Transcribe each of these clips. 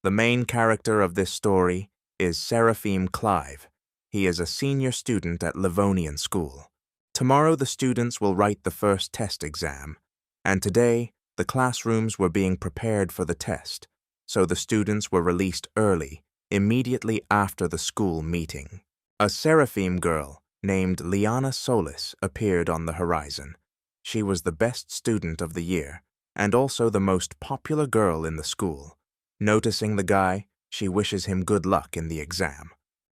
The main character of this story is Seraphim Clive. He is a senior student at Livonian School. Tomorrow the students will write the first test exam, and today the classrooms were being prepared for the test, so the students were released early, immediately after the school meeting. A Seraphim girl named Liana Solis appeared on the horizon. She was the best student of the year, and also the most popular girl in the school. Noticing the guy, she wishes him good luck in the exam.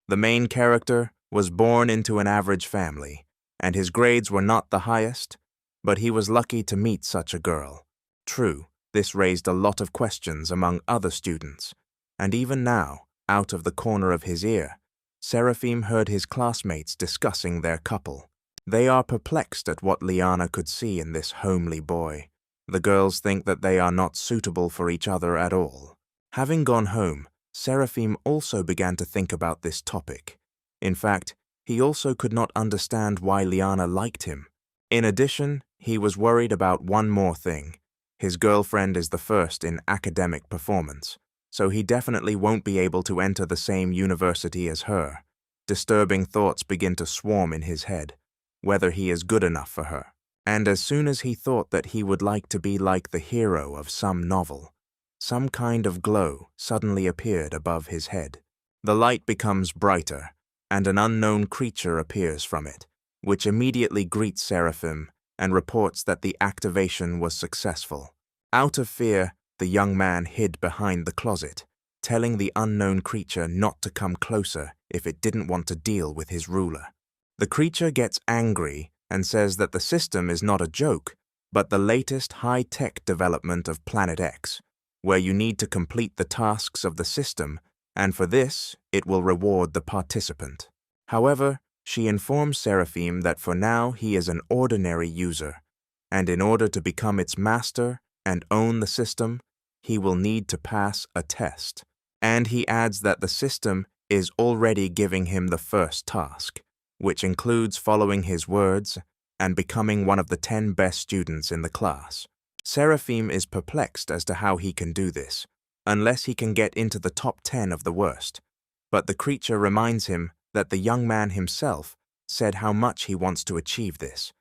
The main character was born into an average family, and his grades were not the highest, but he was lucky to meet such a girl. True, this raised a lot of questions among other students, and even now, out of the corner of his ear, Seraphim heard his classmates discussing their couple. They are perplexed at what Liana could see in this homely boy. The girls think that they are not suitable for each other at all. Having gone home, Seraphim also began to think about this topic. In fact, he also could not understand why Liana liked him. In addition, he was worried about one more thing. His girlfriend is the first in academic performance, so he definitely won't be able to enter the same university as her. Disturbing thoughts begin to swarm in his head, whether he is good enough for her. And as soon as he thought that he would like to be like the hero of some novel, some kind of glow suddenly appeared above his head. The light becomes brighter, and an unknown creature appears from it, which immediately greets Seraphim and reports that the activation was successful. Out of fear, the young man hid behind the closet, telling the unknown creature not to come closer if it didn't want to deal with his ruler. The creature gets angry and says that the system is not a joke, but the latest high-tech development of Planet X, where you need to complete the tasks of the system, and for this, it will reward the participant. However, she informs Seraphim that for now he is an ordinary user, and in order to become its master and own the system, he will need to pass a test. And he adds that the system is already giving him the first task, which includes following his words and becoming one of the 10 best students in the class. Seraphim is perplexed as to how he can do this, unless he can get into the top 10 of the worst. But the creature reminds him that the young man himself said how much he wants to achieve this,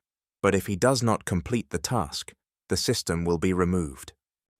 but if he does not complete the task, the system will be removed.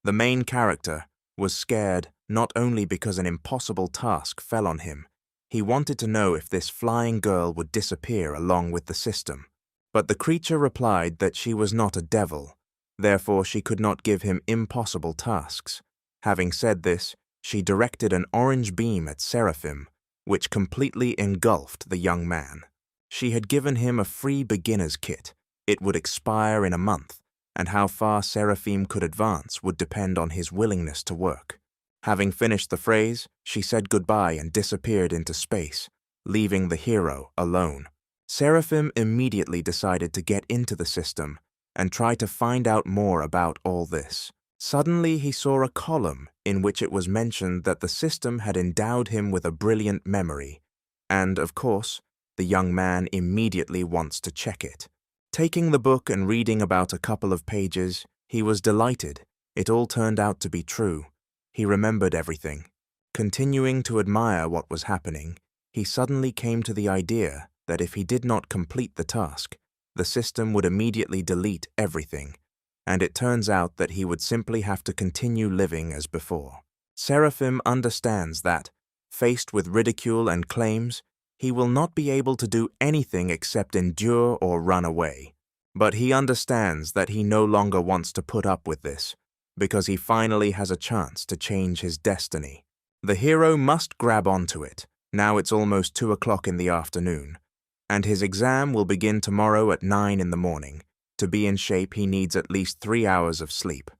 The main character was scared not only because an impossible task fell on him. He wanted to know if this flying girl would disappear along with the system. But the creature replied that she was not a devil, therefore she could not give him impossible tasks. Having said this, she directed an orange beam at Seraphim, which completely engulfed the young man. She had given him a free beginner's kit. It would expire in a month, and how far Seraphim could advance would depend on his willingness to work. Having finished the phrase, she said goodbye and disappeared into space, leaving the hero alone. Seraphim immediately decided to get into the system and try to find out more about all this. Suddenly he saw a column in which it was mentioned that the system had endowed him with a brilliant memory, and, of course, the young man immediately wants to check it. Taking the book and reading about a couple of pages, he was delighted. It all turned out to be true. He remembered everything. Continuing to admire what was happening, he suddenly came to the idea that if he did not complete the task, the system would immediately delete everything, and it turns out that he would simply have to continue living as before. Seraphim understands that, faced with ridicule and claims, he will not be able to do anything except endure or run away. But he understands that he no longer wants to put up with this, because he finally has a chance to change his destiny. The hero must grab onto it. Now it's almost 2 o'clock in the afternoon, and his exam will begin tomorrow at 9 in the morning. To be in shape, he needs at least 3 hours of sleep.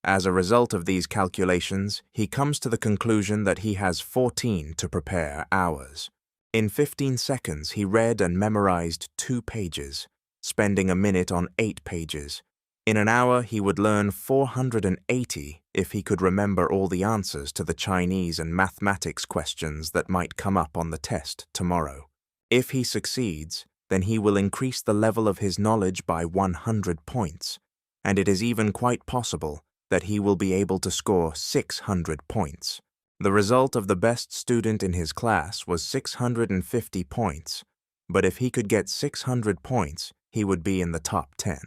As a result of these calculations, he comes to the conclusion that he has 14 to prepare hours. In 15 seconds, he read and memorized 2 pages, spending a minute on 8 pages. In an hour, he would learn 480 if he could remember all the answers to the Chinese and mathematics questions that might come up on the test tomorrow. If he succeeds, then he will increase the level of his knowledge by 100 points, and it is even quite possible that he will be able to score 600 points. The result of the best student in his class was 650 points, but if he could get 600 points, he would be in the top 10.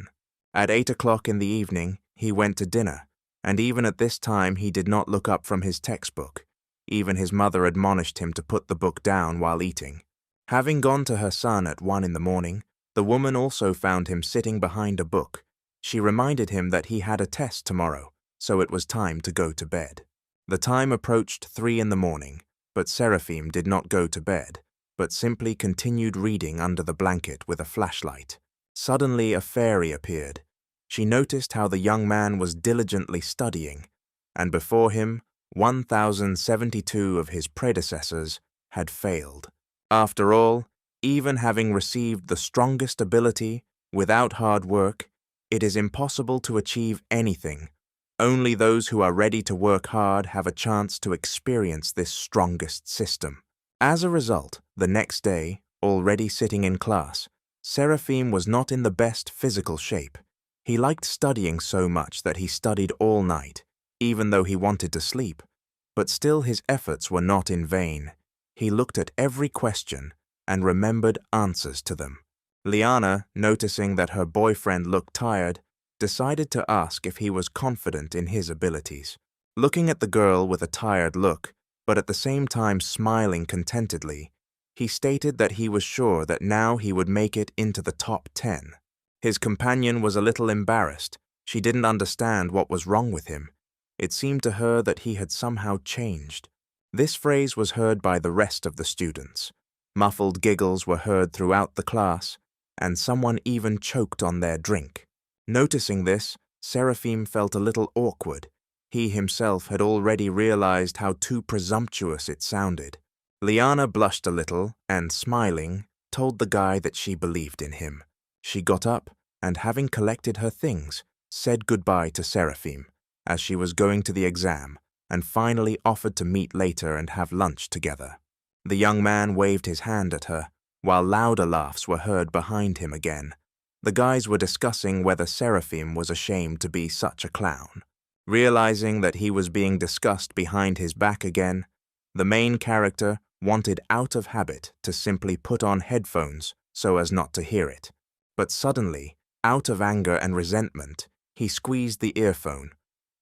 At 8 o'clock in the evening, he went to dinner, and even at this time he did not look up from his textbook. Even his mother admonished him to put the book down while eating. Having gone to her son at 1 in the morning, the woman also found him sitting behind a book. She reminded him that he had a test tomorrow, so it was time to go to bed. The time approached 3 in the morning, but Seraphim did not go to bed, but simply continued reading under the blanket with a flashlight. Suddenly a fairy appeared. She noticed how the young man was diligently studying, and before him 1,072 of his predecessors had failed. After all, even having received the strongest ability, without hard work, it is impossible to achieve anything. Only those who are ready to work hard have a chance to experience this strongest system. As a result, the next day, already sitting in class, Seraphim was not in the best physical shape. He liked studying so much that he studied all night, even though he wanted to sleep. But still his efforts were not in vain. He looked at every question and remembered answers to them. Liana, noticing that her boyfriend looked tired, decided to ask if he was confident in his abilities. Looking at the girl with a tired look, but at the same time smiling contentedly, he stated that he was sure that now he would make it into the top 10. His companion was a little embarrassed. She didn't understand what was wrong with him. It seemed to her that he had somehow changed. This phrase was heard by the rest of the students. Muffled giggles were heard throughout the class, and someone even choked on their drink. Noticing this, Seraphim felt a little awkward. He himself had already realized how too presumptuous it sounded. Liana blushed a little and, smiling, told the guy that she believed in him. She got up and, having collected her things, said goodbye to Seraphim as she was going to the exam and finally offered to meet later and have lunch together. The young man waved his hand at her, while louder laughs were heard behind him again. The guys were discussing whether Seraphim was ashamed to be such a clown. Realizing that he was being discussed behind his back again, the main character wanted out of habit to simply put on headphones so as not to hear it. But suddenly, out of anger and resentment, he squeezed the earphone.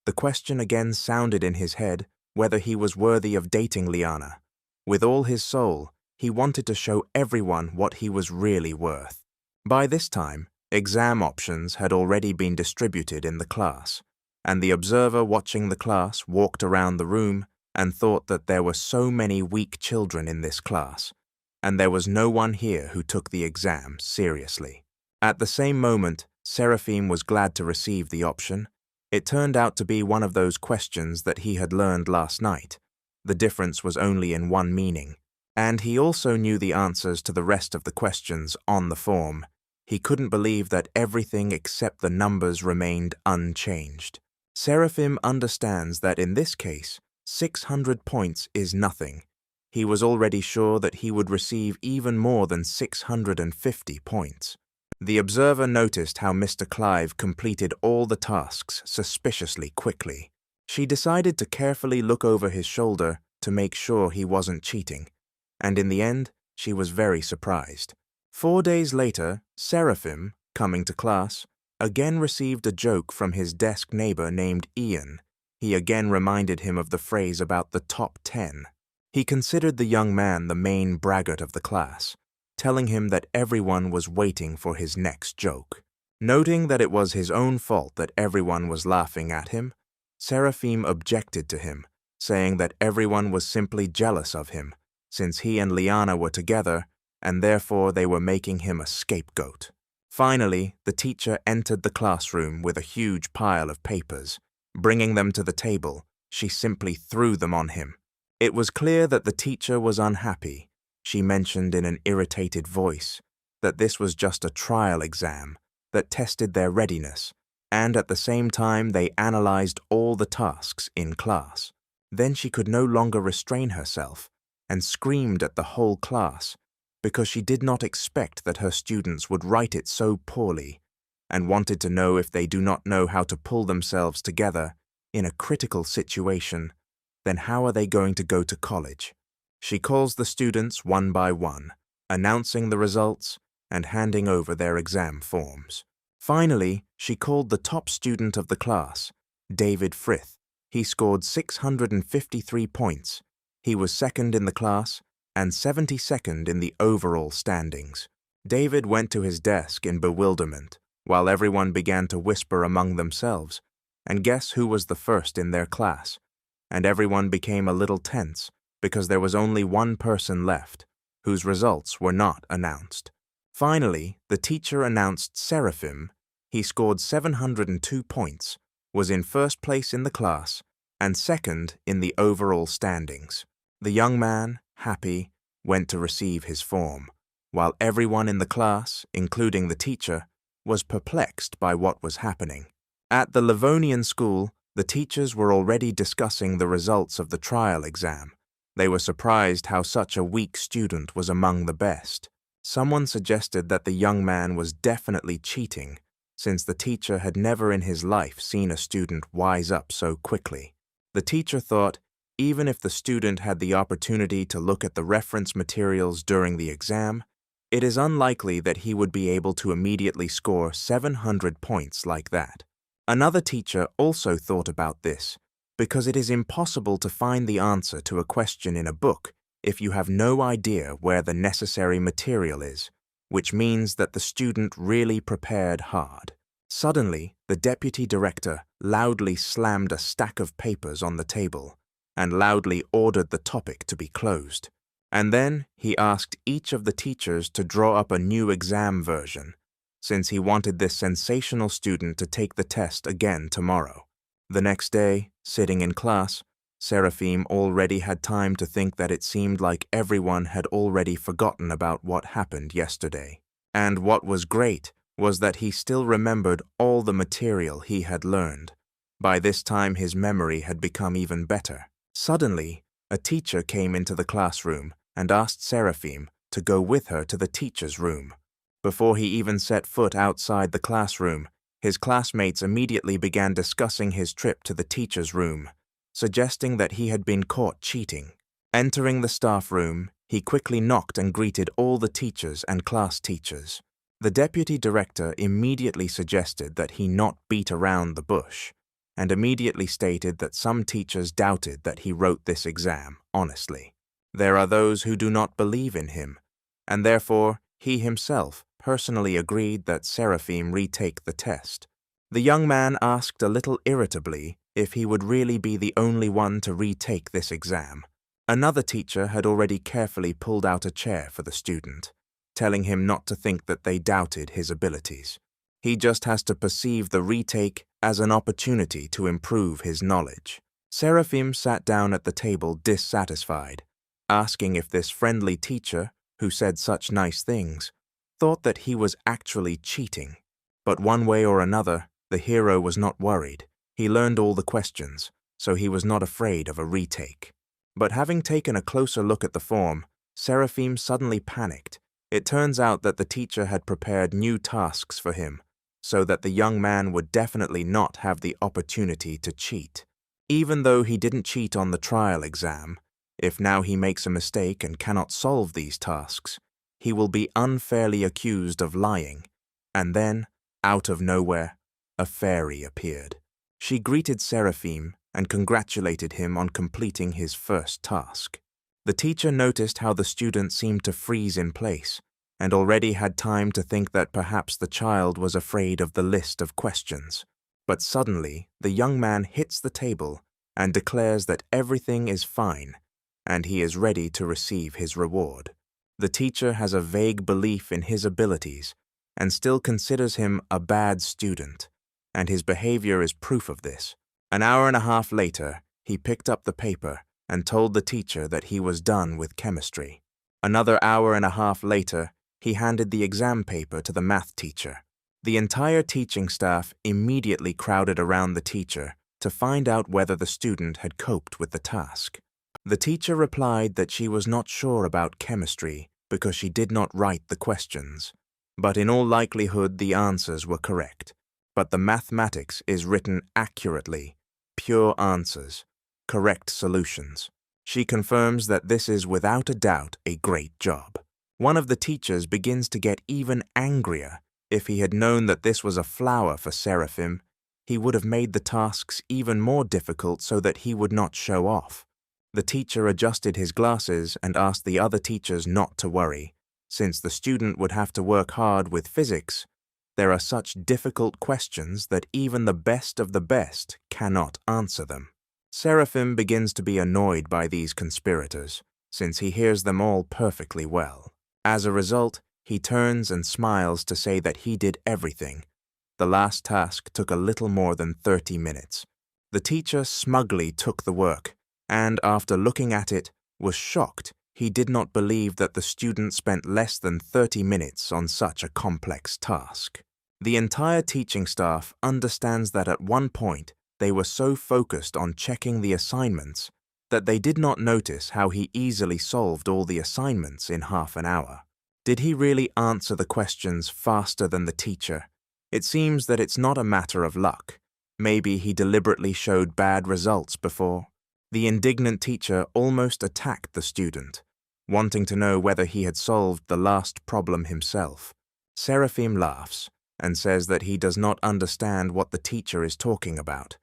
The question again sounded in his head whether he was worthy of dating Liana. With all his soul, he wanted to show everyone what he was really worth. By this time, exam options had already been distributed in the class, and the observer watching the class walked around the room and thought that there were so many weak children in this class, and there was no one here who took the exam seriously. At the same moment, Seraphim was glad to receive the option. It turned out to be one of those questions that he had learned last night. The difference was only in one meaning, and he also knew the answers to the rest of the questions on the form. He couldn't believe that everything except the numbers remained unchanged. Seraphim understands that in this case, 600 points is nothing. He was already sure that he would receive even more than 650 points. The observer noticed how Mr. Clive completed all the tasks suspiciously quickly. She decided to carefully look over his shoulder to make sure he wasn't cheating, and in the end, she was very surprised. 4 days later, Seraphim, coming to class, again received a joke from his desk neighbor named Ian. He again reminded him of the phrase about the top 10. He considered the young man the main braggart of the class, telling him that everyone was waiting for his next joke. Noting that it was his own fault that everyone was laughing at him, Seraphim objected to him, saying that everyone was simply jealous of him, since he and Liana were together, and therefore they were making him a scapegoat. Finally, the teacher entered the classroom with a huge pile of papers. Bringing them to the table, she simply threw them on him. It was clear that the teacher was unhappy. She mentioned in an irritated voice that this was just a trial exam that tested their readiness, and at the same time they analyzed all the tasks in class. Then she could no longer restrain herself and screamed at the whole class because she did not expect that her students would write it so poorly, and wanted to know if they do not know how to pull themselves together in a critical situation, then how are they going to go to college? She calls the students one by one, announcing the results and handing over their exam forms. Finally, she called the top student of the class, David Frith. He scored 653 points. He was second in the class and 72nd in the overall standings. David went to his desk in bewilderment, while everyone began to whisper among themselves, and guess who was the first in their class? And everyone became a little tense because there was only one person left, whose results were not announced. Finally, the teacher announced Seraphim. He scored 702 points, was in first place in the class, and second in the overall standings. The young man, happy, went to receive his form, while everyone in the class, including the teacher, was perplexed by what was happening. At the Livonian school, the teachers were already discussing the results of the trial exam. They were surprised how such a weak student was among the best. Someone suggested that the young man was definitely cheating, since the teacher had never in his life seen a student wise up so quickly. The teacher thought, even if the student had the opportunity to look at the reference materials during the exam, it is unlikely that he would be able to immediately score 700 points like that. Another teacher also thought about this, because it is impossible to find the answer to a question in a book if you have no idea where the necessary material is, which means that the student really prepared hard. Suddenly, the deputy director loudly slammed a stack of papers on the table and loudly ordered the topic to be closed. And then he asked each of the teachers to draw up a new exam version, since he wanted this sensational student to take the test again tomorrow. The next day, sitting in class, Seraphim already had time to think that it seemed like everyone had already forgotten about what happened yesterday. And what was great was that he still remembered all the material he had learned. By this time his memory had become even better. Suddenly, a teacher came into the classroom and asked Seraphim to go with her to the teacher's room. Before he even set foot outside the classroom, his classmates immediately began discussing his trip to the teacher's room, suggesting that he had been caught cheating. Entering the staff room, he quickly knocked and greeted all the teachers and class teachers. The deputy director immediately suggested that he not beat around the bush, and immediately stated that some teachers doubted that he wrote this exam honestly. There are those who do not believe in him, and therefore he himself personally agreed that Seraphim retake the test. The young man asked a little irritably if he would really be the only one to retake this exam. Another teacher had already carefully pulled out a chair for the student, telling him not to think that they doubted his abilities. He just has to perceive the retake as an opportunity to improve his knowledge. Seraphim sat down at the table dissatisfied, asking if this friendly teacher, who said such nice things, thought that he was actually cheating. But one way or another, the hero was not worried. He learned all the questions, so he was not afraid of a retake. But having taken a closer look at the form, Seraphim suddenly panicked. It turns out that the teacher had prepared new tasks for him, so that the young man would definitely not have the opportunity to cheat. Even though he didn't cheat on the trial exam, if now he makes a mistake and cannot solve these tasks, he will be unfairly accused of lying. And then, out of nowhere, a fairy appeared. She greeted Seraphim and congratulated him on completing his first task. The teacher noticed how the student seemed to freeze in place, and already had time to think that perhaps the child was afraid of the list of questions. But suddenly, the young man hits the table and declares that everything is fine, and he is ready to receive his reward. The teacher has a vague belief in his abilities and still considers him a bad student, and his behavior is proof of this. An hour and a half later, he picked up the paper and told the teacher that he was done with chemistry. Another hour and a half later, he handed the exam paper to the math teacher. The entire teaching staff immediately crowded around the teacher to find out whether the student had coped with the task. The teacher replied that she was not sure about chemistry because she did not write the questions, but in all likelihood the answers were correct. But the mathematics is written accurately, pure answers. correct solutions. She confirms that this is without a doubt a great job. One of the teachers begins to get even angrier. If he had known that this was a flower for Seraphim, he would have made the tasks even more difficult so that he would not show off. The teacher adjusted his glasses and asked the other teachers not to worry, since the student would have to work hard with physics. There are such difficult questions that even the best of the best cannot answer them. Seraphim begins to be annoyed by these conspirators, since he hears them all perfectly well. As a result, he turns and smiles to say that he did everything. The last task took a little more than 30 minutes. The teacher smugly took the work, and after looking at it, was shocked. He did not believe that the student spent less than 30 minutes on such a complex task. The entire teaching staff understands that at one point they were so focused on checking the assignments that they did not notice how he easily solved all the assignments in half an hour. Did he really answer the questions faster than the teacher? It seems that it's not a matter of luck. Maybe he deliberately showed bad results before. The indignant teacher almost attacked the student, wanting to know whether he had solved the last problem himself. Seraphim laughs and says that he does not understand what the teacher is talking about,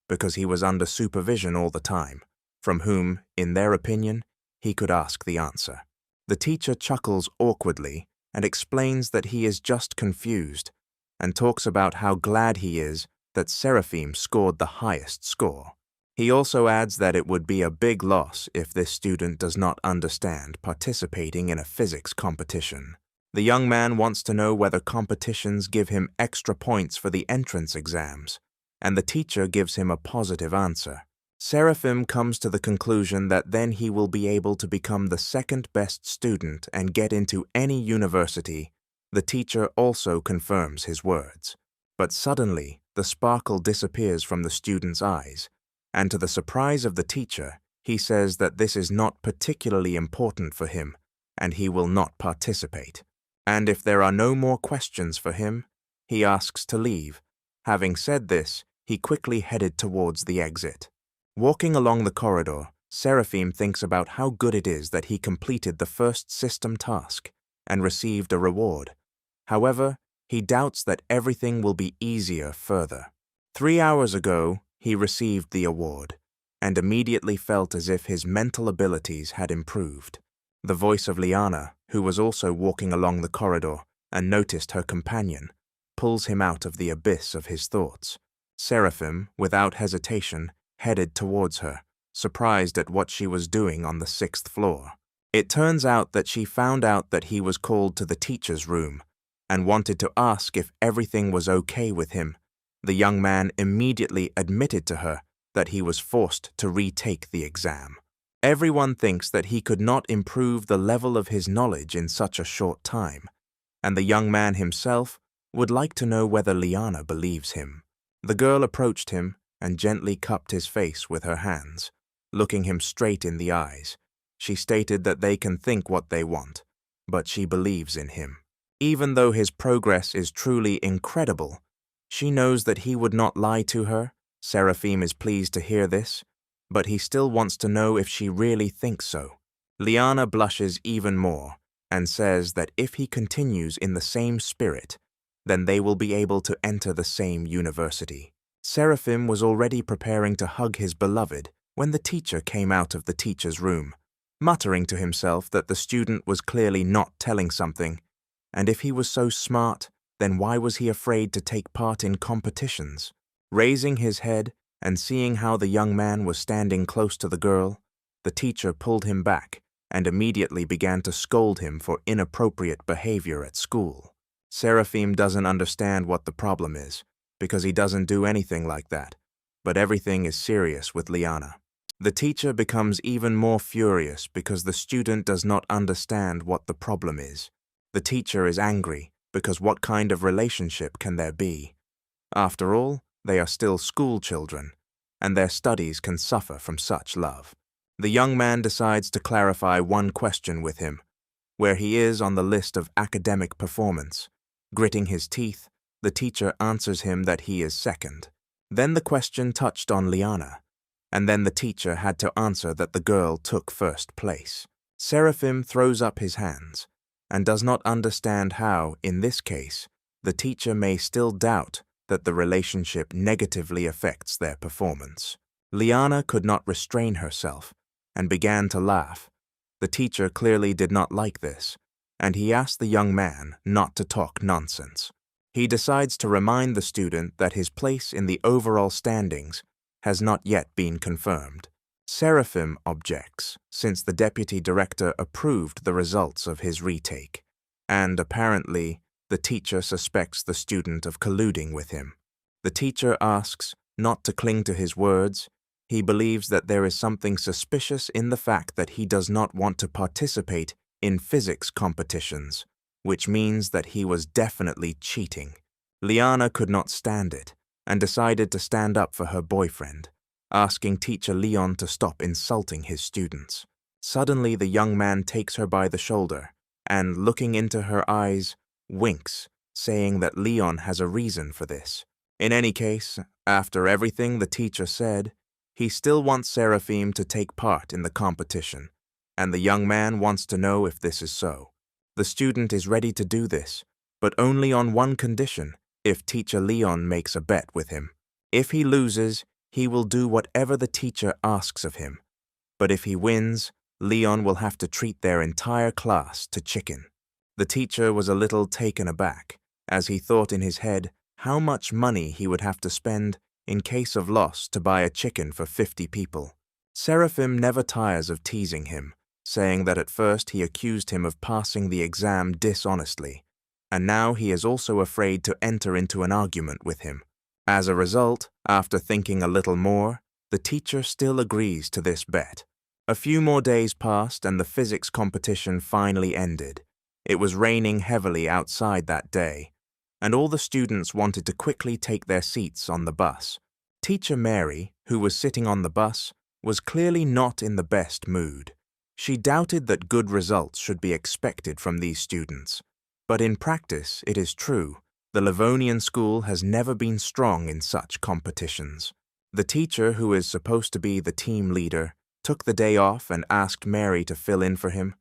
because he was under supervision all the time, from whom, in their opinion, he could ask the answer. The teacher chuckles awkwardly and explains that he is just confused, and talks about how glad he is that Seraphim scored the highest score. He also adds that it would be a big loss if this student does not understand participating in a physics competition. The young man wants to know whether competitions give him extra points for the entrance exams, and the teacher gives him a positive answer. Seraphim comes to the conclusion that then he will be able to become the second best student and get into any university. The teacher also confirms his words. But suddenly, the sparkle disappears from the student's eyes, and to the surprise of the teacher, he says that this is not particularly important for him, and he will not participate. And if there are no more questions for him, he asks to leave. Having said this, he quickly headed towards the exit. Walking along the corridor, Seraphim thinks about how good it is that he completed the first system task and received a reward. However, he doubts that everything will be easier further. 3 hours ago, he received the award, and immediately felt as if his mental abilities had improved. The voice of Liana, who was also walking along the corridor and noticed her companion, pulls him out of the abyss of his thoughts. Seraphim, without hesitation, headed towards her, surprised at what she was doing on the 6th floor. It turns out that she found out that he was called to the teacher's room and wanted to ask if everything was okay with him. The young man immediately admitted to her that he was forced to retake the exam. Everyone thinks that he could not improve the level of his knowledge in such a short time, and the young man himself would like to know whether Liana believes him. The girl approached him and gently cupped his face with her hands, looking him straight in the eyes. She stated that they can think what they want, but she believes in him. Even though his progress is truly incredible, she knows that he would not lie to her. Seraphim is pleased to hear this, but he still wants to know if she really thinks so. Liana blushes even more and says that if he continues in the same spirit, then they will be able to enter the same university. Seraphim was already preparing to hug his beloved when the teacher came out of the teacher's room, muttering to himself that the student was clearly not telling something, and if he was so smart, then why was he afraid to take part in competitions? Raising his head and seeing how the young man was standing close to the girl, the teacher pulled him back and immediately began to scold him for inappropriate behavior at school. Seraphim doesn't understand what the problem is, because he doesn't do anything like that, but everything is serious with Liana. The teacher becomes even more furious because the student does not understand what the problem is. The teacher is angry because what kind of relationship can there be? After all, they are still school children, and their studies can suffer from such love. The young man decides to clarify one question with him, where he is on the list of academic performance. Gritting his teeth, the teacher answers him that he is second. Then the question touched on Liana, and then the teacher had to answer that the girl took first place. Seraphim throws up his hands and does not understand how, in this case, the teacher may still doubt that the relationship negatively affects their performance. Liana could not restrain herself and began to laugh. The teacher clearly did not like this, and he asked the young man not to talk nonsense. He decides to remind the student that his place in the overall standings has not yet been confirmed. Seraphim objects, since the deputy director approved the results of his retake, and apparently the teacher suspects the student of colluding with him. The teacher asks not to cling to his words. He believes that there is something suspicious in the fact that he does not want to participate in physics competitions, which means that he was definitely cheating. Liana could not stand it and decided to stand up for her boyfriend, asking teacher Leon to stop insulting his students. Suddenly, the young man takes her by the shoulder and, looking into her eyes, winks, saying that Leon has a reason for this. In any case, after everything the teacher said, he still wants Seraphim to take part in the competition, and the young man wants to know if this is so. The student is ready to do this, but only on one condition: if teacher Leon makes a bet with him. If he loses, he will do whatever the teacher asks of him. But if he wins, Leon will have to treat their entire class to chicken. The teacher was a little taken aback, as he thought in his head how much money he would have to spend in case of loss to buy a chicken for 50 people. Seraphim never tires of teasing him, saying that at first he accused him of passing the exam dishonestly, and now he is also afraid to enter into an argument with him. As a result, after thinking a little more, the teacher still agrees to this bet. A few more days passed and the physics competition finally ended. It was raining heavily outside that day, and all the students wanted to quickly take their seats on the bus. Teacher Mary, who was sitting on the bus, was clearly not in the best mood. She doubted that good results should be expected from these students. But in practice, it is true, the Livonian school has never been strong in such competitions. The teacher, who is supposed to be the team leader, took the day off and asked Mary to fill in for him.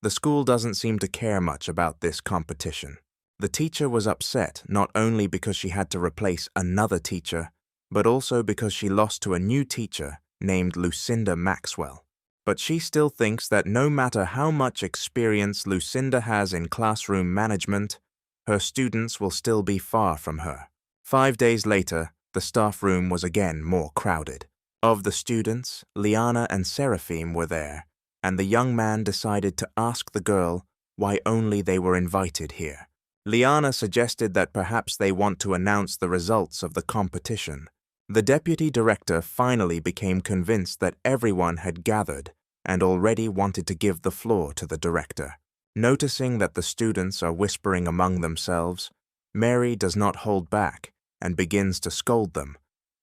The school doesn't seem to care much about this competition. The teacher was upset not only because she had to replace another teacher, but also because she lost to a new teacher named Lucinda Maxwell. But she still thinks that no matter how much experience Lucinda has in classroom management, her students will still be far from her. 5 days later, the staff room was again more crowded. Of the students, Liana and Seraphim were there, and the young man decided to ask the girl why only they were invited here. Liana suggested that perhaps they want to announce the results of the competition. The deputy director finally became convinced that everyone had gathered and already wanted to give the floor to the director. Noticing that the students are whispering among themselves, Mary does not hold back and begins to scold them,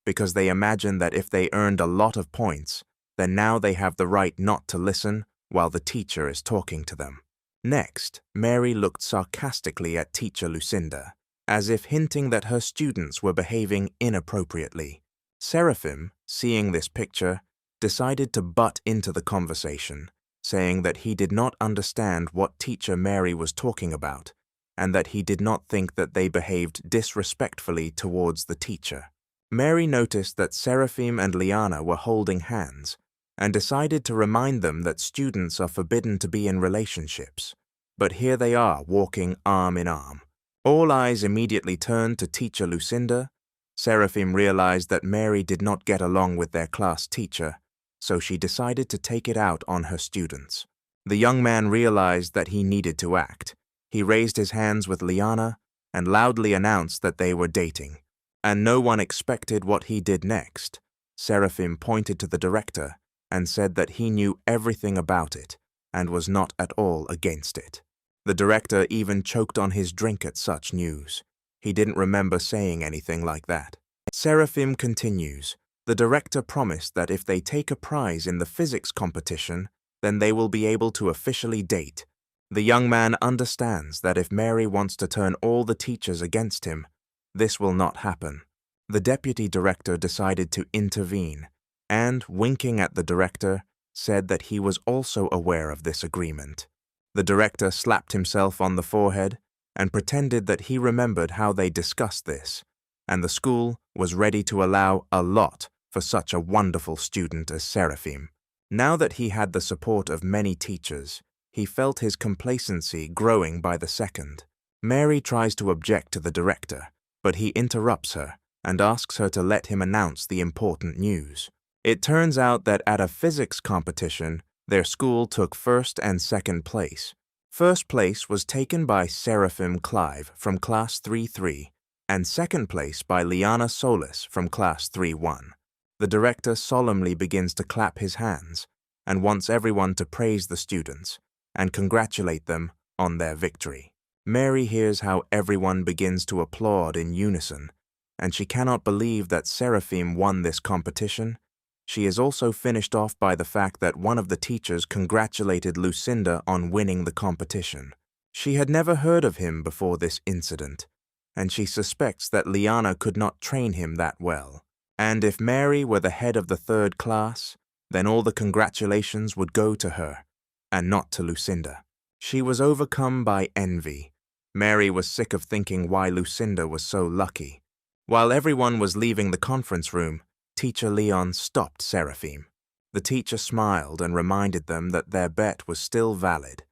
because they imagine that if they earned a lot of points, then now they have the right not to listen while the teacher is talking to them. Next, Mary looked sarcastically at teacher Lucinda, as if hinting that her students were behaving inappropriately. Seraphim, seeing this picture, decided to butt into the conversation, saying that he did not understand what teacher Mary was talking about, and that he did not think that they behaved disrespectfully towards the teacher. Mary noticed that Seraphim and Liana were holding hands, and decided to remind them that students are forbidden to be in relationships. But here they are walking arm in arm. All eyes immediately turned to teacher Lucinda. Seraphim realized that Mary did not get along with their class teacher, so she decided to take it out on her students. The young man realized that he needed to act. He raised his hands with Liana and loudly announced that they were dating. And no one expected what he did next. Seraphim pointed to the director and said that he knew everything about it and was not at all against it. The director even choked on his drink at such news. He didn't remember saying anything like that. Seraphim continues. The director promised that if they take a prize in the physics competition, then they will be able to officially date. The young man understands that if Mary wants to turn all the teachers against him, this will not happen. The deputy director decided to intervene and, winking at the director, said that he was also aware of this agreement. The director slapped himself on the forehead and pretended that he remembered how they discussed this, and the school was ready to allow a lot for such a wonderful student as Seraphim. Now that he had the support of many teachers, he felt his complacency growing by the second. Mary tries to object to the director, but he interrupts her and asks her to let him announce the important news. It turns out that at a physics competition, their school took first and second place. First place was taken by Seraphim Clive from Class 3-3, and second place by Liana Solis from Class 3-1. The director solemnly begins to clap his hands and wants everyone to praise the students and congratulate them on their victory. Mary hears how everyone begins to applaud in unison, and she cannot believe that Seraphim won this competition. She is also finished off by the fact that one of the teachers congratulated Lucinda on winning the competition. She had never heard of him before this incident, and she suspects that Liana could not train him that well. And if Mary were the head of the third class, then all the congratulations would go to her, and not to Lucinda. She was overcome by envy. Mary was sick of thinking why Lucinda was so lucky. While everyone was leaving the conference room, Teacher Leon stopped Seraphim. The teacher smiled and reminded them that their bet was still valid,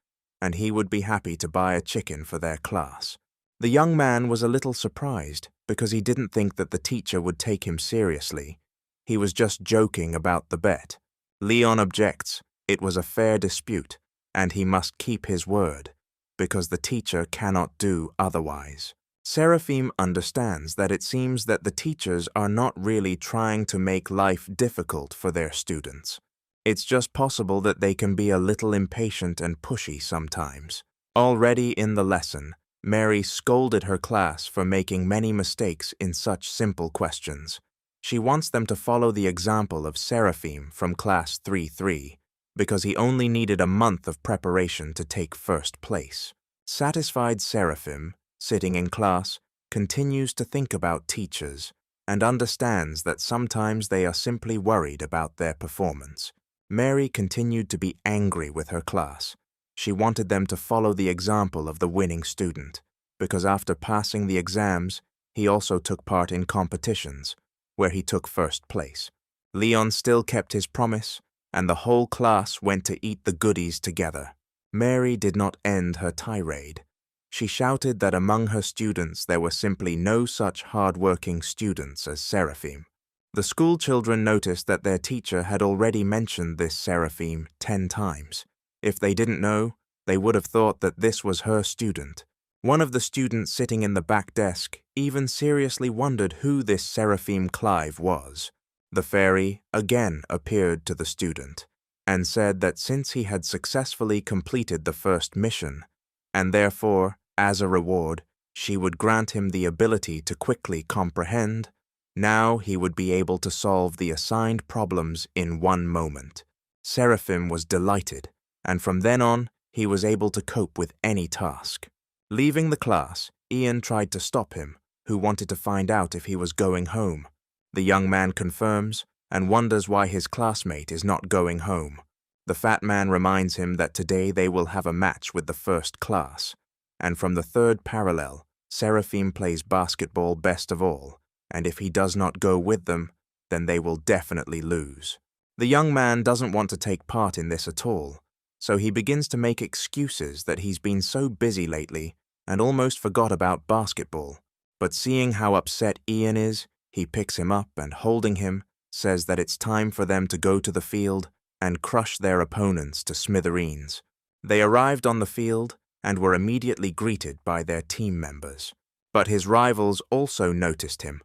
and he would be happy to buy a chicken for their class. The young man was a little surprised because he didn't think that the teacher would take him seriously. He was just joking about the bet. Leon objects. It was a fair dispute, and he must keep his word, because the teacher cannot do otherwise. Seraphim understands that it seems that the teachers are not really trying to make life difficult for their students. It's just possible that they can be a little impatient and pushy sometimes. Already in the lesson, Mary scolded her class for making many mistakes in such simple questions. She wants them to follow the example of Seraphim from Class 3-3, because he only needed a month of preparation to take first place. Satisfied Seraphim, sitting in class, continues to think about teachers and understands that sometimes they are simply worried about their performance. Mary continued to be angry with her class. She wanted them to follow the example of the winning student, because after passing the exams, he also took part in competitions, where he took first place. Leon still kept his promise, and the whole class went to eat the goodies together. Mary did not end her tirade. She shouted that among her students there were simply no such hard-working students as Seraphim. The school children noticed that their teacher had already mentioned this Seraphim 10 times. If they didn't know, they would have thought that this was her student. One of the students sitting in the back desk even seriously wondered who this Seraphim Clive was. The fairy again appeared to the student and said that since he had successfully completed the first mission, and therefore, as a reward, she would grant him the ability to quickly comprehend, now he would be able to solve the assigned problems in one moment. Seraphim was delighted, and from then on, he was able to cope with any task. Leaving the class, Ian tried to stop him, who wanted to find out if he was going home. The young man confirms and wonders why his classmate is not going home. The fat man reminds him that today they will have a match with the first class, and from the third parallel, Seraphim plays basketball best of all, and if he does not go with them, then they will definitely lose. The young man doesn't want to take part in this at all, so he begins to make excuses that he's been so busy lately and almost forgot about basketball. But seeing how upset Ian is, he picks him up and, holding him, says that it's time for them to go to the field and crush their opponents to smithereens. They arrived on the field and were immediately greeted by their team members. But his rivals also noticed him.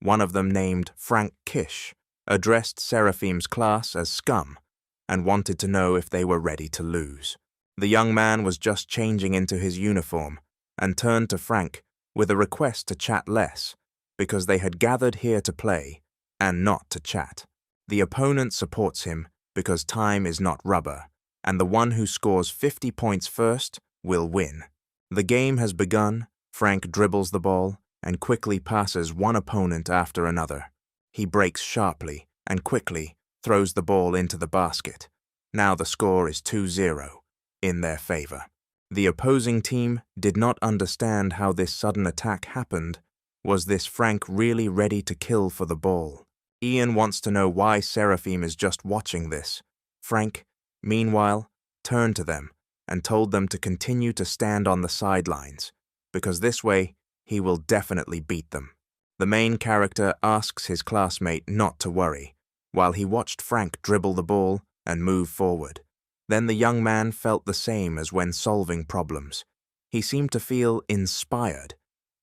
One of them, named Frank Kish, addressed Seraphim's class as scum and wanted to know if they were ready to lose. The young man was just changing into his uniform and turned to Frank with a request to chat less, because they had gathered here to play and not to chat. The opponent supports him because time is not rubber, and the one who scores 50 points first will win. The game has begun. Frank dribbles the ball and quickly passes one opponent after another. He breaks sharply and quickly throws the ball into the basket. Now the score is 2-0 in their favor. The opposing team did not understand how this sudden attack happened. Was this Frank really ready to kill for the ball? Ian wants to know why Seraphim is just watching this. Frank, meanwhile, turned to them and told them to continue to stand on the sidelines, because this way he will definitely beat them. The main character asks his classmate not to worry, while he watched Frank dribble the ball and move forward. Then the young man felt the same as when solving problems. He seemed to feel inspired,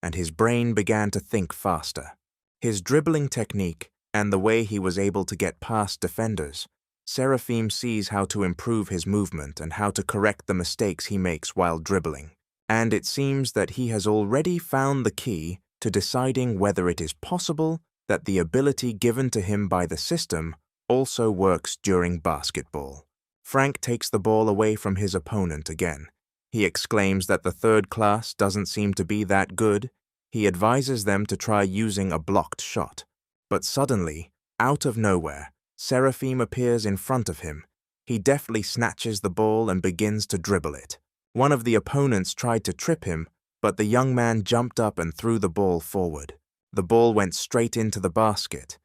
and his brain began to think faster. His dribbling technique and the way he was able to get past defenders, Seraphim sees how to improve his movement and how to correct the mistakes he makes while dribbling. And it seems that he has already found the key to deciding whether it is possible that the ability given to him by the system also works during basketball. Frank takes the ball away from his opponent again. He exclaims that the third class doesn't seem to be that good. He advises them to try using a blocked shot. But suddenly, out of nowhere, Seraphim appears in front of him. He deftly snatches the ball and begins to dribble it. One of the opponents tried to trip him, but the young man jumped up and threw the ball forward. The ball went straight into the basket.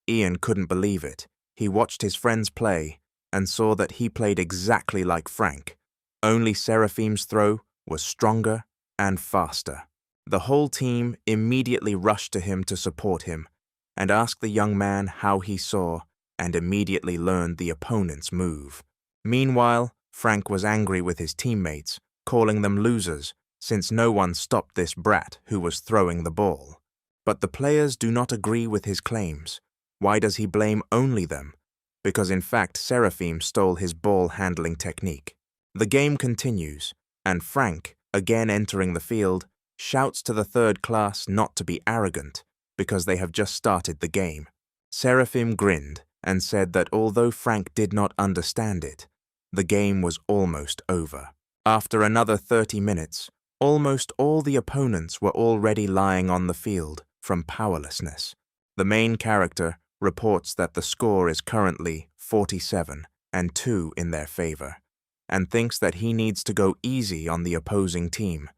Ian couldn't believe it. He watched his friends play and saw that he played exactly like Frank. Only Seraphim's throw was stronger and faster. The whole team immediately rushed to him to support him and asked the young man how he saw and immediately learned the opponent's move. Meanwhile, Frank was angry with his teammates, calling them losers, since no one stopped this brat who was throwing the ball. But the players do not agree with his claims. Why does he blame only them? Because in fact Seraphim stole his ball-handling technique. The game continues, and Frank, again entering the field, shouts to the third class not to be arrogant, because they have just started the game. Seraphim grinned and said that although Frank did not understand it, the game was almost over. After another 30 minutes, almost all the opponents were already lying on the field from powerlessness. The main character reports that the score is currently 47-2 in their favor, and thinks that he needs to go easy on the opposing team.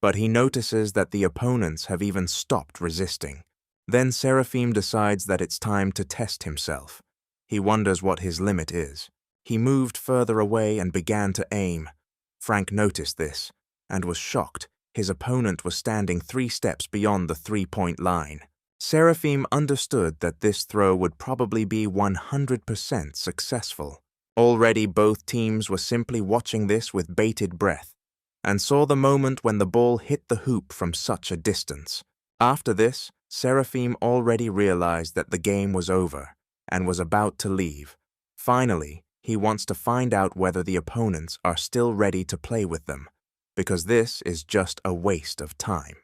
But he notices that the opponents have even stopped resisting. Then Seraphim decides that it's time to test himself. He wonders what his limit is. He moved further away and began to aim. Frank noticed this and was shocked. His opponent was standing 3 steps beyond the 3-point line. Seraphim understood that this throw would probably be 100% successful. Already both teams were simply watching this with bated breath and saw the moment when the ball hit the hoop from such a distance. After this, Seraphim already realized that the game was over and was about to leave. Finally, he wants to find out whether the opponents are still ready to play with them, because this is just a waste of time.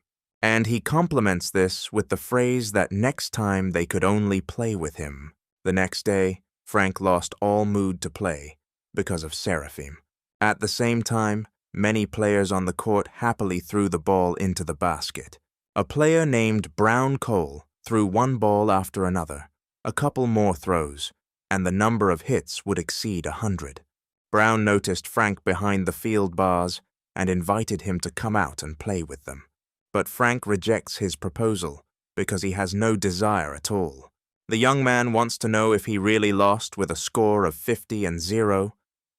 And he complements this with the phrase that next time they could only play with him. The next day, Frank lost all mood to play because of Seraphim. At the same time, many players on the court happily threw the ball into the basket. A player named Brown Cole threw one ball after another, a couple more throws, and the number of hits would exceed 100. Brown noticed Frank behind the field bars and invited him to come out and play with them. But Frank rejects his proposal because he has no desire at all. The young man wants to know if he really lost with a score of 50-0.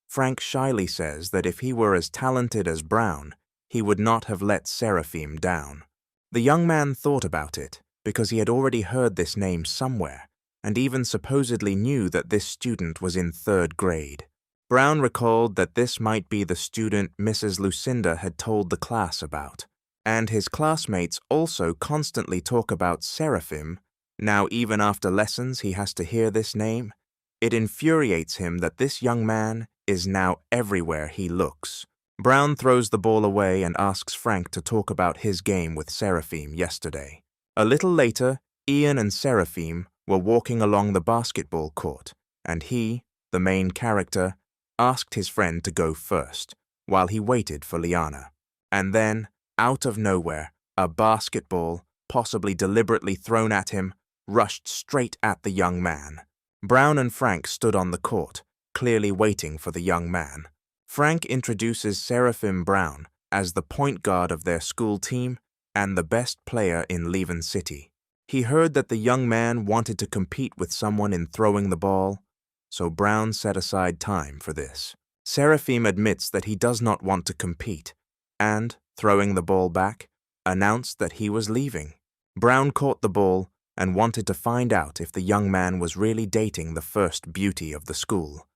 Frank shyly says that if he were as talented as Brown, he would not have let Seraphim down. The young man thought about it because he had already heard this name somewhere and even supposedly knew that this student was in 3rd grade. Brown recalled that this might be the student Mrs. Lucinda had told the class about, and his classmates also constantly talk about Seraphim. Now even after lessons he has to hear this name. It infuriates him that this young man is now everywhere he looks. Brown throws the ball away and asks Frank to talk about his game with Seraphim yesterday. A little later, Ian and Seraphim were walking along the basketball court, and he, the main character, asked his friend to go first, while he waited for Liana. And then, out of nowhere, a basketball, possibly deliberately thrown at him, rushed straight at the young man. Brown and Frank stood on the court, clearly waiting for the young man. Frank introduces Seraphim Brown as the point guard of their school team and the best player in Leven City. He heard that the young man wanted to compete with someone in throwing the ball, so Brown set aside time for this. Seraphim admits that he does not want to compete and, throwing the ball back, announced that he was leaving. Brown caught the ball and wanted to find out if the young man was really dating the first beauty of the school,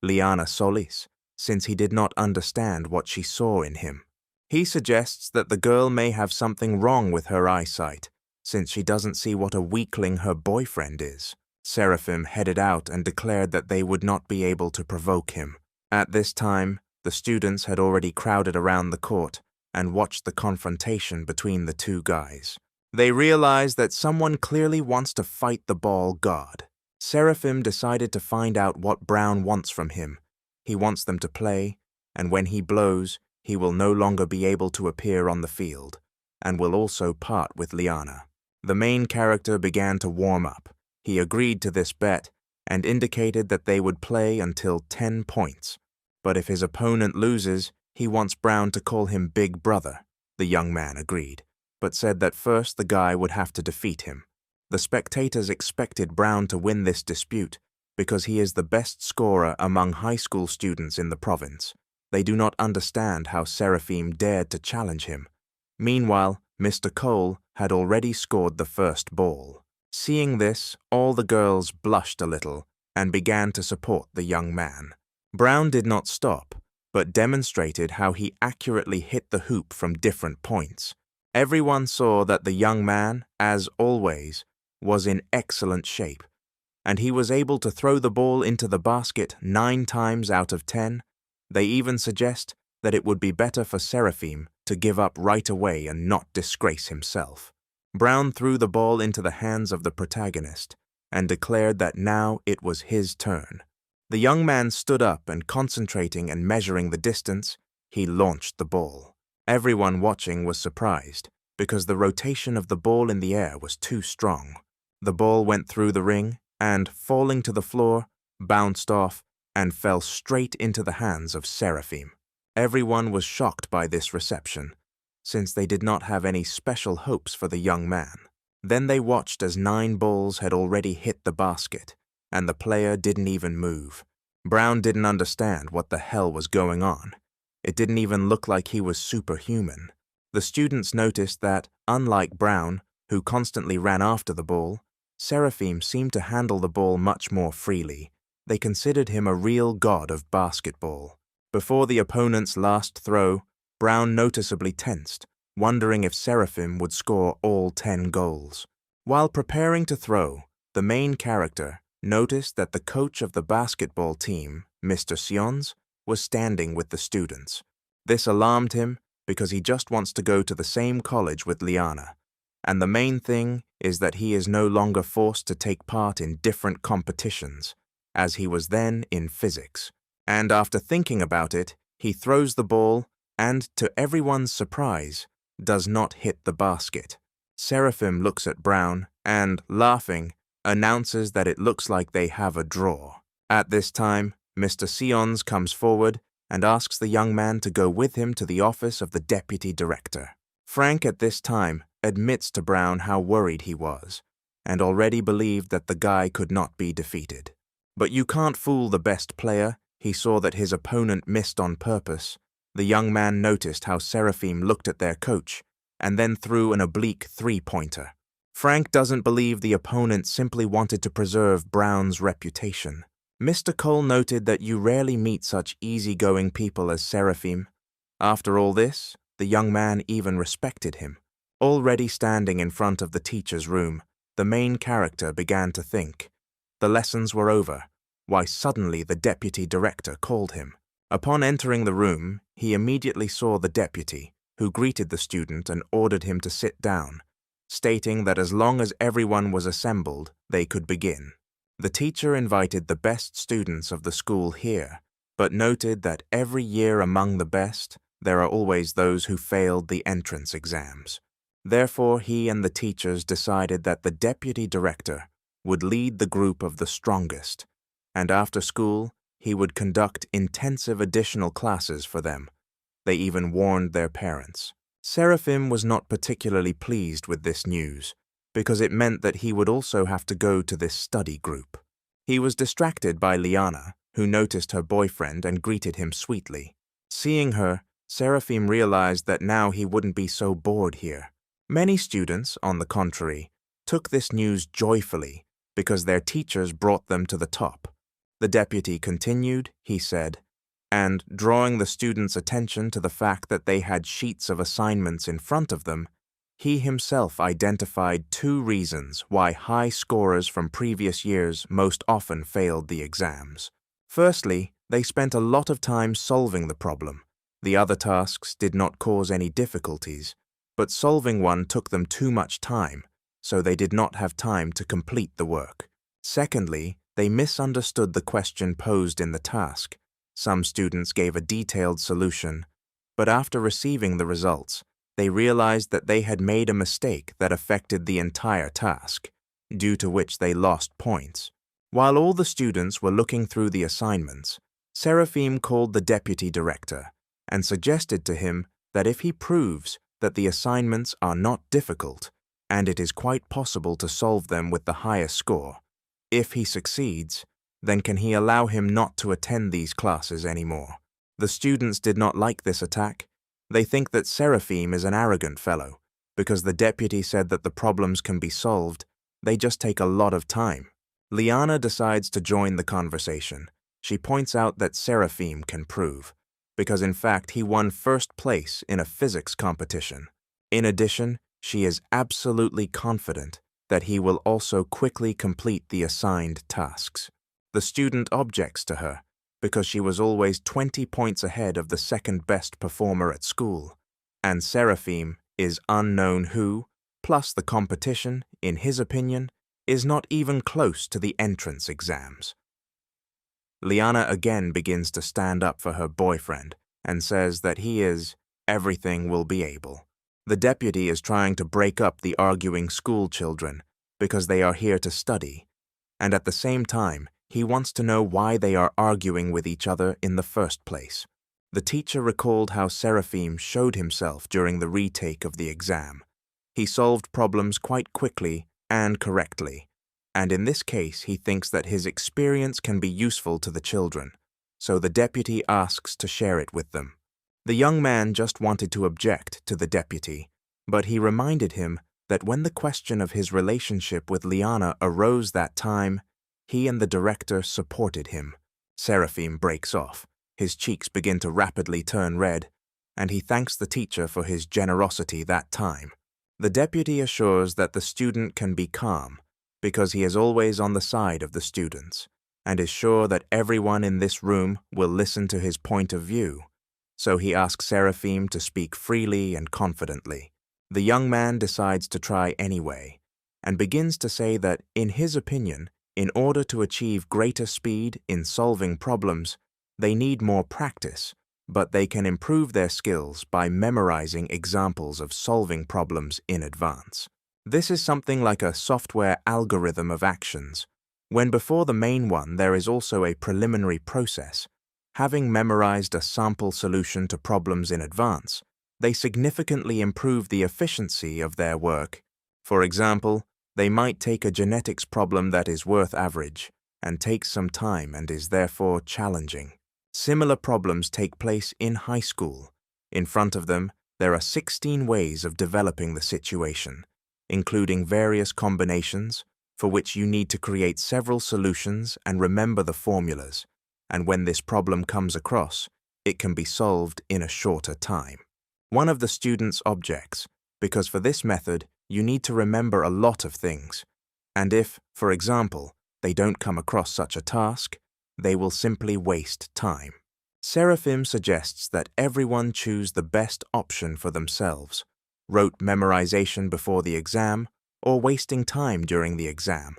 Liana Solis, since he did not understand what she saw in him. He suggests that the girl may have something wrong with her eyesight, since she doesn't see what a weakling her boyfriend is. Seraphim headed out and declared that they would not be able to provoke him. At this time, the students had already crowded around the court and watched the confrontation between the two guys. They realized that someone clearly wants to fight the ball god. Seraphim decided to find out what Brown wants from him. He wants them to play, and when he blows, he will no longer be able to appear on the field, and will also part with Liana. The main character began to warm up. He agreed to this bet and indicated that they would play until 10 points. But if his opponent loses, he wants Brown to call him Big Brother. The young man agreed, but said that first the guy would have to defeat him. The spectators expected Brown to win this dispute because he is the best scorer among high school students in the province. They do not understand how Seraphim dared to challenge him. Meanwhile, Mr. Cole had already scored the first ball. Seeing this, all the girls blushed a little and began to support the young man. Brown did not stop, but demonstrated how he accurately hit the hoop from different points. Everyone saw that the young man, as always, was in excellent shape, and he was able to throw the ball into the basket 9 times out of 10. They even suggest that it would be better for Seraphim to give up right away and not disgrace himself. Brown threw the ball into the hands of the protagonist and declared that now it was his turn. The young man stood up and, concentrating and measuring the distance, he launched the ball. Everyone watching was surprised because the rotation of the ball in the air was too strong. The ball went through the ring and, falling to the floor, bounced off and fell straight into the hands of Seraphim. Everyone was shocked by this reception, since they did not have any special hopes for the young man. Then they watched as 9 balls had already hit the basket, and the player didn't even move. Brown didn't understand what the hell was going on. It didn't even look like he was superhuman. The students noticed that, unlike Brown, who constantly ran after the ball, Seraphim seemed to handle the ball much more freely. They considered him a real god of basketball. Before the opponent's last throw, Brown noticeably tensed, wondering if Seraphim would score all 10 goals. While preparing to throw, the main character noticed that the coach of the basketball team, Mr. Sions, was standing with the students. This alarmed him because he just wants to go to the same college with Liana, and the main thing is that he is no longer forced to take part in different competitions, as he was then in physics. And after thinking about it, he throws the ball and, to everyone's surprise, does not hit the basket. Seraphim looks at Brown and, laughing, announces that it looks like they have a draw. At this time, Mr. Sions comes forward and asks the young man to go with him to the office of the deputy director. Frank at this time admits to Brown how worried he was, and already believed that the guy could not be defeated. But you can't fool the best player. He saw that his opponent missed on purpose. The young man noticed how Seraphim looked at their coach and then threw an oblique 3-pointer. Frank doesn't believe the opponent simply wanted to preserve Brown's reputation. Mr. Cole noted that you rarely meet such easygoing people as Seraphim. After all this, the young man even respected him. Already standing in front of the teacher's room, the main character began to think. The lessons were over. Why suddenly the deputy director called him. Upon entering the room, he immediately saw the deputy, who greeted the student and ordered him to sit down, stating that as long as everyone was assembled, they could begin. The teacher invited the best students of the school here, but noted that every year among the best, there are always those who failed the entrance exams. Therefore, he and the teachers decided that the deputy director would lead the group of the strongest, and after school, he would conduct intensive additional classes for them. They even warned their parents. Seraphim was not particularly pleased with this news, because it meant that he would also have to go to this study group. He was distracted by Liana, who noticed her boyfriend and greeted him sweetly. Seeing her, Seraphim realized that now he wouldn't be so bored here. Many students, on the contrary, took this news joyfully because their teachers brought them to the top. The deputy continued, he said, and, drawing the students' attention to the fact that they had sheets of assignments in front of them, he himself identified 2 reasons why high scorers from previous years most often failed the exams. Firstly, they spent a lot of time solving the problem. The other tasks did not cause any difficulties, but solving one took them too much time, so they did not have time to complete the work. Secondly, they misunderstood the question posed in the task. Some students gave a detailed solution, but after receiving the results, they realized that they had made a mistake that affected the entire task, due to which they lost points. While all the students were looking through the assignments, Seraphim called the deputy director and suggested to him that if he proves that the assignments are not difficult and it is quite possible to solve them with the highest score, if he succeeds, then can he allow him not to attend these classes anymore. The students did not like this attack. They think that Seraphim is an arrogant fellow, because the deputy said that the problems can be solved, they just take a lot of time. Liana decides to join the conversation. She points out that Seraphim can prove, because in fact he won first place in a physics competition. In addition, she is absolutely confident that he will also quickly complete the assigned tasks. The student objects to her, because she was always 20 points ahead of the second best performer at school, and Seraphim is unknown who, plus the competition, in his opinion, is not even close to the entrance exams. Liana again begins to stand up for her boyfriend and says that he is everything will be able. The deputy is trying to break up the arguing school children because they are here to study, and at the same time, he wants to know why they are arguing with each other in the first place. The teacher recalled how Seraphim showed himself during the retake of the exam. He solved problems quite quickly and correctly, and in this case he thinks that his experience can be useful to the children, so the deputy asks to share it with them. The young man just wanted to object to the deputy, but he reminded him that when the question of his relationship with Liana arose that time, he and the director supported him. Seraphim breaks off. His cheeks begin to rapidly turn red, and he thanks the teacher for his generosity that time. The deputy assures that the student can be calm because he is always on the side of the students and is sure that everyone in this room will listen to his point of view. So he asks Seraphim to speak freely and confidently. The young man decides to try anyway and begins to say that, in his opinion, in order to achieve greater speed in solving problems, they need more practice, but they can improve their skills by memorizing examples of solving problems in advance. This is something like a software algorithm of actions, when before the main one there is also a preliminary process. Having memorized a sample solution to problems in advance, they significantly improve the efficiency of their work. For example, they might take a genetics problem that is worth average and takes some time and is therefore challenging. Similar problems take place in high school. In front of them, there are 16 ways of developing the situation, including various combinations, for which you need to create several solutions and remember the formulas, and when this problem comes across, it can be solved in a shorter time. One of the students objects, because for this method, you need to remember a lot of things, and if, for example, they don't come across such a task, they will simply waste time. Seraphim suggests that everyone choose the best option for themselves, rote memorization before the exam, or wasting time during the exam.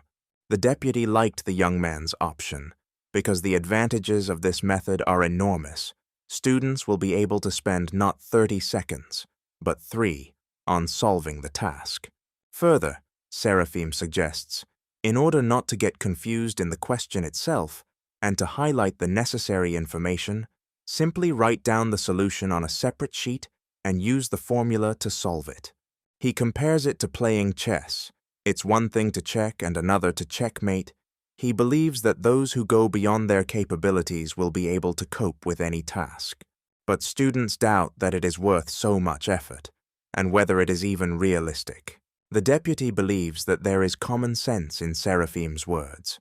The deputy liked the young man's option, because the advantages of this method are enormous. Students will be able to spend not 30 seconds, but 3 on solving the task. Further, Seraphim suggests In order not to get confused in the question itself and to highlight the necessary information, simply write down the solution on a separate sheet and use the formula to solve it. He compares it to playing chess. It's one thing to check and another to checkmate. He believes that those who go beyond their capabilities will be able to cope with any task. But students doubt that it is worth so much effort, and whether it is even realistic. The deputy believes that there is common sense in Seraphim's words.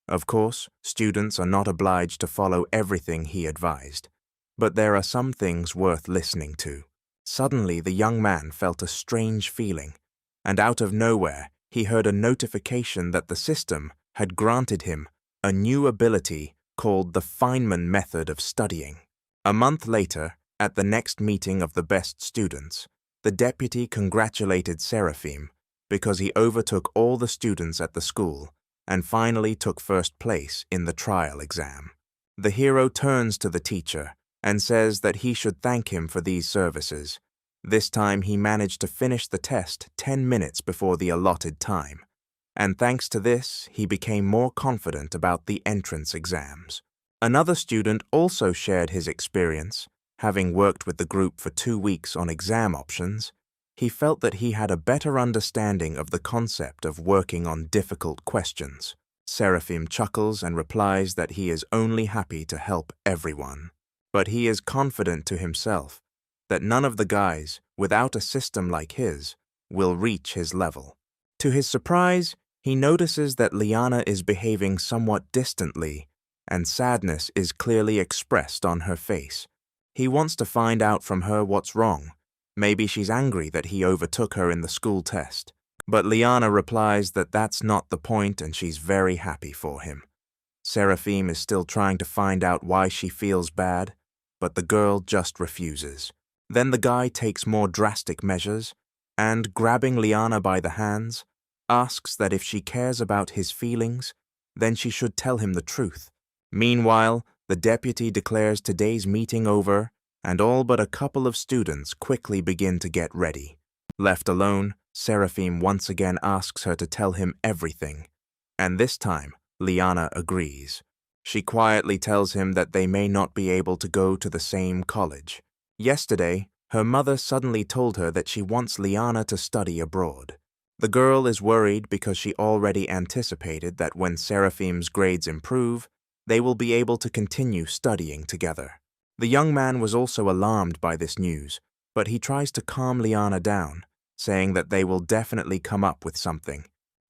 Of course, students are not obliged to follow everything he advised, but there are some things worth listening to. Suddenly, the young man felt a strange feeling, and out of nowhere, he heard a notification that the system had granted him a new ability called the Feynman method of studying. A month later, at the next meeting of the best students, the deputy congratulated Seraphim because he overtook all the students at the school and finally took first place in the trial exam. The hero turns to the teacher and says that he should thank him for these services. This time he managed to finish the test 10 minutes before the allotted time, and thanks to this, he became more confident about the entrance exams. Another student also shared his experience. Having worked with the group for 2 weeks on exam options, he felt that he had a better understanding of the concept of working on difficult questions. Seraphim chuckles and replies that he is only happy to help everyone. But he is confident to himself that none of the guys, without a system like his, will reach his level. To his surprise, he notices that Liana is behaving somewhat distantly, and sadness is clearly expressed on her face. He wants to find out from her what's wrong. Maybe she's angry that he overtook her in the school test. But Liana replies that that's not the point and she's very happy for him. Seraphim is still trying to find out why she feels bad, but the girl just refuses. Then the guy takes more drastic measures and, grabbing Liana by the hands, asks that if she cares about his feelings, then she should tell him the truth. Meanwhile, the deputy declares today's meeting over, and all but a couple of students quickly begin to get ready. Left alone, Seraphim once again asks her to tell him everything, and this time, Liana agrees. She quietly tells him that they may not be able to go to the same college. Yesterday, her mother suddenly told her that she wants Liana to study abroad. The girl is worried because she already anticipated that when Seraphim's grades improve, they will be able to continue studying together. The young man was also alarmed by this news, but he tries to calm Liana down, saying that they will definitely come up with something.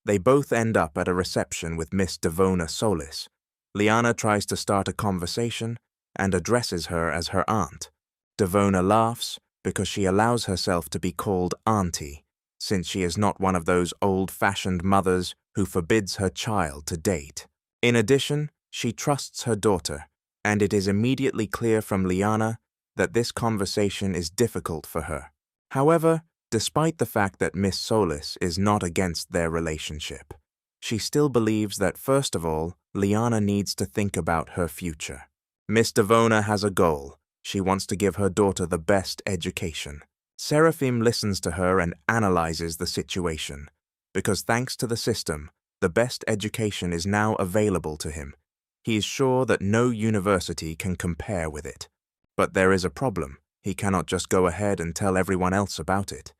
They both end up at a reception with Miss Devona Solis. Liana tries to start a conversation and addresses her as her aunt. Devona laughs because she allows herself to be called auntie, since she is not one of those old-fashioned mothers who forbids her child to date. In addition, she trusts her daughter, and it is immediately clear from Liana that this conversation is difficult for her. However, despite the fact that Miss Solis is not against their relationship, she still believes that first of all, Liana needs to think about her future. Miss Devona has a goal. She wants to give her daughter the best education. Seraphim listens to her and analyzes the situation, because thanks to the system, the best education is now available to him. He is sure that no university can compare with it. But there is a problem. He cannot just go ahead and tell everyone else about it.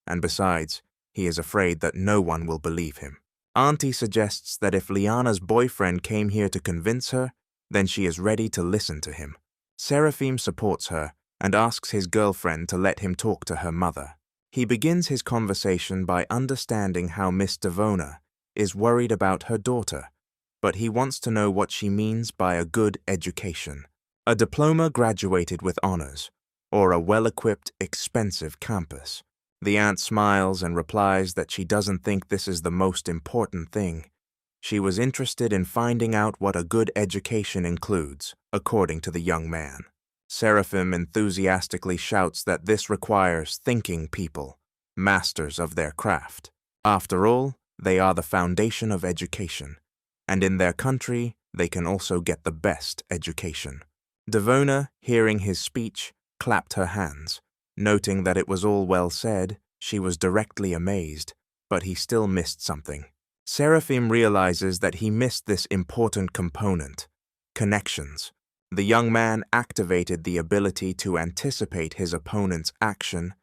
And besides, he is afraid that no one will believe him. Auntie suggests that if Liana's boyfriend came here to convince her, then she is ready to listen to him. Seraphim supports her and asks his girlfriend to let him talk to her mother. He begins his conversation by understanding how Miss Devona is worried about her daughter, but he wants to know what she means by a good education. A diploma graduated with honors, or a well-equipped, expensive campus. The aunt smiles and replies that she doesn't think this is the most important thing. She was interested in finding out what a good education includes, according to the young man. Seraphim enthusiastically shouts that this requires thinking people, masters of their craft. After all, they are the foundation of education, and in their country, they can also get the best education. Devona, hearing his speech, clapped her hands. Noting that it was all well said, she was directly amazed, but he still missed something. Seraphim realizes that he missed this important component: connections. The young man activated the ability to anticipate his opponent's action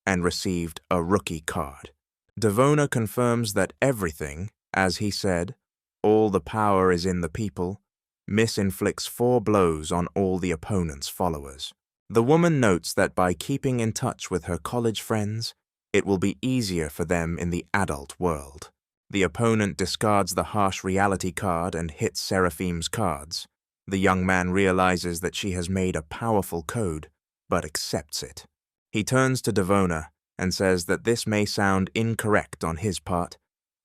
and received a rookie card. Devona confirms that everything, as he said, all the power is in the people, misinflicts 4 blows on all the opponent's followers. The woman notes that by keeping in touch with her college friends, it will be easier for them in the adult world. The opponent discards the harsh reality card and hits Seraphim's cards. The young man realizes that she has made a powerful code, but accepts it. He turns to Devona and says that this may sound incorrect on his part,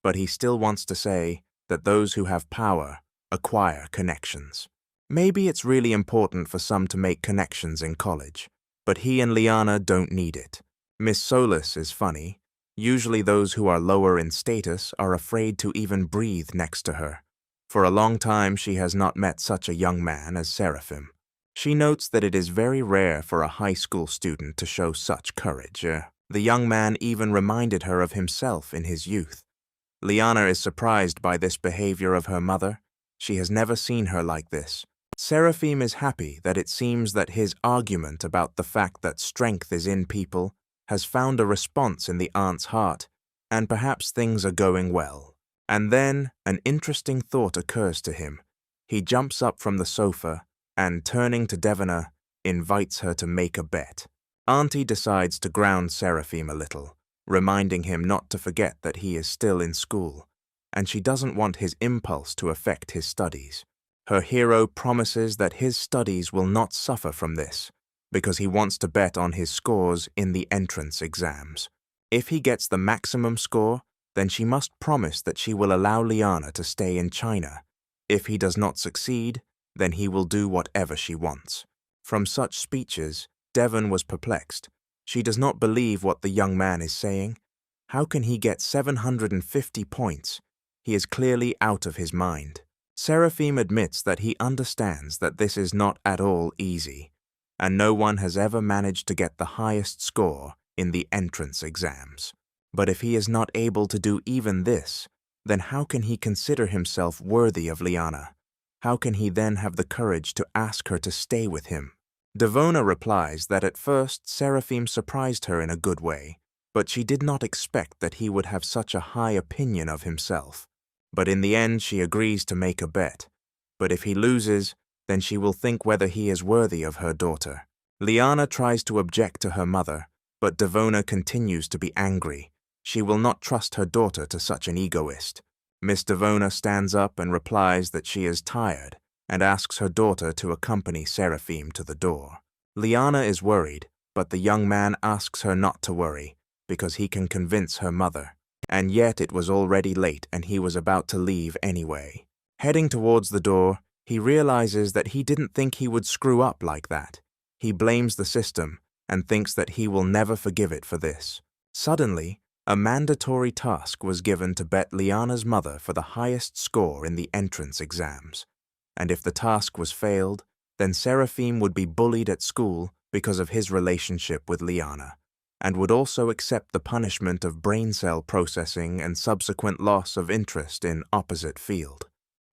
but he still wants to say that those who have power acquire connections. Maybe it's really important for some to make connections in college, but he and Liana don't need it. Miss Solis is funny. Usually those who are lower in status are afraid to even breathe next to her. For a long time she has not met such a young man as Seraphim. She notes that it is very rare for a high school student to show such courage. The young man even reminded her of himself in his youth. Liana is surprised by this behavior of her mother. She has never seen her like this. Seraphim is happy that it seems that his argument about the fact that strength is in people has found a response in the aunt's heart, and perhaps things are going well. And then an interesting thought occurs to him. He jumps up from the sofa and, turning to Devona, invites her to make a bet. Auntie decides to ground Seraphim a little, reminding him not to forget that he is still in school, and she doesn't want his impulse to affect his studies. Her hero promises that his studies will not suffer from this, because he wants to bet on his scores in the entrance exams. If he gets the maximum score, then she must promise that she will allow Liana to stay in China. If he does not succeed, then he will do whatever she wants. From such speeches, Devon was perplexed. She does not believe what the young man is saying. How can he get 750 points? He is clearly out of his mind. Seraphim admits that he understands that this is not at all easy, and no one has ever managed to get the highest score in the entrance exams. But if he is not able to do even this, then how can he consider himself worthy of Liana? How can he then have the courage to ask her to stay with him? Devona replies that at first Seraphim surprised her in a good way, but she did not expect that he would have such a high opinion of himself. But in the end she agrees to make a bet. But if he loses, then she will think whether he is worthy of her daughter. Liana tries to object to her mother, but Devona continues to be angry. She will not trust her daughter to such an egoist. Miss Devona stands up and replies that she is tired and asks her daughter to accompany Seraphim to the door. Liana is worried, but the young man asks her not to worry because he can convince her mother. And yet it was already late and he was about to leave anyway. Heading towards the door, he realizes that he didn't think he would screw up like that. He blames the system and thinks that he will never forgive it for this. Suddenly, a mandatory task was given to bet Liana's mother for the highest score in the entrance exams. And if the task was failed, then Seraphim would be bullied at school because of his relationship with Liana, and would also accept the punishment of brain cell processing and subsequent loss of interest in opposite field.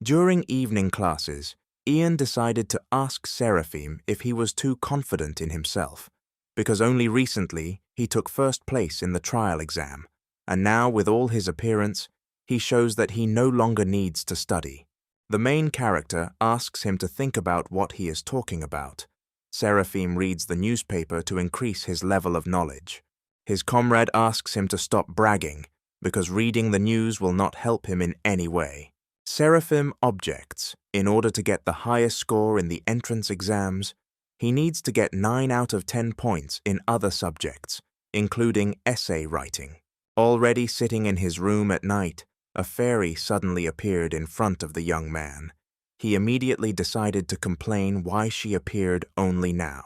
During evening classes, Ian decided to ask Seraphim if he was too confident in himself, because only recently he took first place in the trial exam, and now with all his appearance, he shows that he no longer needs to study. The main character asks him to think about what he is talking about. Seraphim reads the newspaper to increase his level of knowledge. His comrade asks him to stop bragging, because reading the news will not help him in any way. Seraphim objects. In order to get the highest score in the entrance exams, he needs to get 9 out of 10 points in other subjects, including essay writing. Already sitting in his room at night, a fairy suddenly appeared in front of the young man. He immediately decided to complain why she appeared only now.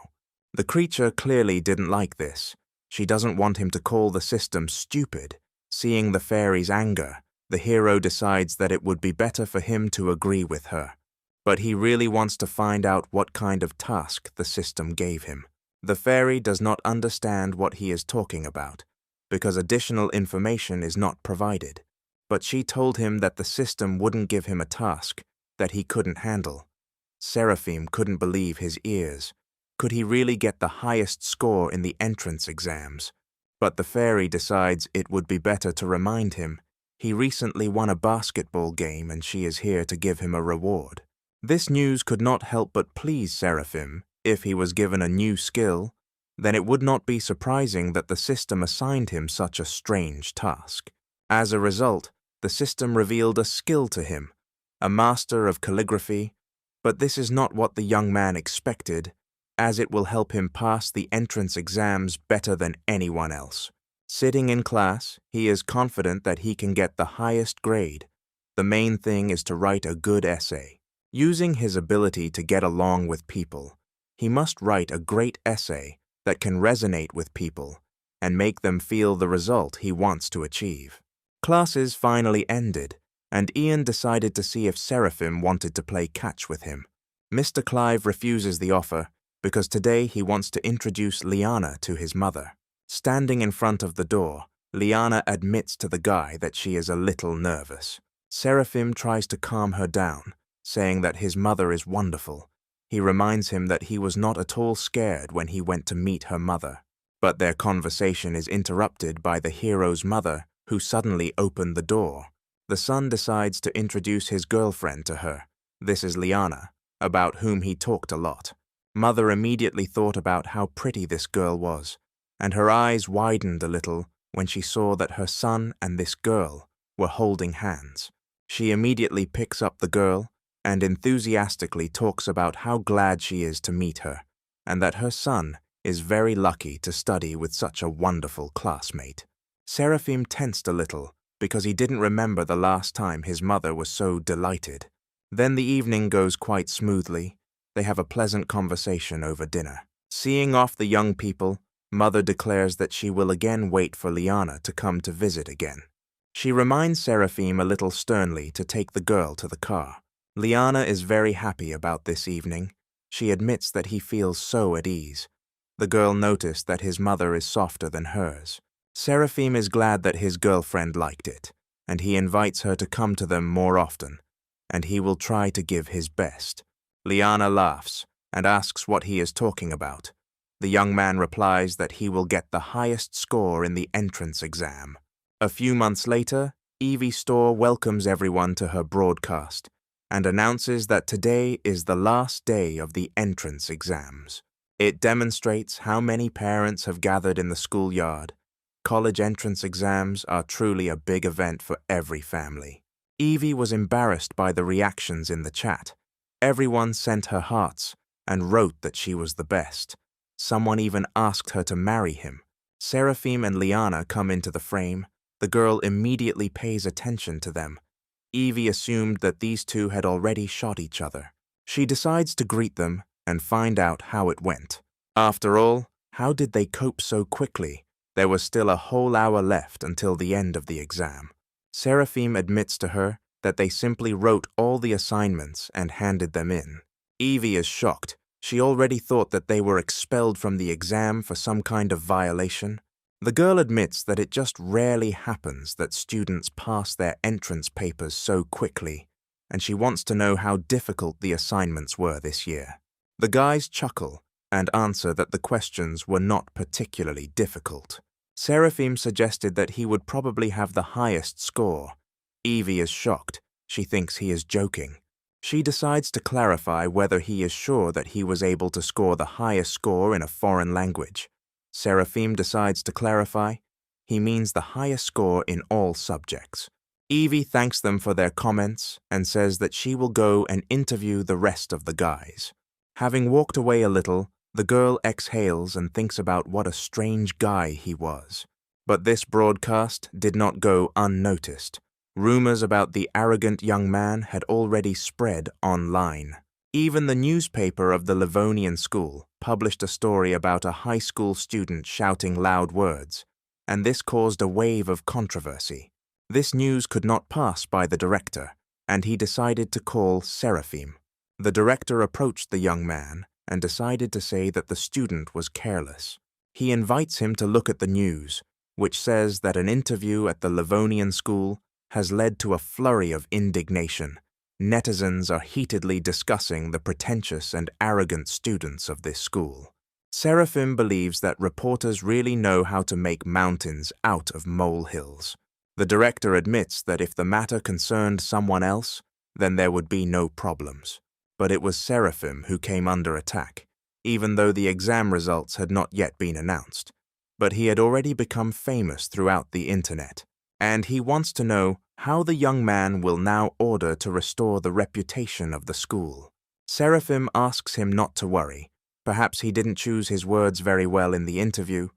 The creature clearly didn't like this. She doesn't want him to call the system stupid. Seeing the fairy's anger, the hero decides that it would be better for him to agree with her. But he really wants to find out what kind of task the system gave him. The fairy does not understand what he is talking about, because additional information is not provided. but she told him that the system wouldn't give him a task that he couldn't handle. Seraphim couldn't believe his ears. Could he really get the highest score in the entrance exams? But the fairy decides it would be better to remind him he recently won a basketball game and she is here to give him a reward. This news could not help but please Seraphim. If he was given a new skill, then it would not be surprising that the system assigned him such a strange task. As a result, the system revealed a skill to him, a master of calligraphy, but this is not what the young man expected, as it will help him pass the entrance exams better than anyone else. Sitting in class, he is confident that he can get the highest grade. The main thing is to write a good essay. Using his ability to get along with people, he must write a great essay that can resonate with people and make them feel the result he wants to achieve. Classes finally ended, and Ian decided to see if Seraphim wanted to play catch with him. Mr. Clive refuses the offer because today he wants to introduce Liana to his mother. Standing in front of the door, Liana admits to the guy that she is a little nervous. Seraphim tries to calm her down, saying that his mother is wonderful. He reminds him that he was not at all scared when he went to meet her mother. But their conversation is interrupted by the hero's mother, who suddenly opened the door. The son decides to introduce his girlfriend to her. This is Liana, about whom he talked a lot. Mother immediately thought about how pretty this girl was, and her eyes widened a little when she saw that her son and this girl were holding hands. She immediately picks up the girl and enthusiastically talks about how glad she is to meet her, and that her son is very lucky to study with such a wonderful classmate. Seraphim tensed a little because he didn't remember the last time his mother was so delighted. Then the evening goes quite smoothly. They have a pleasant conversation over dinner. Seeing off the young people, Mother declares that she will again wait for Liana to come to visit again. She reminds Seraphim a little sternly to take the girl to the car. Liana is very happy about this evening. She admits that he feels so at ease. The girl noticed that his mother is softer than hers. Seraphim is glad that his girlfriend liked it, and he invites her to come to them more often, and he will try to give his best. Liana laughs and asks what he is talking about. The young man replies that he will get the highest score in the entrance exam. A few months later, Evie Store welcomes everyone to her broadcast and announces that today is the last day of the entrance exams. It demonstrates how many parents have gathered in the schoolyard. College entrance exams are truly a big event for every family. Evie was embarrassed by the reactions in the chat. Everyone sent her hearts and wrote that she was the best. Someone even asked her to marry him. Seraphim and Liana come into the frame. The girl immediately pays attention to them. Evie assumed that these two had already shot each other. She decides to greet them and find out how it went. After all, how did they cope so quickly? There was still a whole hour left until the end of the exam. Seraphim admits to her that they simply wrote all the assignments and handed them in. Evie is shocked. She already thought that they were expelled from the exam for some kind of violation. The girl admits that it just rarely happens that students pass their entrance papers so quickly, and she wants to know how difficult the assignments were this year. The guys chuckle and answer that the questions were not particularly difficult. Seraphim suggested that he would probably have the highest score. Evie is shocked. She thinks he is joking. She decides to clarify whether he is sure that he was able to score the highest score in a foreign language. Seraphim decides to clarify he means the highest score in all subjects. Evie thanks them for their comments and says that she will go and interview the rest of the guys. Having walked away a little, the girl exhales and thinks about what a strange guy he was. But this broadcast did not go unnoticed. Rumors about the arrogant young man had already spread online. Even the newspaper of the Livonian school published a story about a high school student shouting loud words, and this caused a wave of controversy. This news could not pass by the director, and he decided to call Seraphim. The director approached the young man and decided to say that the student was careless. He invites him to look at the news, which says that an interview at the Livonian school has led to a flurry of indignation. Netizens are heatedly discussing the pretentious and arrogant students of this school. Seraphim believes that reporters really know how to make mountains out of molehills. The director admits that if the matter concerned someone else, then there would be no problems. But it was Seraphim who came under attack, even though the exam results had not yet been announced. But he had already become famous throughout the internet, and he wants to know how the young man will now order to restore the reputation of the school. Seraphim asks him not to worry. Perhaps he didn't choose his words very well in the interview,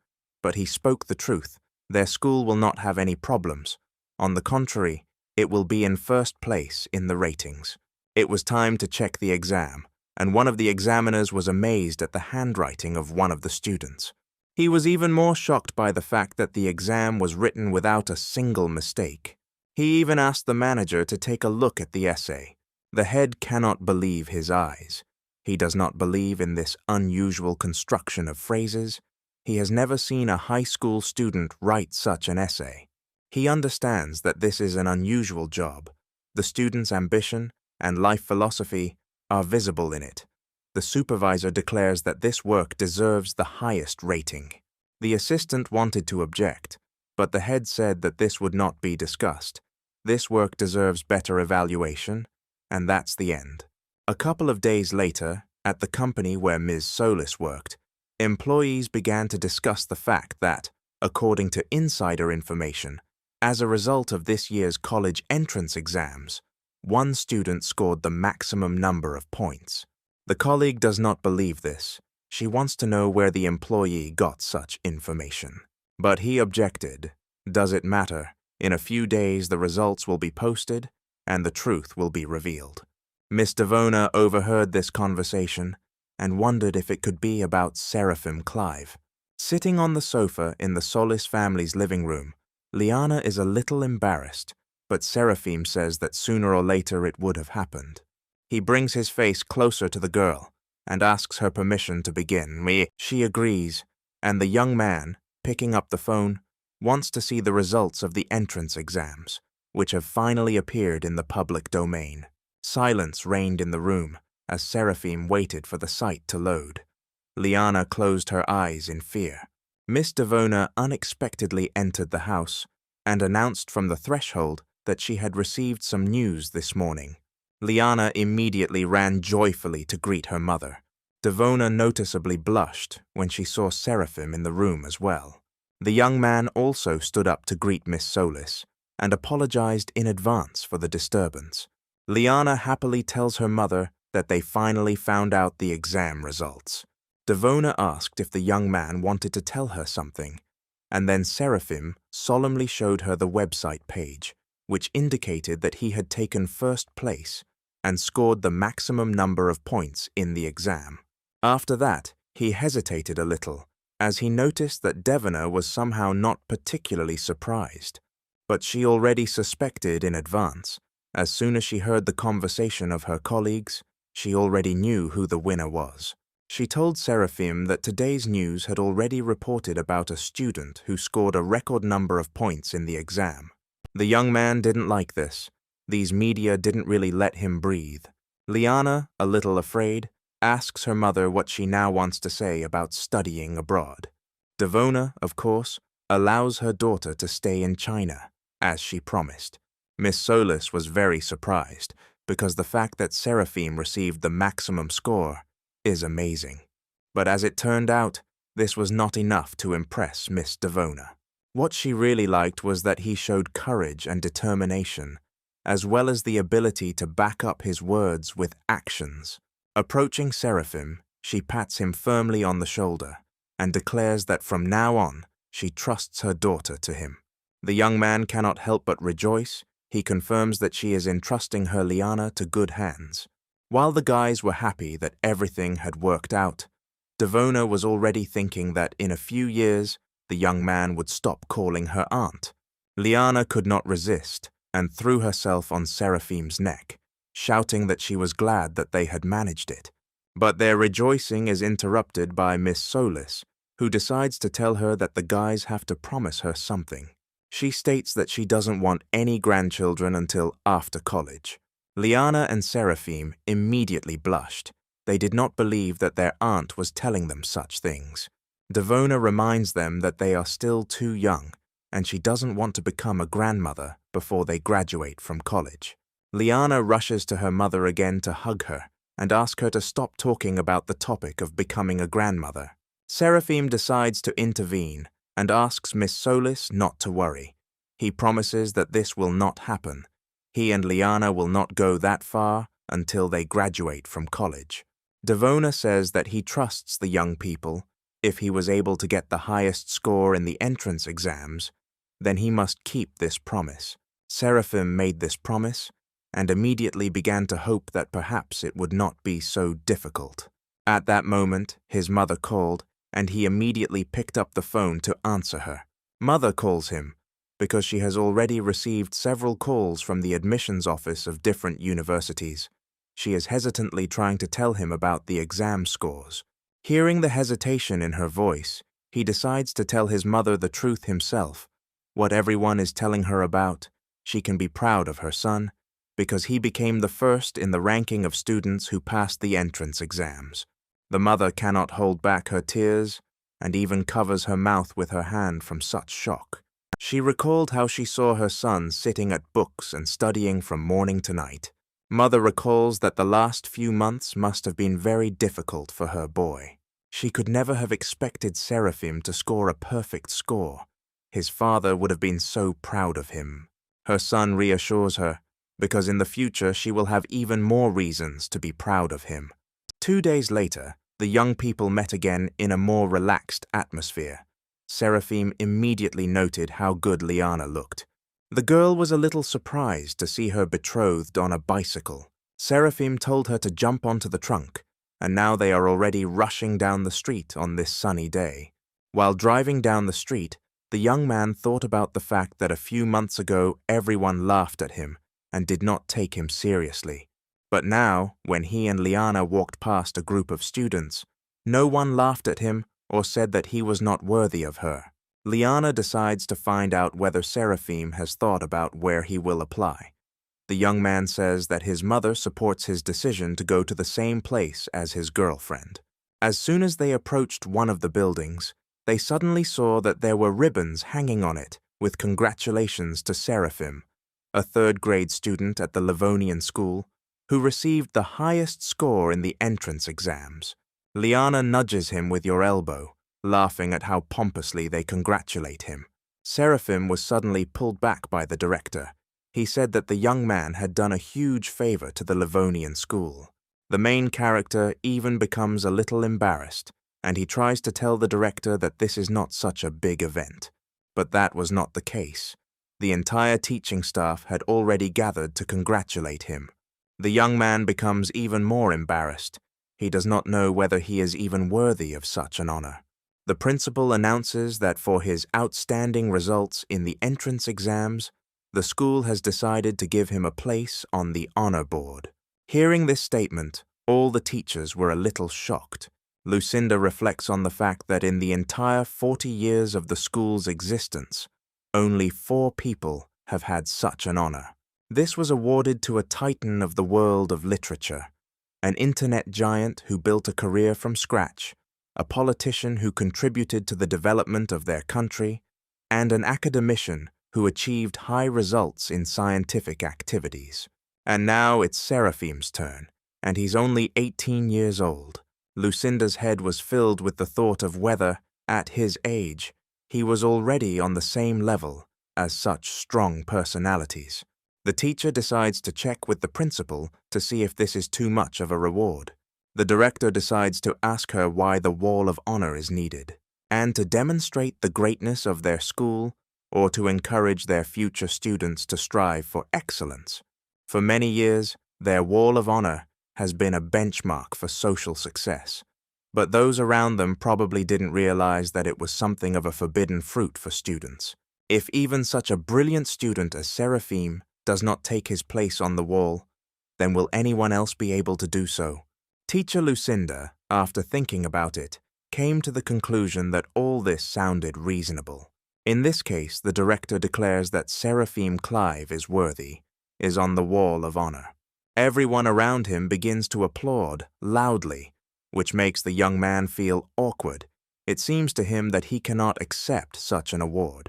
but he spoke the truth. Their school will not have any problems. On the contrary, it will be in first place in the ratings. It was time to check the exam, and one of the examiners was amazed at the handwriting of one of the students. He was even more shocked by the fact that the exam was written without a single mistake. He even asked the manager to take a look at the essay. The head cannot believe his eyes. He does not believe in this unusual construction of phrases. He has never seen a high school student write such an essay. He understands that this is an unusual job. The student's ambition and life philosophy are visible in it. The supervisor declares that this work deserves the highest rating. The assistant wanted to object, but the head said that this would not be discussed. This work deserves better evaluation, and that's the end. A couple of days later, at the company where Ms. Solis worked, employees began to discuss the fact that, according to insider information, as a result of this year's college entrance exams, one student scored the maximum number of points. The colleague does not believe this. She wants to know where the employee got such information. But he objected. Does it matter? In a few days the results will be posted, and the truth will be revealed. Miss Devona overheard this conversation and wondered if it could be about Seraphim Clive. Sitting on the sofa in the Solis family's living room, Liana is a little embarrassed, but Seraphim says that sooner or later it would have happened. He brings his face closer to the girl and asks her permission to begin. She agrees, and the young man, picking up the phone, wants to see the results of the entrance exams, which have finally appeared in the public domain. Silence reigned in the room as Seraphim waited for the site to load. Liana closed her eyes in fear. Miss Devona unexpectedly entered the house and announced from the threshold that she had received some news this morning. Liana immediately ran joyfully to greet her mother. Devona noticeably blushed when she saw Seraphim in the room as well. The young man also stood up to greet Miss Solis and apologized in advance for the disturbance. Liana happily tells her mother that they finally found out the exam results. Devona asked if the young man wanted to tell her something, and then Seraphim solemnly showed her the website page, which indicated that he had taken first place and scored the maximum number of points in the exam. After that, he hesitated a little, as he noticed that Devona was somehow not particularly surprised. But she already suspected in advance. As soon as she heard the conversation of her colleagues, she already knew who the winner was. She told Seraphim that today's news had already reported about a student who scored a record number of points in the exam. The young man didn't like this. These media didn't really let him breathe. Liana, a little afraid, asks her mother what she now wants to say about studying abroad. Devona, of course, allows her daughter to stay in China, as she promised. Miss Solis was very surprised, because the fact that Seraphim received the maximum score is amazing. But as it turned out, this was not enough to impress Miss Devona. What she really liked was that he showed courage and determination, as well as the ability to back up his words with actions. Approaching Seraphim, she pats him firmly on the shoulder and declares that from now on, she trusts her daughter to him. The young man cannot help but rejoice. He confirms that she is entrusting her Liana to good hands. While the guys were happy that everything had worked out, Devona was already thinking that in a few years, the young man would stop calling her aunt. Liana could not resist and threw herself on Seraphim's neck, shouting that she was glad that they had managed it. But their rejoicing is interrupted by Miss Solis, who decides to tell her that the guys have to promise her something. She states that she doesn't want any grandchildren until after college. Liana and Seraphim immediately blushed. They did not believe that their aunt was telling them such things. Devona reminds them that they are still too young, and she doesn't want to become a grandmother before they graduate from college. Liana rushes to her mother again to hug her and ask her to stop talking about the topic of becoming a grandmother. Seraphim decides to intervene and asks Miss Solis not to worry. He promises that this will not happen. He and Liana will not go that far until they graduate from college. Devona says that he trusts the young people. If he was able to get the highest score in the entrance exams, then he must keep this promise. Seraphim made this promise and immediately began to hope that perhaps it would not be so difficult. At that moment, his mother called, and he immediately picked up the phone to answer her. Mother calls him because she has already received several calls from the admissions office of different universities. She is hesitantly trying to tell him about the exam scores. Hearing the hesitation in her voice, he decides to tell his mother the truth himself. What everyone is telling her about, she can be proud of her son, because he became the first in the ranking of students who passed the entrance exams. The mother cannot hold back her tears and even covers her mouth with her hand from such shock. She recalled how she saw her son sitting at books and studying from morning to night. Mother recalls that the last few months must have been very difficult for her boy. She could never have expected Seraphim to score a perfect score. His father would have been so proud of him. Her son reassures her, because in the future she will have even more reasons to be proud of him. 2 days later, the young people met again in a more relaxed atmosphere. Seraphim immediately noted how good Liana looked. The girl was a little surprised to see her betrothed on a bicycle. Seraphim told her to jump onto the trunk, and now they are already rushing down the street on this sunny day. While driving down the street, the young man thought about the fact that a few months ago everyone laughed at him and did not take him seriously. But now, when he and Liana walked past a group of students, no one laughed at him or said that he was not worthy of her. Liana decides to find out whether Seraphim has thought about where he will apply. The young man says that his mother supports his decision to go to the same place as his girlfriend. As soon as they approached one of the buildings, they suddenly saw that there were ribbons hanging on it with congratulations to Seraphim, a third-grade student at the Livonian school, who received the highest score in the entrance exams. Liana nudges him with your elbow, laughing at how pompously they congratulate him. Seraphim was suddenly pulled back by the director. He said that the young man had done a huge favor to the Livonian school. The main character even becomes a little embarrassed, and he tries to tell the director that this is not such a big event. But that was not the case. The entire teaching staff had already gathered to congratulate him. The young man becomes even more embarrassed. He does not know whether he is even worthy of such an honor. The principal announces that for his outstanding results in the entrance exams, the school has decided to give him a place on the honor board. Hearing this statement, all the teachers were a little shocked. Lucinda reflects on the fact that in the entire 40 years of the school's existence, only 4 people have had such an honor. This was awarded to a titan of the world of literature, an internet giant who built a career from scratch, a politician who contributed to the development of their country, and an academician who achieved high results in scientific activities. And now it's Seraphim's turn, and he's only 18 years old. Lucinda's head was filled with the thought of whether, at his age, he was already on the same level as such strong personalities. The teacher decides to check with the principal to see if this is too much of a reward. The director decides to ask her why the Wall of Honor is needed, and to demonstrate the greatness of their school or to encourage their future students to strive for excellence. For many years, their Wall of Honor has been a benchmark for social success, but those around them probably didn't realize that it was something of a forbidden fruit for students. If even such a brilliant student as Seraphim does not take his place on the wall, then will anyone else be able to do so? Teacher Lucinda, after thinking about it, came to the conclusion that all this sounded reasonable. In this case, the director declares that Seraphim Clive is worthy, is on the wall of honor. Everyone around him begins to applaud loudly, which makes the young man feel awkward. It seems to him that he cannot accept such an award.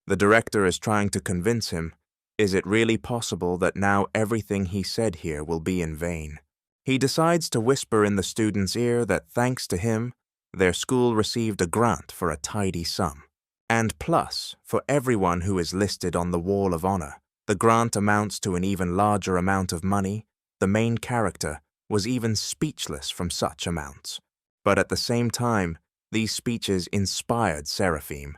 The director is trying to convince him, is it really possible that now everything he said here will be in vain? He decides to whisper in the student's ear that thanks to him, their school received a grant for a tidy sum. And plus, for everyone who is listed on the wall of honor, the grant amounts to an even larger amount of money. The main character was even speechless from such amounts. But at the same time, these speeches inspired Seraphim,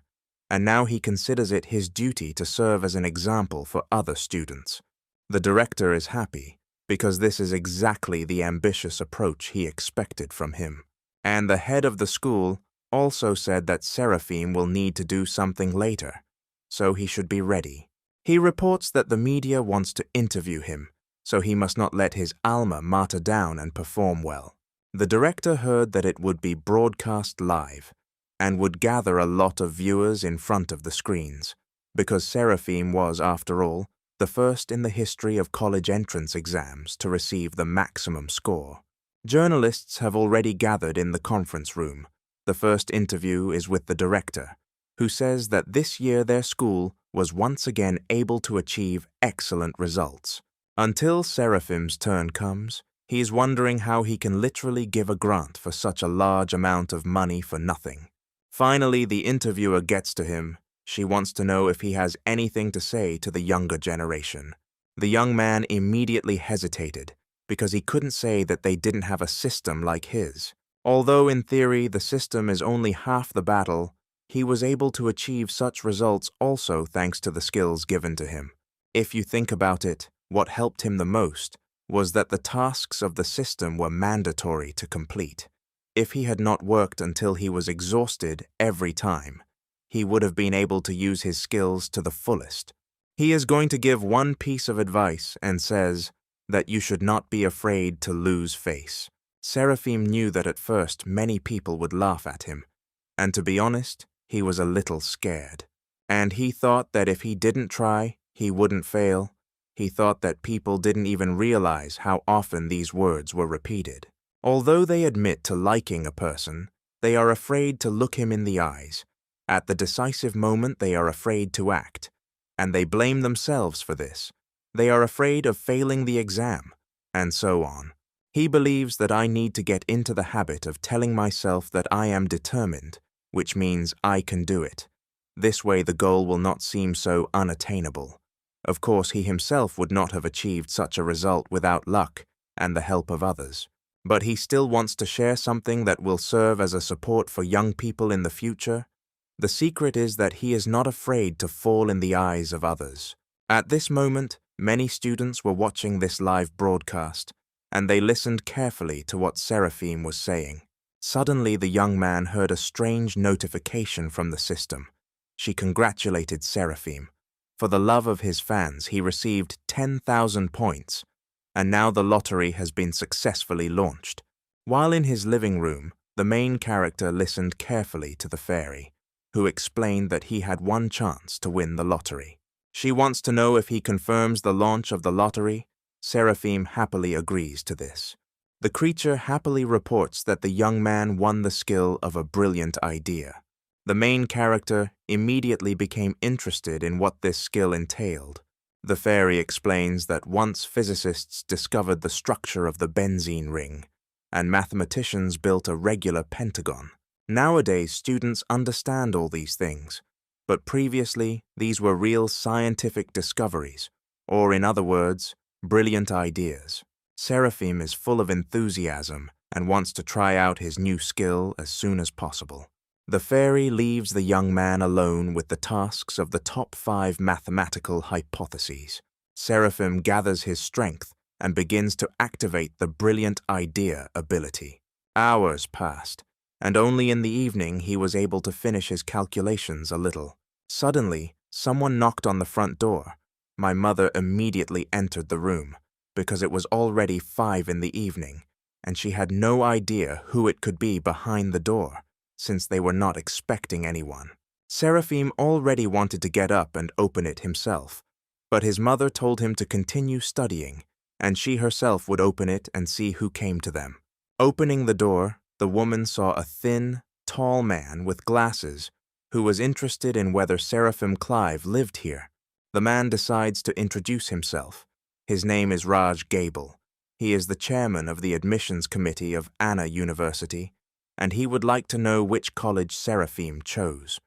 and now he considers it his duty to serve as an example for other students. The director is happy, because this is exactly the ambitious approach he expected from him. And the head of the school also said that Seraphim will need to do something later, so he should be ready. He reports that the media wants to interview him, so he must not let his alma mater down and perform well. The director heard that it would be broadcast live and would gather a lot of viewers in front of the screens, because Seraphim was, after all, the first in the history of college entrance exams to receive the maximum score. Journalists have already gathered in the conference room. The first interview is with the director, who says that this year their school was once again able to achieve excellent results. Until Seraphim's turn comes, he is wondering how he can literally give a grant for such a large amount of money for nothing. Finally, the interviewer gets to him. She wants to know if he has anything to say to the younger generation. The young man immediately hesitated, because he couldn't say that they didn't have a system like his. Although in theory the system is only half the battle, he was able to achieve such results also thanks to the skills given to him. If you think about it, what helped him the most was that the tasks of the system were mandatory to complete. If he had not worked until he was exhausted every time, he would have been able to use his skills to the fullest. He is going to give one piece of advice and says that you should not be afraid to lose face. Seraphim knew that at first many people would laugh at him, and to be honest, he was a little scared. And he thought that if he didn't try, he wouldn't fail. He thought that people didn't even realize how often these words were repeated. Although they admit to liking a person, they are afraid to look him in the eyes. At the decisive moment, they are afraid to act, and they blame themselves for this. They are afraid of failing the exam, and so on. He believes that I need to get into the habit of telling myself that I am determined, which means I can do it. This way the goal will not seem so unattainable. Of course, he himself would not have achieved such a result without luck and the help of others. But he still wants to share something that will serve as a support for young people in the future. The secret is that he is not afraid to fall in the eyes of others. At this moment, many students were watching this live broadcast, and they listened carefully to what Seraphim was saying. Suddenly, the young man heard a strange notification from the system. She congratulated Seraphim. For the love of his fans, he received 10,000 points, and now the lottery has been successfully launched. While in his living room, the main character listened carefully to the fairy, who explained that he had one chance to win the lottery. She wants to know if he confirms the launch of the lottery. Seraphim happily agrees to this. The creature happily reports that the young man won the skill of a brilliant idea. The main character immediately became interested in what this skill entailed. The fairy explains that once physicists discovered the structure of the benzene ring, and mathematicians built a regular pentagon. Nowadays, students understand all these things, but previously these were real scientific discoveries, or in other words, brilliant ideas. Seraphim is full of enthusiasm and wants to try out his new skill as soon as possible. The fairy leaves the young man alone with the tasks of the top 5 mathematical hypotheses. Seraphim gathers his strength and begins to activate the brilliant idea ability. Hours passed, and only in the evening he was able to finish his calculations a little. Suddenly, someone knocked on the front door. My mother immediately entered the room, because it was already 5 in the evening, and she had no idea who it could be behind the door, since they were not expecting anyone. Seraphim already wanted to get up and open it himself, but his mother told him to continue studying, and she herself would open it and see who came to them. Opening the door, the woman saw a thin, tall man with glasses who was interested in whether Seraphim Clive lived here. The man decides to introduce himself. His name is Raj Gable. He is the chairman of the admissions committee of Anna University, and he would like to know which college Seraphim chose.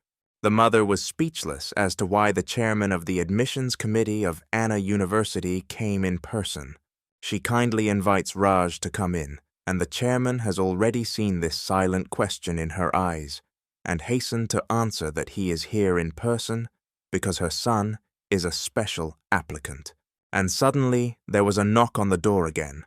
The mother was speechless as to why the chairman of the admissions committee of Anna University came in person. She kindly invites Raj to come in, and the chairman has already seen this silent question in her eyes, and hastened to answer that he is here in person because her son is a special applicant. And suddenly there was a knock on the door again.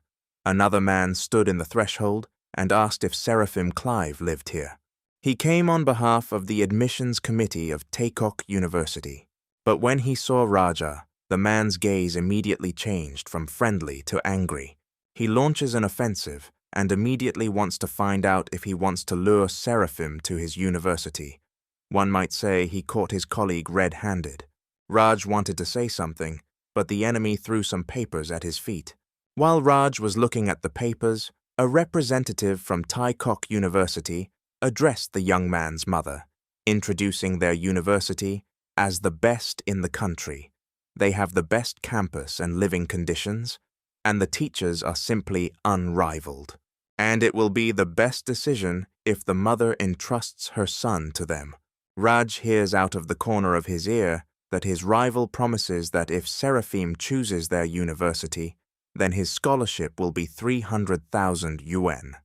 Another man stood in the threshold and asked if Seraphim Clive lived here. He came on behalf of the admissions committee of Taikok University. But when he saw Raja, the man's gaze immediately changed from friendly to angry. He launches an offensive and immediately wants to find out if he wants to lure Seraphim to his university. One might say he caught his colleague red-handed. Raj wanted to say something, but the enemy threw some papers at his feet. While Raj was looking at the papers, a representative from Taikok University addressed the young man's mother, introducing their university as the best in the country. They have the best campus and living conditions, and the teachers are simply unrivaled. And it will be the best decision if the mother entrusts her son to them. Raj hears out of the corner of his ear that his rival promises that if Seraphim chooses their university, then his scholarship will be 300,000 yuan.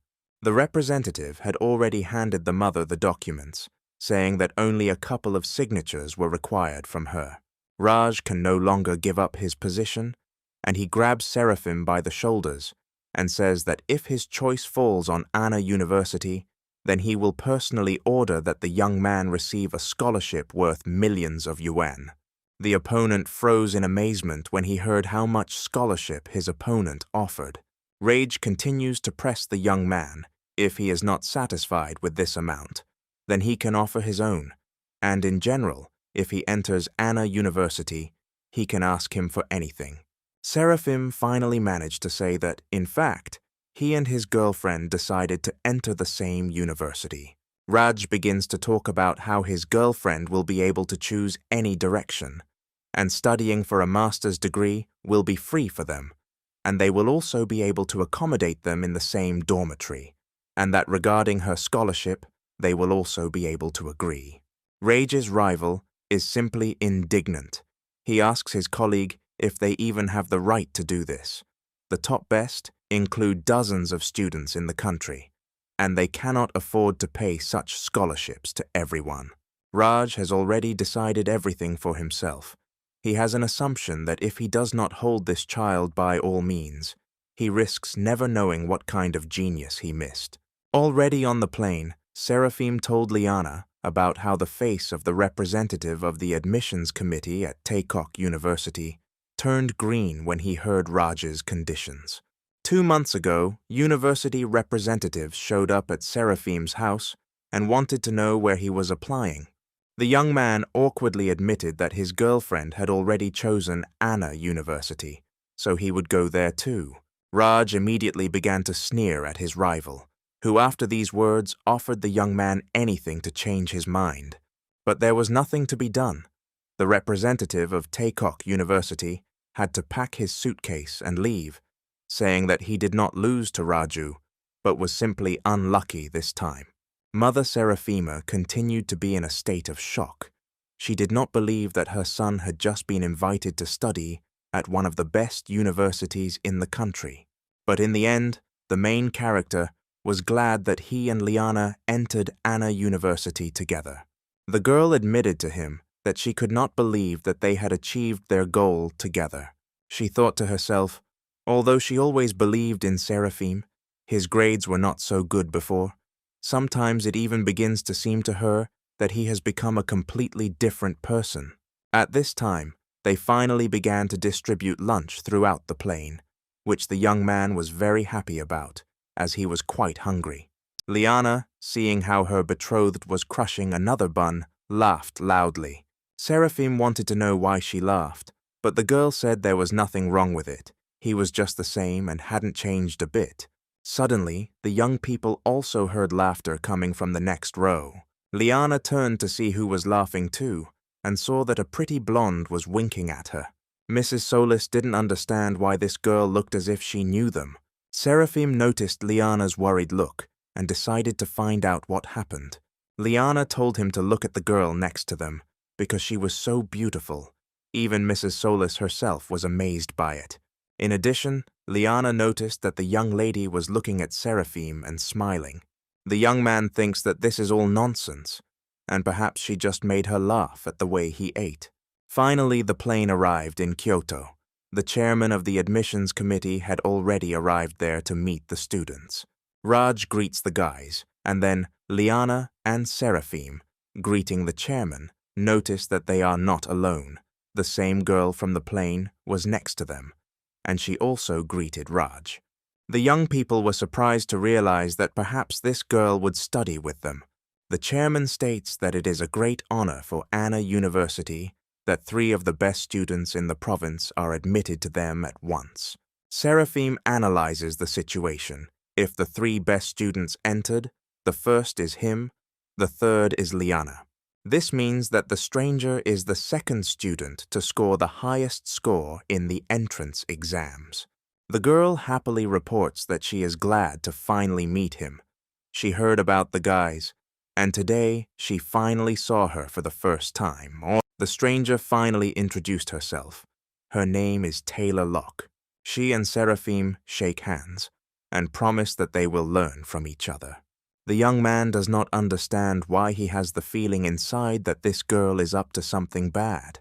The representative had already handed the mother the documents, saying that only a couple of signatures were required from her. Raj can no longer give up his position, and he grabs Seraphim by the shoulders and says that if his choice falls on Anna University, then he will personally order that the young man receive a scholarship worth millions of yuan. The opponent froze in amazement when he heard how much scholarship his opponent offered. Rage continues to press the young man. If he is not satisfied with this amount, then he can offer his own, and in general, if he enters Anna University, he can ask him for anything. Seraphim finally managed to say that, in fact, he and his girlfriend decided to enter the same university. Raj begins to talk about how his girlfriend will be able to choose any direction, and studying for a master's degree will be free for them, and they will also be able to accommodate them in the same dormitory, and that regarding her scholarship, they will also be able to agree. Rage's rival is simply indignant. He asks his colleague if they even have the right to do this. The top best include dozens of students in the country, and they cannot afford to pay such scholarships to everyone. Raj has already decided everything for himself. He has an assumption that if he does not hold this child by all means, he risks never knowing what kind of genius he missed. Already on the plane, Seraphim told Liana about how the face of the representative of the admissions committee at Taikok University turned green when he heard Raj's conditions. 2 months ago, university representatives showed up at Seraphim's house and wanted to know where he was applying. The young man awkwardly admitted that his girlfriend had already chosen Anna University, so he would go there too. Raj immediately began to sneer at his rival, who after these words offered the young man anything to change his mind. But there was nothing to be done. The representative of Taikok University had to pack his suitcase and leave, saying that he did not lose to Raju, but was simply unlucky this time. Mother Seraphima continued to be in a state of shock. She did not believe that her son had just been invited to study at one of the best universities in the country. But in the end, the main character was glad that he and Liana entered Anna University together. The girl admitted to him that she could not believe that they had achieved their goal together. She thought to herself, although she always believed in Seraphim, his grades were not so good before. Sometimes it even begins to seem to her that he has become a completely different person. At this time, they finally began to distribute lunch throughout the plane, which the young man was very happy about, as he was quite hungry. Liana, seeing how her betrothed was crushing another bun, laughed loudly. Seraphim wanted to know why she laughed, but the girl said there was nothing wrong with it. He was just the same and hadn't changed a bit. Suddenly, the young people also heard laughter coming from the next row. Liana turned to see who was laughing too, and saw that a pretty blonde was winking at her. Mrs. Solis didn't understand why this girl looked as if she knew them. Seraphim noticed Liana's worried look and decided to find out what happened. Liana told him to look at the girl next to them, because she was so beautiful. Even Mrs. Solis herself was amazed by it. In addition, Liana noticed that the young lady was looking at Seraphim and smiling. The young man thinks that this is all nonsense, and perhaps she just made her laugh at the way he ate. Finally, the plane arrived in Kyoto. The chairman of the admissions committee had already arrived there to meet the students. Raj greets the guys, and then Liana and Seraphim, greeting the chairman, notice that they are not alone. The same girl from the plane was next to them, and she also greeted Raj. The young people were surprised to realize that perhaps this girl would study with them. The chairman states that it is a great honor for Anna University that 3 of the best students in the province are admitted to them at once. Seraphim analyzes the situation. If the 3 best students entered, the first is him, the third is Liana. This means that the stranger is the second student to score the highest score in the entrance exams. The girl happily reports that she is glad to finally meet him. She heard about the guys, and today she finally saw her for the first time. The stranger finally introduced herself. Her name is Taylor Locke. She and Seraphim shake hands and promise that they will learn from each other. The young man does not understand why he has the feeling inside that this girl is up to something bad.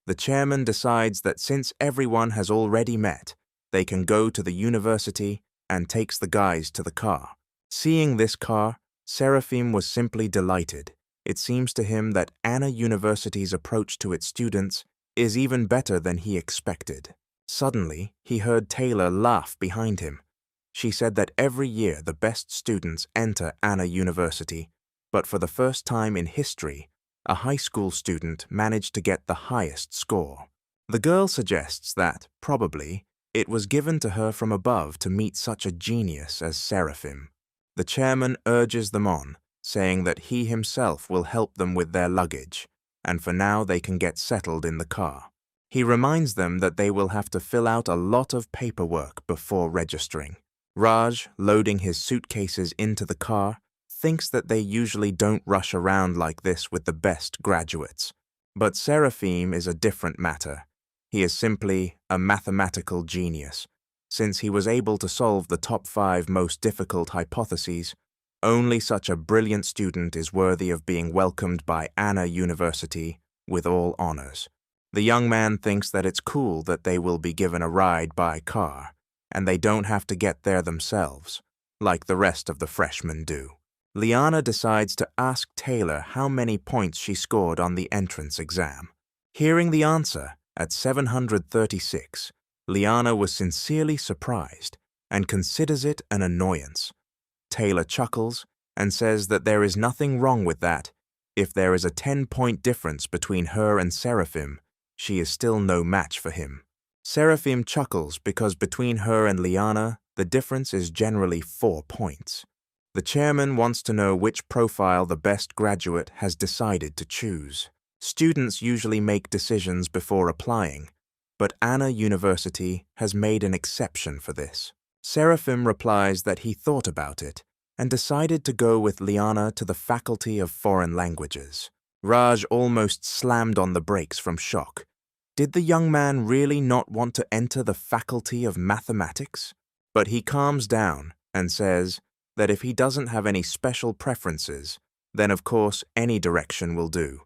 The chairman decides that since everyone has already met, they can go to the university and takes the guys to the car. Seeing this car, Seraphim was simply delighted. It seems to him that Anna University's approach to its students is even better than he expected. Suddenly, he heard Taylor laugh behind him. She said that every year the best students enter Anna University, but for the first time in history, a high school student managed to get the highest score. The girl suggests that, probably, it was given to her from above to meet such a genius as Seraphim. The chairman urges them on, saying that he himself will help them with their luggage, and for now they can get settled in the car. He reminds them that they will have to fill out a lot of paperwork before registering. Raj, loading his suitcases into the car, thinks that they usually don't rush around like this with the best graduates. But Seraphim is a different matter. He is simply a mathematical genius. Since he was able to solve the top 5 most difficult hypotheses, only such a brilliant student is worthy of being welcomed by Anna University with all honors. The young man thinks that it's cool that they will be given a ride by car, and they don't have to get there themselves, like the rest of the freshmen do. Liana decides to ask Taylor how many points she scored on the entrance exam. Hearing the answer, at 736, Liana was sincerely surprised and considers it an annoyance. Taylor chuckles and says that there is nothing wrong with that. If there is a 10-point difference between her and Seraphim, she is still no match for him. Seraphim chuckles because between her and Liana, the difference is generally 4 points. The chairman wants to know which profile the best graduate has decided to choose. Students usually make decisions before applying, but Anna University has made an exception for this. Seraphim replies that he thought about it and decided to go with Liana to the Faculty of Foreign Languages. Raj almost slammed on the brakes from shock. Did the young man really not want to enter the Faculty of Mathematics? But he calms down and says that if he doesn't have any special preferences, then of course any direction will do,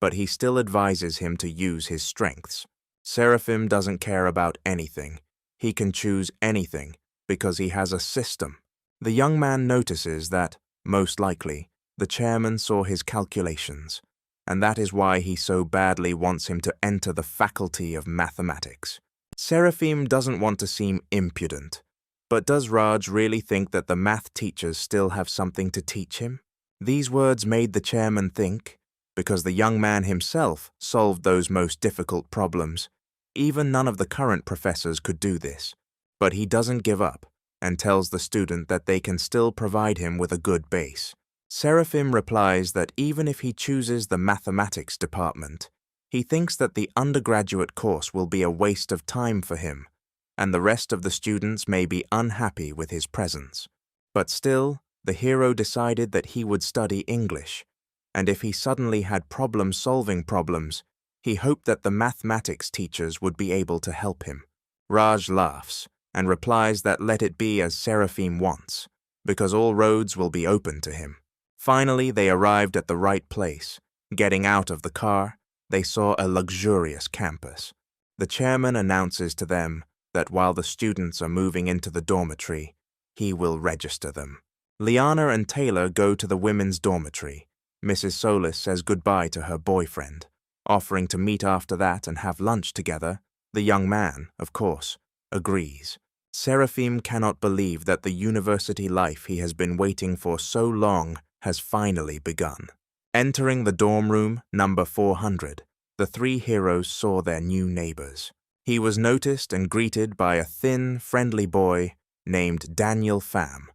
but he still advises him to use his strengths. Seraphim doesn't care about anything. He can choose anything because he has a system. The young man notices that, most likely, the chairman saw his calculations, and that is why he so badly wants him to enter the Faculty of Mathematics. Seraphim doesn't want to seem impudent, but does Raj really think that the math teachers still have something to teach him? These words made the chairman think, because the young man himself solved those most difficult problems. Even none of the current professors could do this. But he doesn't give up and tells the student that they can still provide him with a good base. Seraphim replies that even if he chooses the mathematics department, he thinks that the undergraduate course will be a waste of time for him, and the rest of the students may be unhappy with his presence. But still, the hero decided that he would study English, and if he suddenly had solving problems, he hoped that the mathematics teachers would be able to help him. Raj laughs and replies that let it be as Seraphim wants, because all roads will be open to him. Finally, they arrived at the right place. Getting out of the car, they saw a luxurious campus. The chairman announces to them that while the students are moving into the dormitory, he will register them. Liana and Taylor go to the women's dormitory. Mrs. Solis says goodbye to her boyfriend, offering to meet after that and have lunch together. The young man, of course, agrees. Seraphim cannot believe that the university life he has been waiting for so long has finally begun. Entering the dorm room, number 400, the three heroes saw their new neighbors. He was noticed and greeted by a thin, friendly boy named Daniel Pham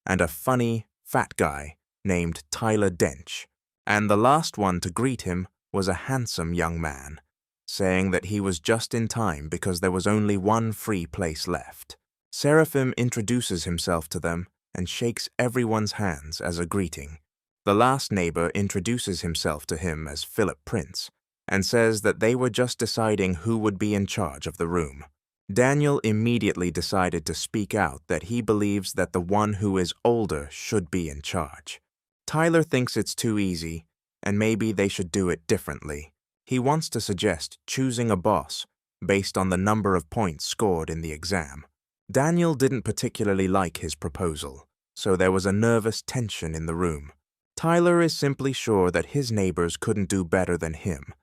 and a funny, fat guy named Tyler Dench. And the last one to greet him was a handsome young man, saying that he was just in time because there was only one free place left. Seraphim introduces himself to them and shakes everyone's hands as a greeting. The last neighbor introduces himself to him as Philip Prince and says that they were just deciding who would be in charge of the room. Daniel immediately decided to speak out that he believes that the one who is older should be in charge. Tyler thinks it's too easy, and maybe they should do it differently. He wants to suggest choosing a boss based on the number of points scored in the exam. Daniel didn't particularly like his proposal, so there was a nervous tension in the room. Tyler is simply sure that his neighbors couldn't do better than him,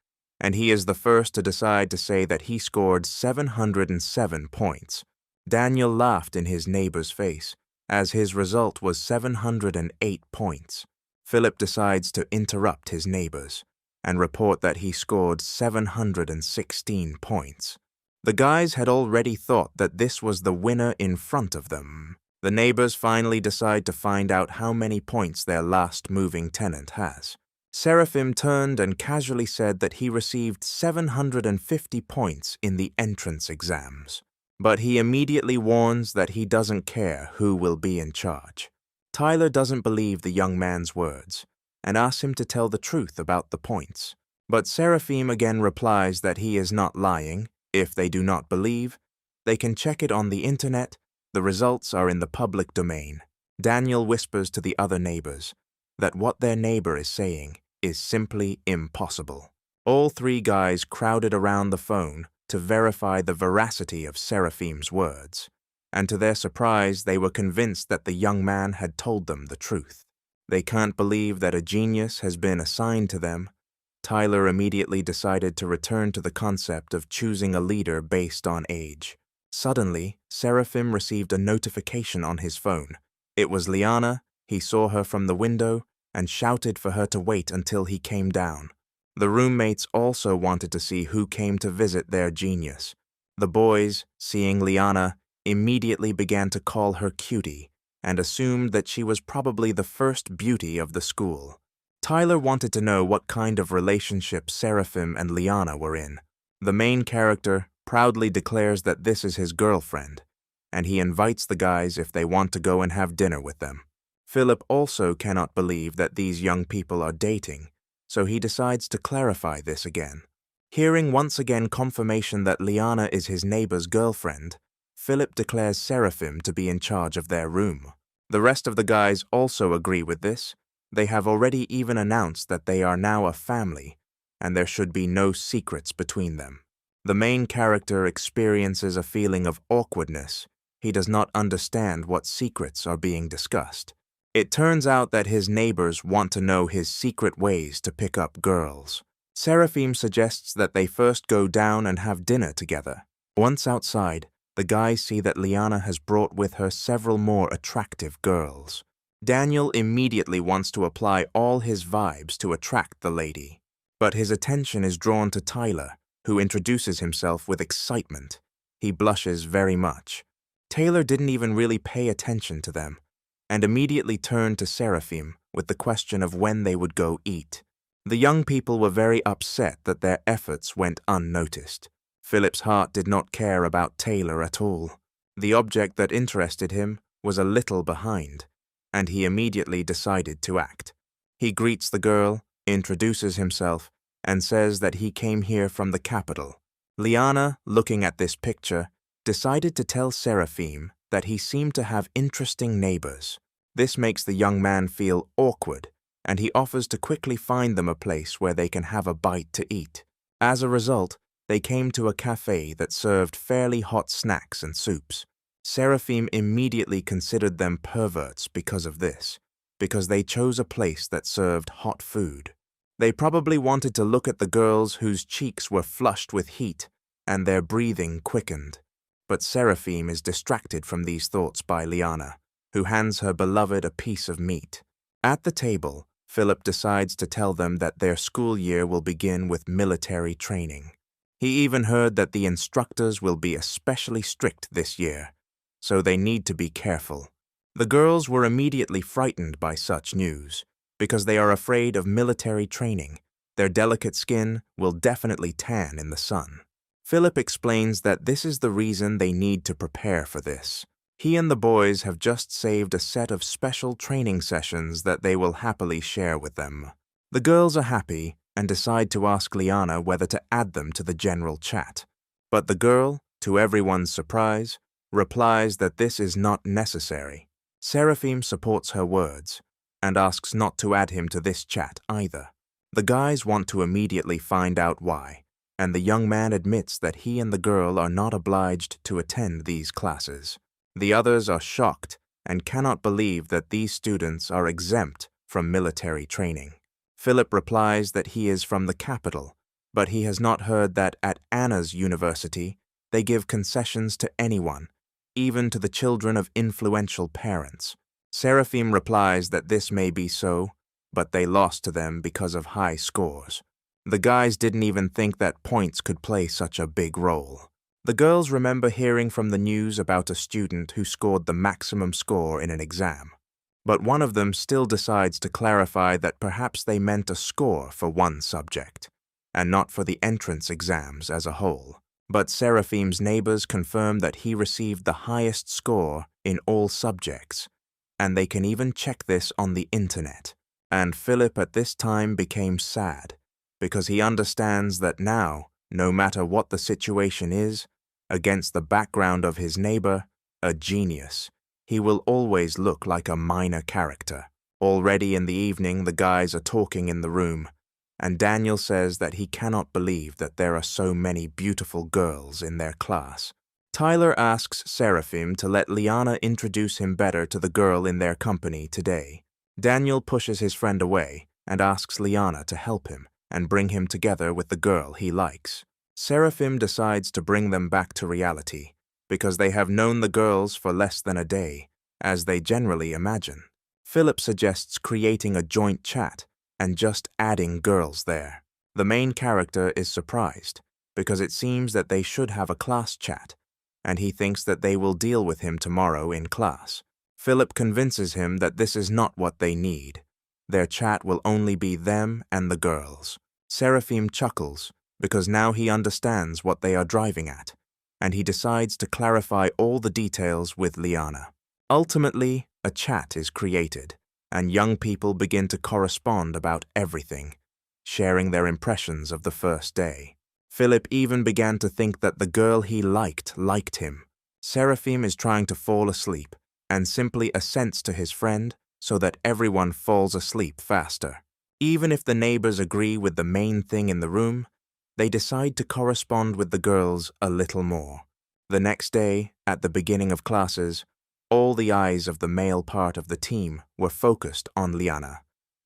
and he is the first to decide to say that he scored 707 points. Daniel laughed in his neighbor's face, as his result was 708 points. Philip decides to interrupt his neighbors and report that he scored 716 points. The guys had already thought that this was the winner in front of them. The neighbors finally decide to find out how many points their last moving tenant has. Seraphim turned and casually said that he received 750 points in the entrance exams. But he immediately warns that he doesn't care who will be in charge. Tyler doesn't believe the young man's words and asks him to tell the truth about the points. But Seraphim again replies that he is not lying. If they do not believe, they can check it on the internet. The results are in the public domain. Daniel whispers to the other neighbors that what their neighbor is saying is simply impossible. All three guys crowded around the phone to verify the veracity of Seraphim's words, and to their surprise, they were convinced that the young man had told them the truth. They can't believe that a genius has been assigned to them. Tyler immediately decided to return to the concept of choosing a leader based on age. Suddenly, Seraphim received a notification on his phone. It was Liana. He saw her from the window and shouted for her to wait until he came down. The roommates also wanted to see who came to visit their genius. The boys, seeing Liana, immediately began to call her cutie and assumed that she was probably the first beauty of the school. Tyler wanted to know what kind of relationship Seraphim and Liana were in. The main character proudly declares that this is his girlfriend, and he invites the guys if they want to go and have dinner with them. Philip also cannot believe that these young people are dating, so he decides to clarify this again. Hearing once again confirmation that Liana is his neighbor's girlfriend, Philip declares Seraphim to be in charge of their room. The rest of the guys also agree with this. They have already even announced that they are now a family, and there should be no secrets between them. The main character experiences a feeling of awkwardness. He does not understand what secrets are being discussed. It turns out that his neighbors want to know his secret ways to pick up girls. Seraphim suggests that they first go down and have dinner together. Once outside, the guys see that Liana has brought with her several more attractive girls. Daniel immediately wants to apply all his vibes to attract the lady. But his attention is drawn to Tyler, who introduces himself with excitement. He blushes very much. Taylor didn't even really pay attention to them, and immediately turned to Seraphim with the question of when they would go eat. The young people were very upset that their efforts went unnoticed. Philip's heart did not care about Taylor at all. The object that interested him was a little behind, and he immediately decided to act. He greets the girl, introduces himself, and says that he came here from the capital. Liana, looking at this picture, decided to tell Seraphim that he seemed to have interesting neighbors. This makes the young man feel awkward, and he offers to quickly find them a place where they can have a bite to eat. As a result, they came to a cafe that served fairly hot snacks and soups. Seraphim immediately considered them perverts because of this, because they chose a place that served hot food. They probably wanted to look at the girls whose cheeks were flushed with heat and their breathing quickened. But Seraphim is distracted from these thoughts by Liana, who hands her beloved a piece of meat. At the table, Philip decides to tell them that their school year will begin with military training. He even heard that the instructors will be especially strict this year, so they need to be careful. The girls were immediately frightened by such news, because they are afraid of military training. Their delicate skin will definitely tan in the sun. Philip explains that this is the reason they need to prepare for this. He and the boys have just saved a set of special training sessions that they will happily share with them. The girls are happy and decide to ask Liana whether to add them to the general chat. But the girl, to everyone's surprise, replies that this is not necessary. Seraphim supports her words and asks not to add him to this chat either. The guys want to immediately find out why, and the young man admits that he and the girl are not obliged to attend these classes. The others are shocked and cannot believe that these students are exempt from military training. Philip replies that he is from the capital, but he has not heard that at Anna's university they give concessions to anyone, even to the children of influential parents. Seraphim replies that this may be so, but they lost to them because of high scores. The guys didn't even think that points could play such a big role. The girls remember hearing from the news about a student who scored the maximum score in an exam, but one of them still decides to clarify that perhaps they meant a score for one subject, and not for the entrance exams as a whole. But Seraphim's neighbors confirm that he received the highest score in all subjects, and they can even check this on the internet. And Philip at this time became sad, because he understands that now, no matter what the situation is, against the background of his neighbor, a genius, he will always look like a minor character. Already in the evening, the guys are talking in the room, and Daniel says that he cannot believe that there are so many beautiful girls in their class. Tyler asks Seraphim to let Liana introduce him better to the girl in their company today. Daniel pushes his friend away and asks Liana to help him and bring him together with the girl he likes. Seraphim decides to bring them back to reality, because they have known the girls for less than a day, as they generally imagine. Philip suggests creating a joint chat and just adding girls there. The main character is surprised, because it seems that they should have a class chat, and he thinks that they will deal with him tomorrow in class. Philip convinces him that this is not what they need. Their chat will only be them and the girls. Seraphim chuckles, because now he understands what they are driving at, and he decides to clarify all the details with Liana. Ultimately, a chat is created, and young people begin to correspond about everything, sharing their impressions of the first day. Philip even began to think that the girl he liked him. Seraphim is trying to fall asleep, and simply assents to his friend so that everyone falls asleep faster. Even if the neighbors agree with the main thing in the room, they decide to correspond with the girls a little more. The next day, at the beginning of classes, all the eyes of the male part of the team were focused on Liana.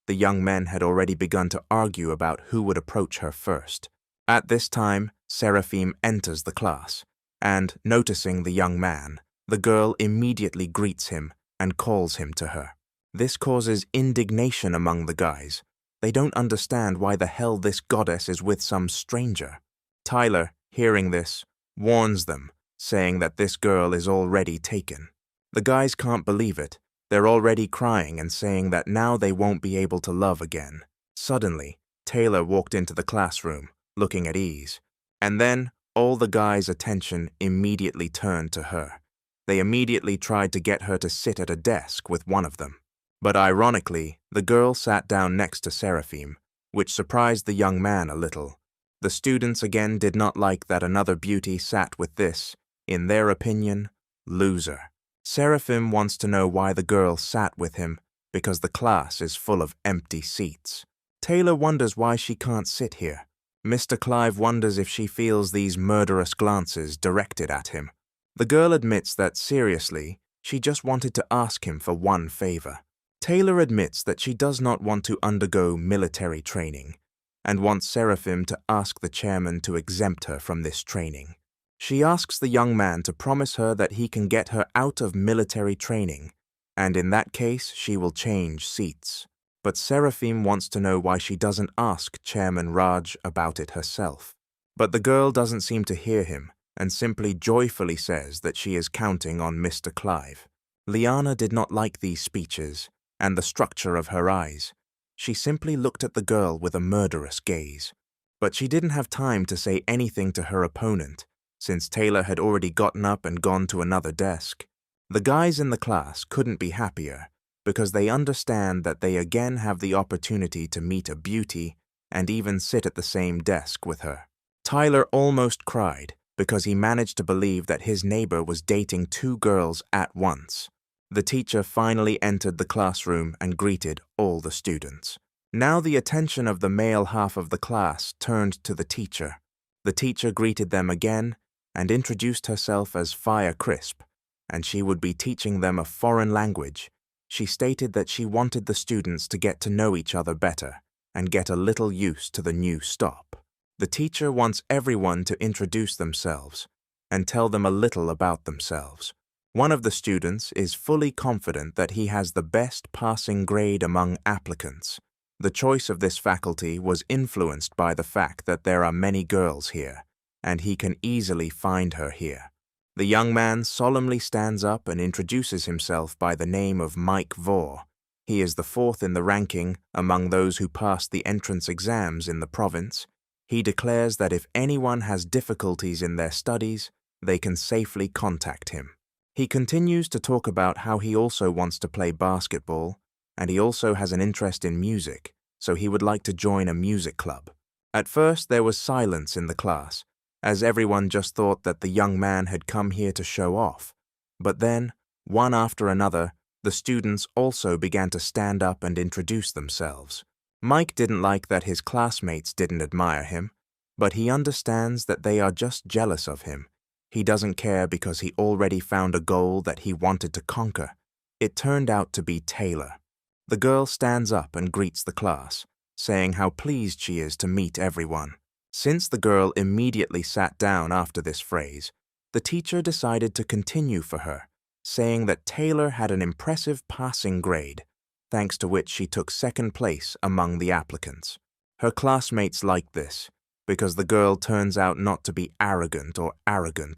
The young men had already begun to argue about who would approach her first. At this time, Seraphim enters the class, and, noticing the young man, the girl immediately greets him and calls him to her. This causes indignation among the guys, They don't understand why the hell this goddess is with some stranger. Tyler, hearing this, warns them, saying that this girl is already taken. The guys can't believe it. They're already crying and saying that now they won't be able to love again. Suddenly, Taylor walked into the classroom, looking at ease. And then, all the guys' attention immediately turned to her. They immediately tried to get her to sit at a desk with one of them. But ironically, the girl sat down next to Seraphim, which surprised the young man a little. The students again did not like that another beauty sat with this, in their opinion, loser. Seraphim wants to know why the girl sat with him, because the class is full of empty seats. Taylor wonders why she can't sit here. Mr. Clive wonders if she feels these murderous glances directed at him. The girl admits that, seriously, she just wanted to ask him for one favor. Taylor admits that she does not want to undergo military training, and wants Seraphim to ask the chairman to exempt her from this training. She asks the young man to promise her that he can get her out of military training, and in that case she will change seats. But Seraphim wants to know why she doesn't ask Chairman Raj about it herself. But the girl doesn't seem to hear him, and simply joyfully says that she is counting on Mr. Clive. Liana did not like these speeches, and the structure of her eyes. She simply looked at the girl with a murderous gaze. But she didn't have time to say anything to her opponent, since Taylor had already gotten up and gone to another desk. The guys in the class couldn't be happier, because they understand that they again have the opportunity to meet a beauty and even sit at the same desk with her. Tyler almost cried because he managed to believe that his neighbor was dating two girls at once. The teacher finally entered the classroom and greeted all the students. Now the attention of the male half of the class turned to the teacher. The teacher greeted them again and introduced herself as Fire Crisp, and she would be teaching them a foreign language. She stated that she wanted the students to get to know each other better and get a little used to the new stop. The teacher wants everyone to introduce themselves and tell them a little about themselves. One of the students is fully confident that he has the best passing grade among applicants. The choice of this faculty was influenced by the fact that there are many girls here, and he can easily find her here. The young man solemnly stands up and introduces himself by the name of Mike Vore. He is the fourth in the ranking among those who passed the entrance exams in the province. He declares that if anyone has difficulties in their studies, they can safely contact him. He continues to talk about how he also wants to play basketball, and he also has an interest in music, so he would like to join a music club. At first, there was silence in the class, as everyone just thought that the young man had come here to show off. But then, one after another, the students also began to stand up and introduce themselves. Mike didn't like that his classmates didn't admire him, but he understands that they are just jealous of him. He doesn't care because he already found a goal that he wanted to conquer. It turned out to be Taylor. The girl stands up and greets the class, saying how pleased she is to meet everyone. Since the girl immediately sat down after this phrase, the teacher decided to continue for her, saying that Taylor had an impressive passing grade, thanks to which she took second place among the applicants. Her classmates liked this, because the girl turns out not to be arrogant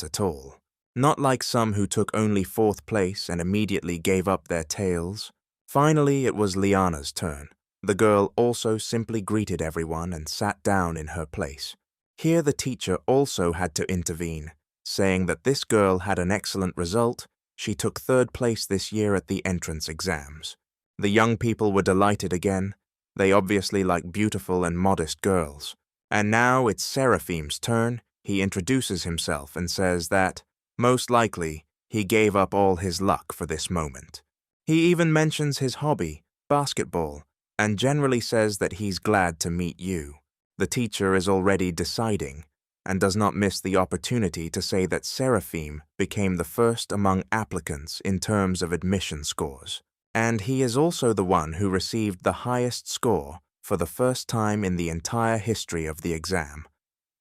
at all. Not like some who took only fourth place and immediately gave up their tails. Finally, it was Liana's turn. The girl also simply greeted everyone and sat down in her place. Here the teacher also had to intervene, saying that this girl had an excellent result. She took third place this year at the entrance exams. The young people were delighted again. They obviously like beautiful and modest girls. And now it's Seraphim's turn. He introduces himself and says that, most likely, he gave up all his luck for this moment. He even mentions his hobby, basketball, and generally says that he's glad to meet you. The teacher is already deciding, and does not miss the opportunity to say that Seraphim became the first among applicants in terms of admission scores. And he is also the one who received the highest score for the first time in the entire history of the exam.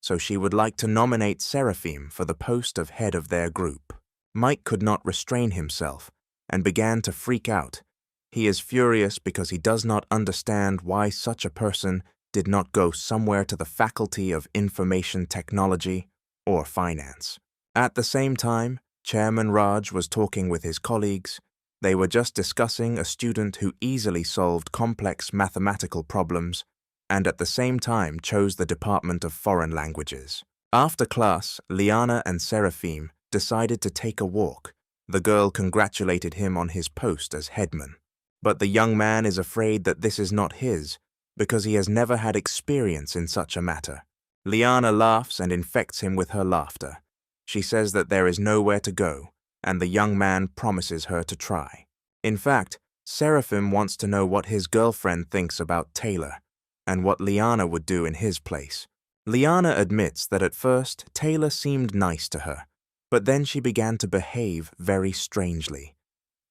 So she would like to nominate Seraphim for the post of head of their group. Mike could not restrain himself and began to freak out. He is furious because he does not understand why such a person did not go somewhere to the Faculty of Information Technology or Finance. At the same time, Chairman Raj was talking with his colleagues. They were just discussing a student who easily solved complex mathematical problems and at the same time chose the Department of Foreign Languages. After class, Liana and Seraphim decided to take a walk. The girl congratulated him on his post as headman. But the young man is afraid that this is not his, because he has never had experience in such a matter. Liana laughs and infects him with her laughter. She says that there is nowhere to go, and the young man promises her to try. In fact, Seraphim wants to know what his girlfriend thinks about Taylor, and what Liana would do in his place. Liana admits that at first Taylor seemed nice to her, but then she began to behave very strangely.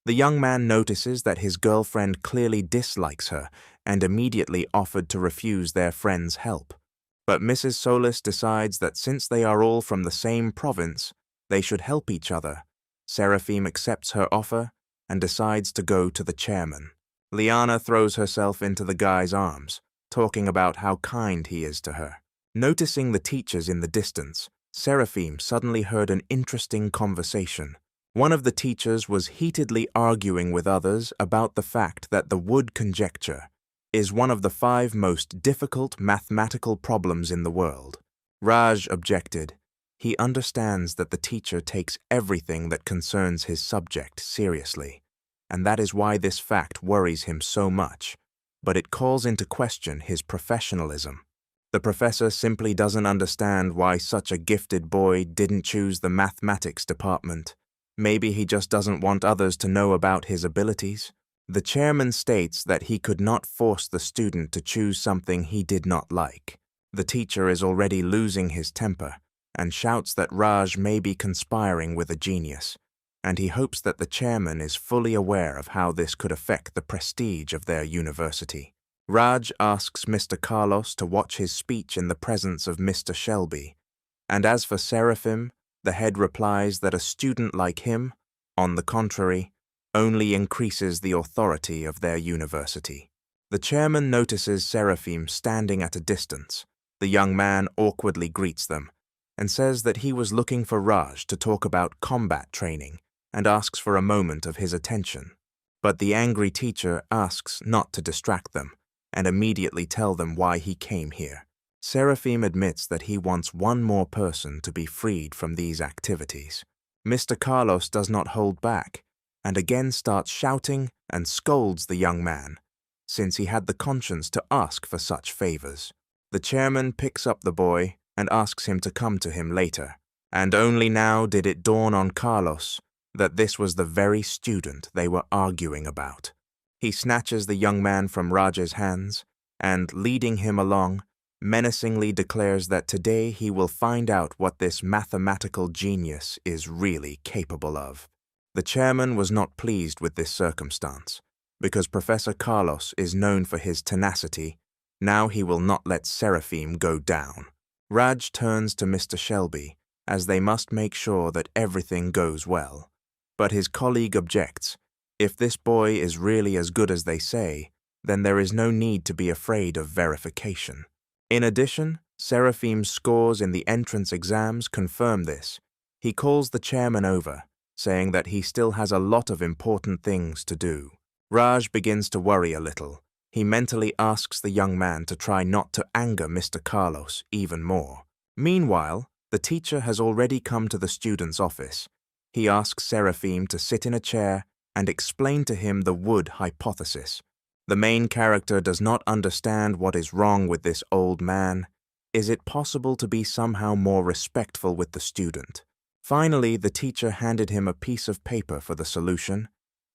The young man notices that his girlfriend clearly dislikes her and immediately offered to refuse their friend's help. But Mrs. Solis decides that since they are all from the same province, they should help each other. Seraphim accepts her offer and decides to go to the chairman. Liana throws herself into the guy's arms, talking about how kind he is to her. Noticing the teachers in the distance, Seraphim suddenly heard an interesting conversation. One of the teachers was heatedly arguing with others about the fact that the Wood conjecture is one of the 5 most difficult mathematical problems in the world. Raj objected. He understands that the teacher takes everything that concerns his subject seriously, and that is why this fact worries him so much, but it calls into question his professionalism. The professor simply doesn't understand why such a gifted boy didn't choose the mathematics department. Maybe he just doesn't want others to know about his abilities. The chairman states that he could not force the student to choose something he did not like. The teacher is already losing his temper and shouts that Raj may be conspiring with a genius, and he hopes that the chairman is fully aware of how this could affect the prestige of their university. Raj asks Mr. Carlos to watch his speech in the presence of Mr. Shelby, and as for Seraphim, the head replies that a student like him, on the contrary, only increases the authority of their university. The chairman notices Seraphim standing at a distance. The young man awkwardly greets them and says that he was looking for Raj to talk about combat training and asks for a moment of his attention. But the angry teacher asks not to distract them and immediately tell them why he came here. Seraphim admits that he wants one more person to be freed from these activities. Mr. Carlos does not hold back and again starts shouting and scolds the young man, since he had the conscience to ask for such favors. The chairman picks up the boy and asks him to come to him later, and only now did it dawn on Carlos that this was the very student they were arguing about. He snatches the young man from Raj's hands and, leading him along, menacingly declares that today he will find out what this mathematical genius is really capable of. The chairman was not pleased with this circumstance. Because Professor Carlos is known for his tenacity, now he will not let Seraphim go down. Raj turns to Mr. Shelby, as they must make sure that everything goes well. But his colleague objects. If this boy is really as good as they say, then there is no need to be afraid of verification. In addition, Seraphim's scores in the entrance exams confirm this. He calls the chairman over, saying that he still has a lot of important things to do. Raj begins to worry a little. He mentally asks the young man to try not to anger Mr. Carlos even more. Meanwhile, the teacher has already come to the student's office. He asks Seraphim to sit in a chair and explain to him the Wood hypothesis. The main character does not understand what is wrong with this old man. Is it possible to be somehow more respectful with the student? Finally, the teacher handed him a piece of paper for the solution,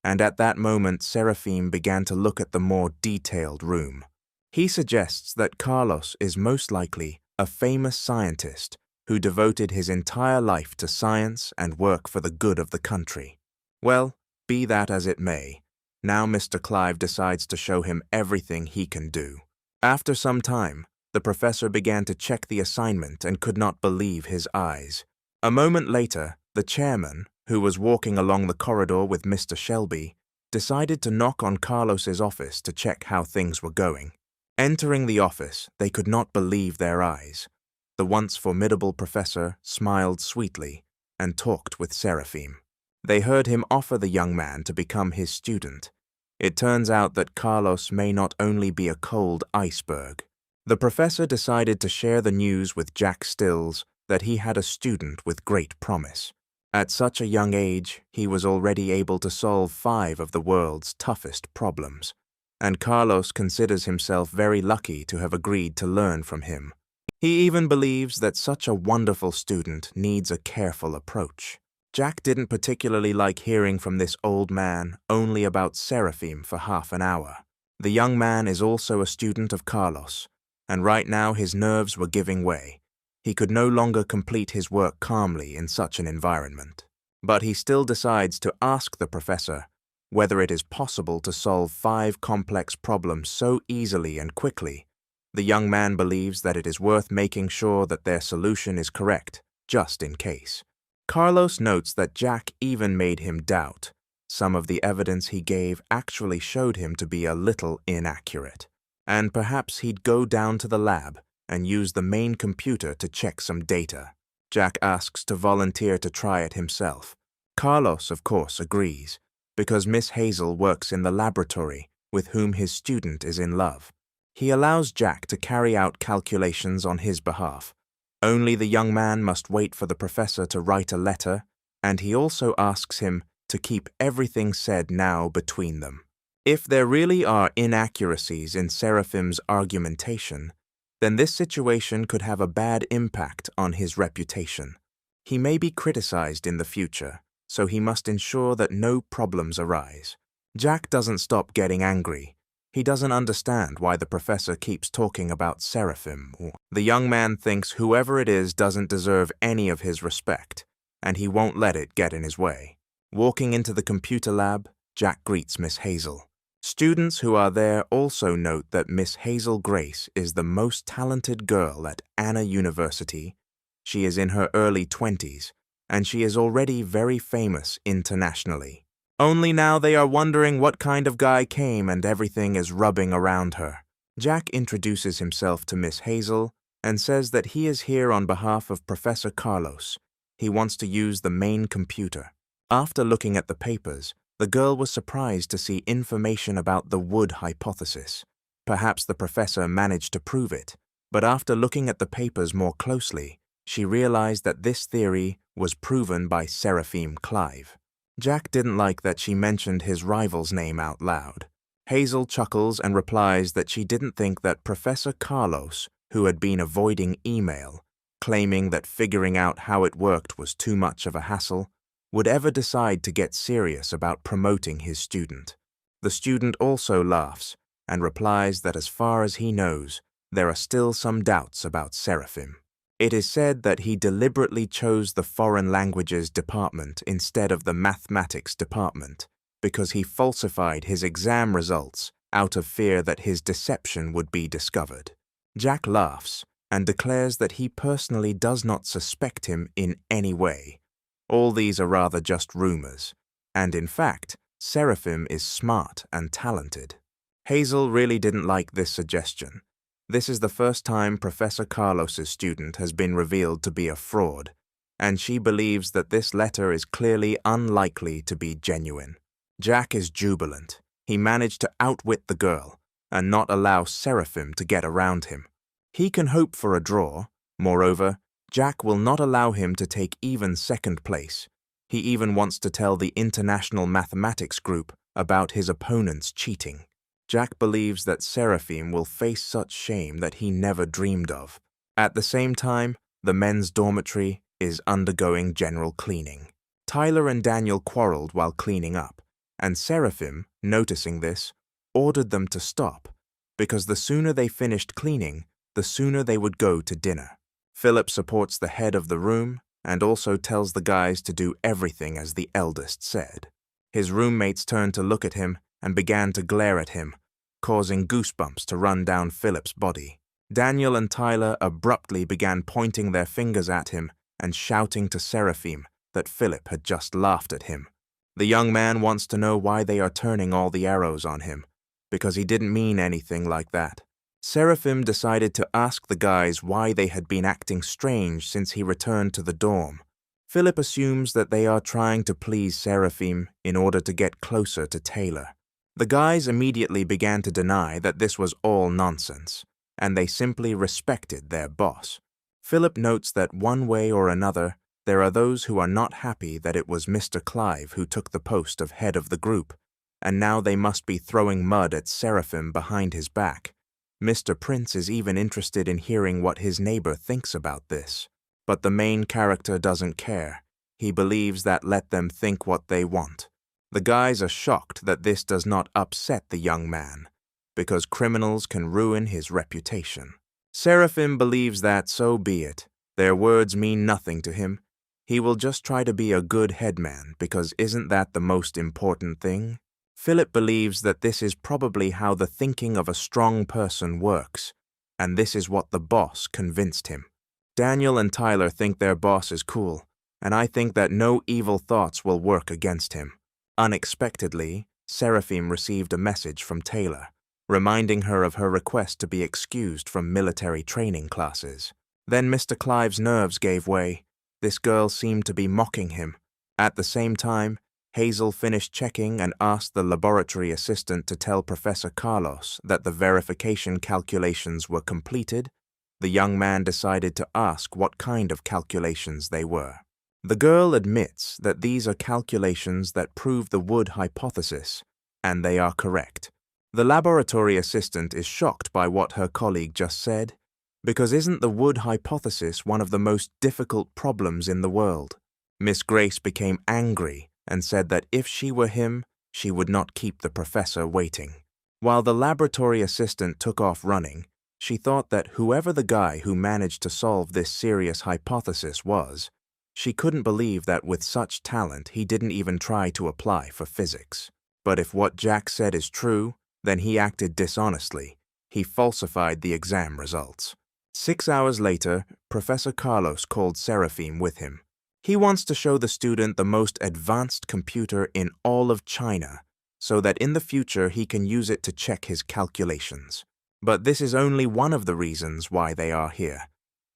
and at that moment Seraphim began to look at the more detailed room. He suggests that Carlos is most likely a famous scientist who devoted his entire life to science and work for the good of the country. Well, be that as it may, now Mr. Clive decides to show him everything he can do. After some time, the professor began to check the assignment and could not believe his eyes. A moment later, the chairman, who was walking along the corridor with Mr. Shelby, decided to knock on Carlos's office to check how things were going. Entering the office, they could not believe their eyes. The once formidable professor smiled sweetly and talked with Seraphim. They heard him offer the young man to become his student. It turns out that Carlos may not only be a cold iceberg. The professor decided to share the news with Jack Stills that he had a student with great promise. At such a young age, he was already able to solve 5 of the world's toughest problems, and Carlos considers himself very lucky to have agreed to learn from him. He even believes that such a wonderful student needs a careful approach. Jack didn't particularly like hearing from this old man only about Seraphim for half an hour. The young man is also a student of Carlos, and right now his nerves were giving way. He could no longer complete his work calmly in such an environment. But he still decides to ask the professor whether it is possible to solve 5 complex problems so easily and quickly. The young man believes that it is worth making sure that their solution is correct, just in case. Carlos notes that Jack even made him doubt. Some of the evidence he gave actually showed him to be a little inaccurate, and perhaps he'd go down to the lab and use the main computer to check some data. Jack asks to volunteer to try it himself. Carlos, of course, agrees, because Miss Hazel works in the laboratory with whom his student is in love. He allows Jack to carry out calculations on his behalf. Only the young man must wait for the professor to write a letter, and he also asks him to keep everything said now between them. If there really are inaccuracies in Seraphim's argumentation, then this situation could have a bad impact on his reputation. He may be criticized in the future, so he must ensure that no problems arise. Jack doesn't stop getting angry. He doesn't understand why the professor keeps talking about Seraphim. The young man thinks whoever it is doesn't deserve any of his respect, and he won't let it get in his way. Walking into the computer lab, Jack greets Miss Hazel. Students who are there also note that Miss Hazel Grace is the most talented girl at Anna University. She is in her early 20s, and she is already very famous internationally. Only now they are wondering what kind of guy came and everything is rubbing around her. Jack introduces himself to Miss Hazel and says that he is here on behalf of Professor Carlos. He wants to use the main computer. After looking at the papers, the girl was surprised to see information about the wood hypothesis. Perhaps the professor managed to prove it, but after looking at the papers more closely, she realized that this theory was proven by Seraphim Clive. Jack didn't like that she mentioned his rival's name out loud. Hazel chuckles and replies that she didn't think that Professor Carlos, who had been avoiding email, claiming that figuring out how it worked was too much of a hassle, would ever decide to get serious about promoting his student. The student also laughs and replies that as far as he knows, there are still some doubts about Seraphim. It is said that he deliberately chose the foreign languages department instead of the mathematics department because he falsified his exam results out of fear that his deception would be discovered. Jack laughs and declares that he personally does not suspect him in any way. All these are rather just rumors, and in fact, Seraphim is smart and talented. Hazel really didn't like this suggestion. This is the first time Professor Carlos's student has been revealed to be a fraud, and she believes that this letter is clearly unlikely to be genuine. Jack is jubilant. He managed to outwit the girl and not allow Seraphim to get around him. He can hope for a draw. Moreover, Jack will not allow him to take even second place. He even wants to tell the International Mathematics Group about his opponent's cheating. Jack believes that Seraphim will face such shame that he never dreamed of. At the same time, the men's dormitory is undergoing general cleaning. Tyler and Daniel quarreled while cleaning up, and Seraphim, noticing this, ordered them to stop, because the sooner they finished cleaning, the sooner they would go to dinner. Philip supports the head of the room and also tells the guys to do everything as the eldest said. His roommates turned to look at him and began to glare at him, causing goosebumps to run down Philip's body. Daniel and Tyler abruptly began pointing their fingers at him and shouting to Seraphim that Philip had just laughed at him. The young man wants to know why they are turning all the arrows on him, because he didn't mean anything like that. Seraphim decided to ask the guys why they had been acting strange since he returned to the dorm. Philip assumes that they are trying to please Seraphim in order to get closer to Taylor. The guys immediately began to deny that this was all nonsense, and they simply respected their boss. Philip notes that one way or another, there are those who are not happy that it was Mr. Clive who took the post of head of the group, and now they must be throwing mud at Seraphim behind his back. Mr. Prince is even interested in hearing what his neighbor thinks about this. But the main character doesn't care. He believes that let them think what they want. The guys are shocked that this does not upset the young man, because criminals can ruin his reputation. Seraphim believes that, so be it. Their words mean nothing to him. He will just try to be a good headman, because isn't that the most important thing? Philip believes that this is probably how the thinking of a strong person works, and this is what the boss convinced him. Daniel and Tyler think their boss is cool, and I think that no evil thoughts will work against him. Unexpectedly, Seraphim received a message from Taylor, reminding her of her request to be excused from military training classes. Then Mr. Clive's nerves gave way. This girl seemed to be mocking him. At the same time, Hazel finished checking and asked the laboratory assistant to tell Professor Carlos that the verification calculations were completed. The young man decided to ask what kind of calculations they were. The girl admits that these are calculations that prove the Wood hypothesis, and they are correct. The laboratory assistant is shocked by what her colleague just said, because isn't the Wood hypothesis one of the most difficult problems in the world? Miss Grace became angry and said that if she were him, she would not keep the professor waiting. While the laboratory assistant took off running, she thought that whoever the guy who managed to solve this serious hypothesis was, she couldn't believe that with such talent he didn't even try to apply for physics. But if what Jack said is true, then he acted dishonestly. He falsified the exam results. 6 hours later, Professor Carlos called Seraphim with him. He wants to show the student the most advanced computer in all of China, so that in the future he can use it to check his calculations. But this is only one of the reasons why they are here.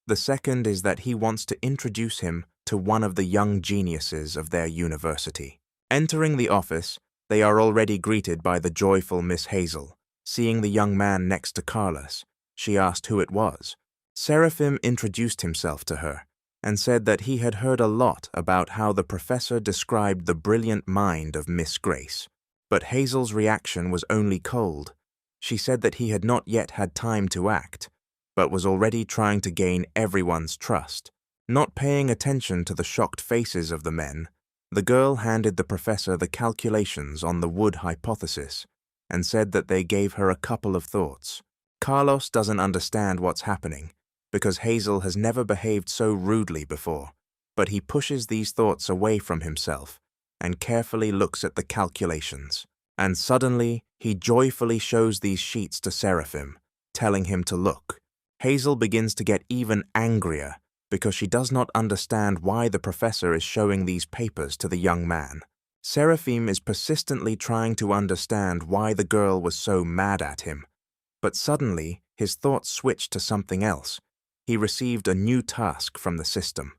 The second is that he wants to introduce him to one of the young geniuses of their university. Entering the office, they are already greeted by the joyful Miss Hazel. Seeing the young man next to Carlos, she asked who it was. Seraphim introduced himself to her and said that he had heard a lot about how the professor described the brilliant mind of Miss Grace. But Hazel's reaction was only cold. She said that he had not yet had time to act, but was already trying to gain everyone's trust. Not paying attention to the shocked faces of the men, the girl handed the professor the calculations on the Wood hypothesis and said that they gave her a couple of thoughts. Carlos doesn't understand what's happening because Hazel has never behaved so rudely before, but he pushes these thoughts away from himself and carefully looks at the calculations. And suddenly, he joyfully shows these sheets to Seraphim, telling him to look. Hazel begins to get even angrier because she does not understand why the professor is showing these papers to the young man. Seraphim is persistently trying to understand why the girl was so mad at him, but suddenly his thoughts switched to something else. He received a new task from the system.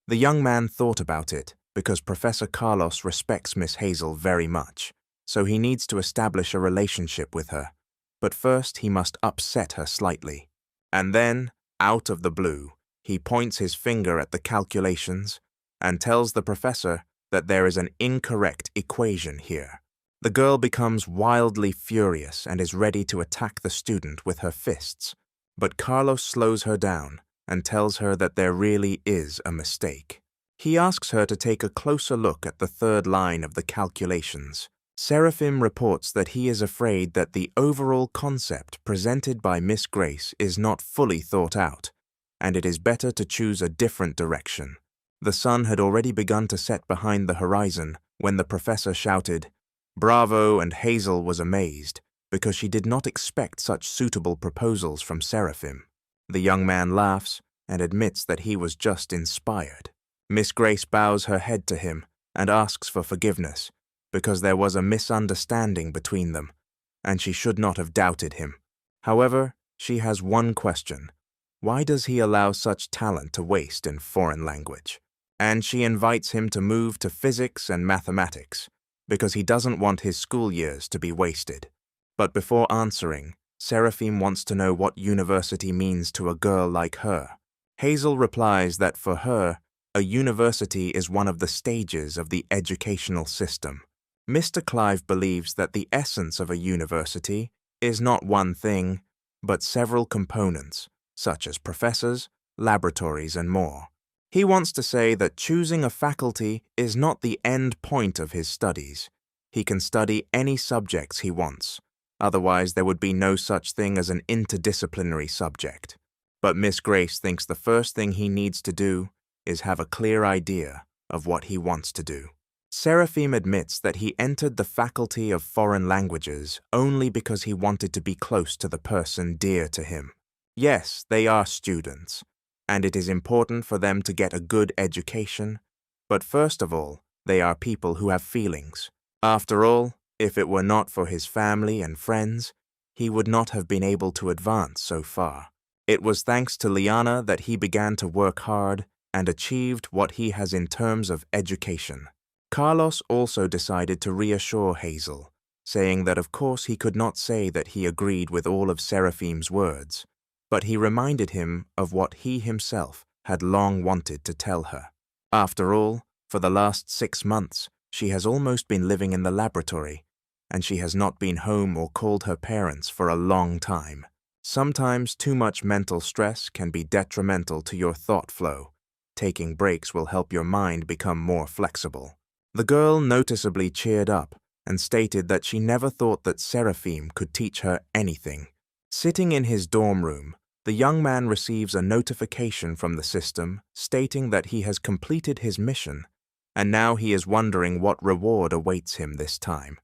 The young man thought about it because Professor Carlos respects Miss Hazel very much, so he needs to establish a relationship with her. But first he must upset her slightly. And then, out of the blue, he points his finger at the calculations and tells the professor that there is an incorrect equation here. The girl becomes wildly furious and is ready to attack the student with her fists, but Carlos slows her down and tells her that there really is a mistake. He asks her to take a closer look at the third line of the calculations. Seraphim reports that he is afraid that the overall concept presented by Miss Grace is not fully thought out, and it is better to choose a different direction. The sun had already begun to set behind the horizon when the professor shouted, "Bravo!" and Hazel was amazed, because she did not expect such suitable proposals from Seraphim. The young man laughs and admits that he was just inspired. Miss Grace bows her head to him and asks for forgiveness, because there was a misunderstanding between them, and she should not have doubted him. However, she has one question. Why does he allow such talent to waste in foreign language? And she invites him to move to physics and mathematics, because he doesn't want his school years to be wasted. But before answering, Seraphim wants to know what university means to a girl like her. Hazel replies that for her, a university is one of the stages of the educational system. Mr. Clive believes that the essence of a university is not one thing, but several components, such as professors, laboratories, and more. He wants to say that choosing a faculty is not the end point of his studies. He can study any subjects he wants. Otherwise, there would be no such thing as an interdisciplinary subject. But Miss Grace thinks the first thing he needs to do is have a clear idea of what he wants to do. Seraphim admits that he entered the Faculty of Foreign Languages only because he wanted to be close to the person dear to him. Yes, they are students, and it is important for them to get a good education, but first of all, they are people who have feelings. After all, if it were not for his family and friends, he would not have been able to advance so far. It was thanks to Liana that he began to work hard and achieved what he has in terms of education. Carlos also decided to reassure Hazel, saying that of course he could not say that he agreed with all of Seraphim's words, but he reminded him of what he himself had long wanted to tell her. After all, for the last 6 months, she has almost been living in the laboratory, and she has not been home or called her parents for a long time. Sometimes too much mental stress can be detrimental to your thought flow. Taking breaks will help your mind become more flexible. The girl noticeably cheered up and stated that she never thought that Seraphim could teach her anything. Sitting in his dorm room, the young man receives a notification from the system stating that he has completed his mission, and now he is wondering what reward awaits him this time.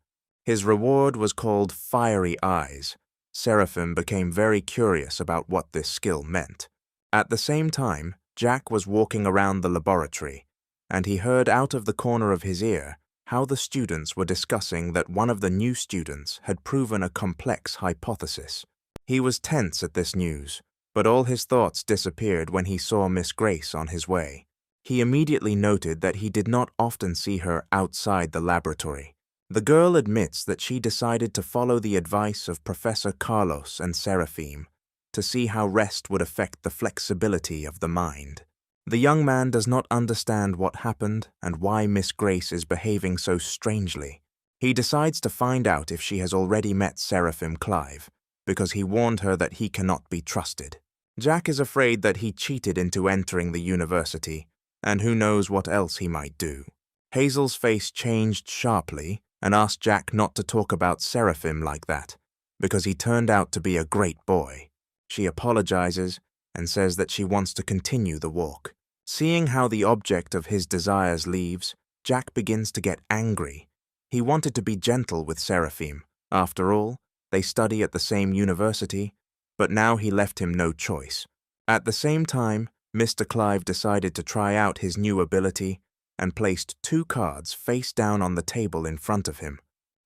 His reward was called Fiery Eyes. Seraphim became very curious about what this skill meant. At the same time, Jack was walking around the laboratory, and he heard out of the corner of his ear how the students were discussing that one of the new students had proven a complex hypothesis. He was tense at this news, but all his thoughts disappeared when he saw Miss Grace on his way. He immediately noted that he did not often see her outside the laboratory. The girl admits that she decided to follow the advice of Professor Carlos and Seraphim to see how rest would affect the flexibility of the mind. The young man does not understand what happened and why Miss Grace is behaving so strangely. He decides to find out if she has already met Seraphim Clive, because he warned her that he cannot be trusted. Jack is afraid that he cheated into entering the university, and who knows what else he might do. Hazel's face changed sharply and asked Jack not to talk about Seraphim like that, because he turned out to be a great boy. She apologizes and says that she wants to continue the walk. Seeing how the object of his desires leaves, Jack begins to get angry. He wanted to be gentle with Seraphim. After all, they study at the same university, but now he left him no choice. At the same time, Mr. Clive decided to try out his new ability and placed 2 cards face down on the table in front of him.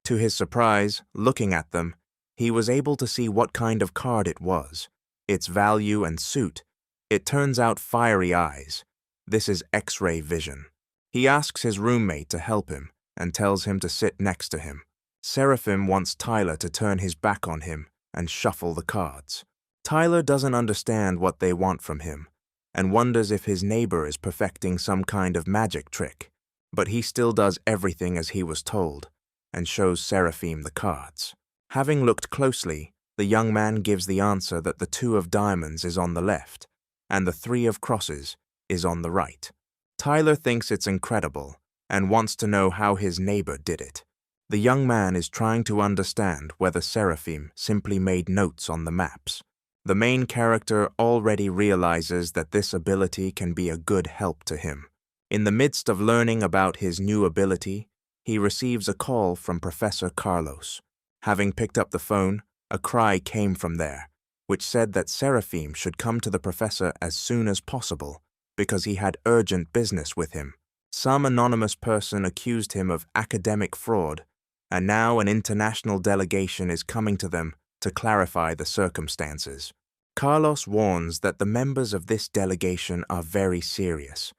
To his surprise, looking at them, he was able to see what kind of card it was, its value and suit. It turns out Fiery Eyes. This is X-ray vision. He asks his roommate to help him and tells him to sit next to him. Seraphim wants Tyler to turn his back on him and shuffle the cards. Tyler doesn't understand what they want from him and wonders if his neighbor is perfecting some kind of magic trick, but he still does everything as he was told and shows Seraphim the cards. Having looked closely, the young man gives the answer that the 2 of diamonds is on the left and the 3 of crosses is on the right. Tyler thinks it's incredible and wants to know how his neighbor did it. The young man is trying to understand whether Seraphim simply made notes on the maps. The main character already realizes that this ability can be a good help to him. In the midst of learning about his new ability, he receives a call from Professor Carlos. Having picked up the phone, a cry came from there, which said that Seraphim should come to the professor as soon as possible because he had urgent business with him. Some anonymous person accused him of academic fraud, and now an international delegation is coming to them to clarify the circumstances. Carlos warns that the members of this delegation are very serious.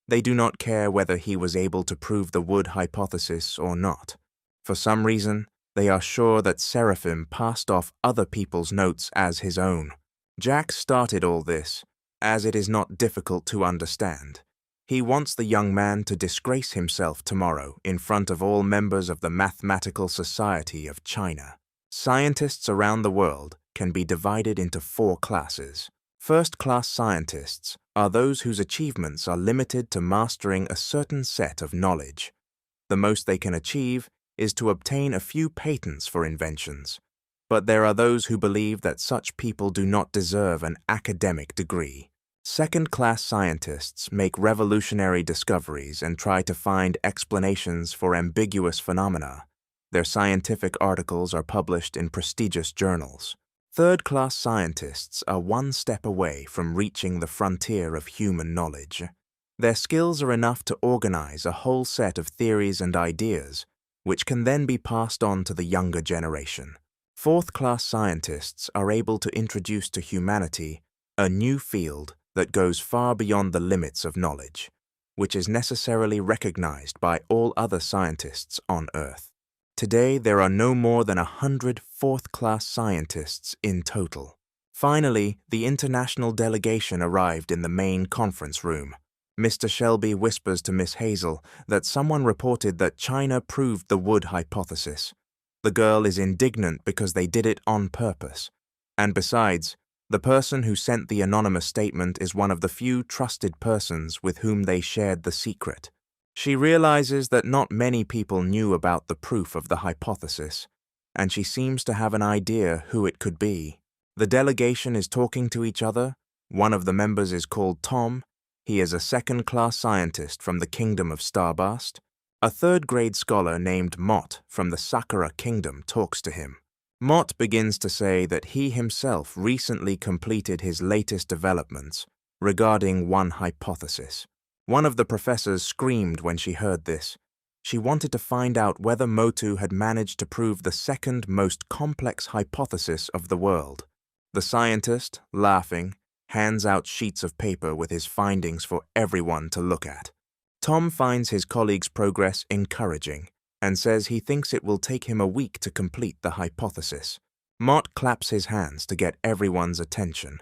They do not care whether he was able to prove the Wood hypothesis or not. For some reason, they are sure that Seraphim passed off other people's notes as his own. Jack started all this, as it is not difficult to understand. He wants the young man to disgrace himself tomorrow in front of all members of the Mathematical Society of China. Scientists around the world can be divided into 4 classes. First-class scientists are those whose achievements are limited to mastering a certain set of knowledge. The most they can achieve is to obtain a few patents for inventions. But there are those who believe that such people do not deserve an academic degree. Second-class scientists make revolutionary discoveries and try to find explanations for ambiguous phenomena. Their scientific articles are published in prestigious journals. Third-class scientists are one step away from reaching the frontier of human knowledge. Their skills are enough to organize a whole set of theories and ideas, which can then be passed on to the younger generation. Fourth-class scientists are able to introduce to humanity a new field that goes far beyond the limits of knowledge, which is necessarily recognized by all other scientists on Earth. Today, there are no more than 100 fourth-class scientists in total. Finally, the international delegation arrived in the main conference room. Mr. Shelby whispers to Miss Hazel that someone reported that China proved the Wood hypothesis. The girl is indignant because they did it on purpose. And besides, the person who sent the anonymous statement is one of the few trusted persons with whom they shared the secret. She realizes that not many people knew about the proof of the hypothesis, and she seems to have an idea who it could be. The delegation is talking to each other. One of the members is called Tom. He is a second-class scientist from the Kingdom of Starbast. A third-grade scholar named Mott from the Sakura Kingdom talks to him. Mott begins to say that he himself recently completed his latest developments regarding one hypothesis. One of the professors screamed when she heard this. She wanted to find out whether Motu had managed to prove the second most complex hypothesis of the world. The scientist, laughing, hands out sheets of paper with his findings for everyone to look at. Tom finds his colleague's progress encouraging and says he thinks it will take him a week to complete the hypothesis. Mott claps his hands to get everyone's attention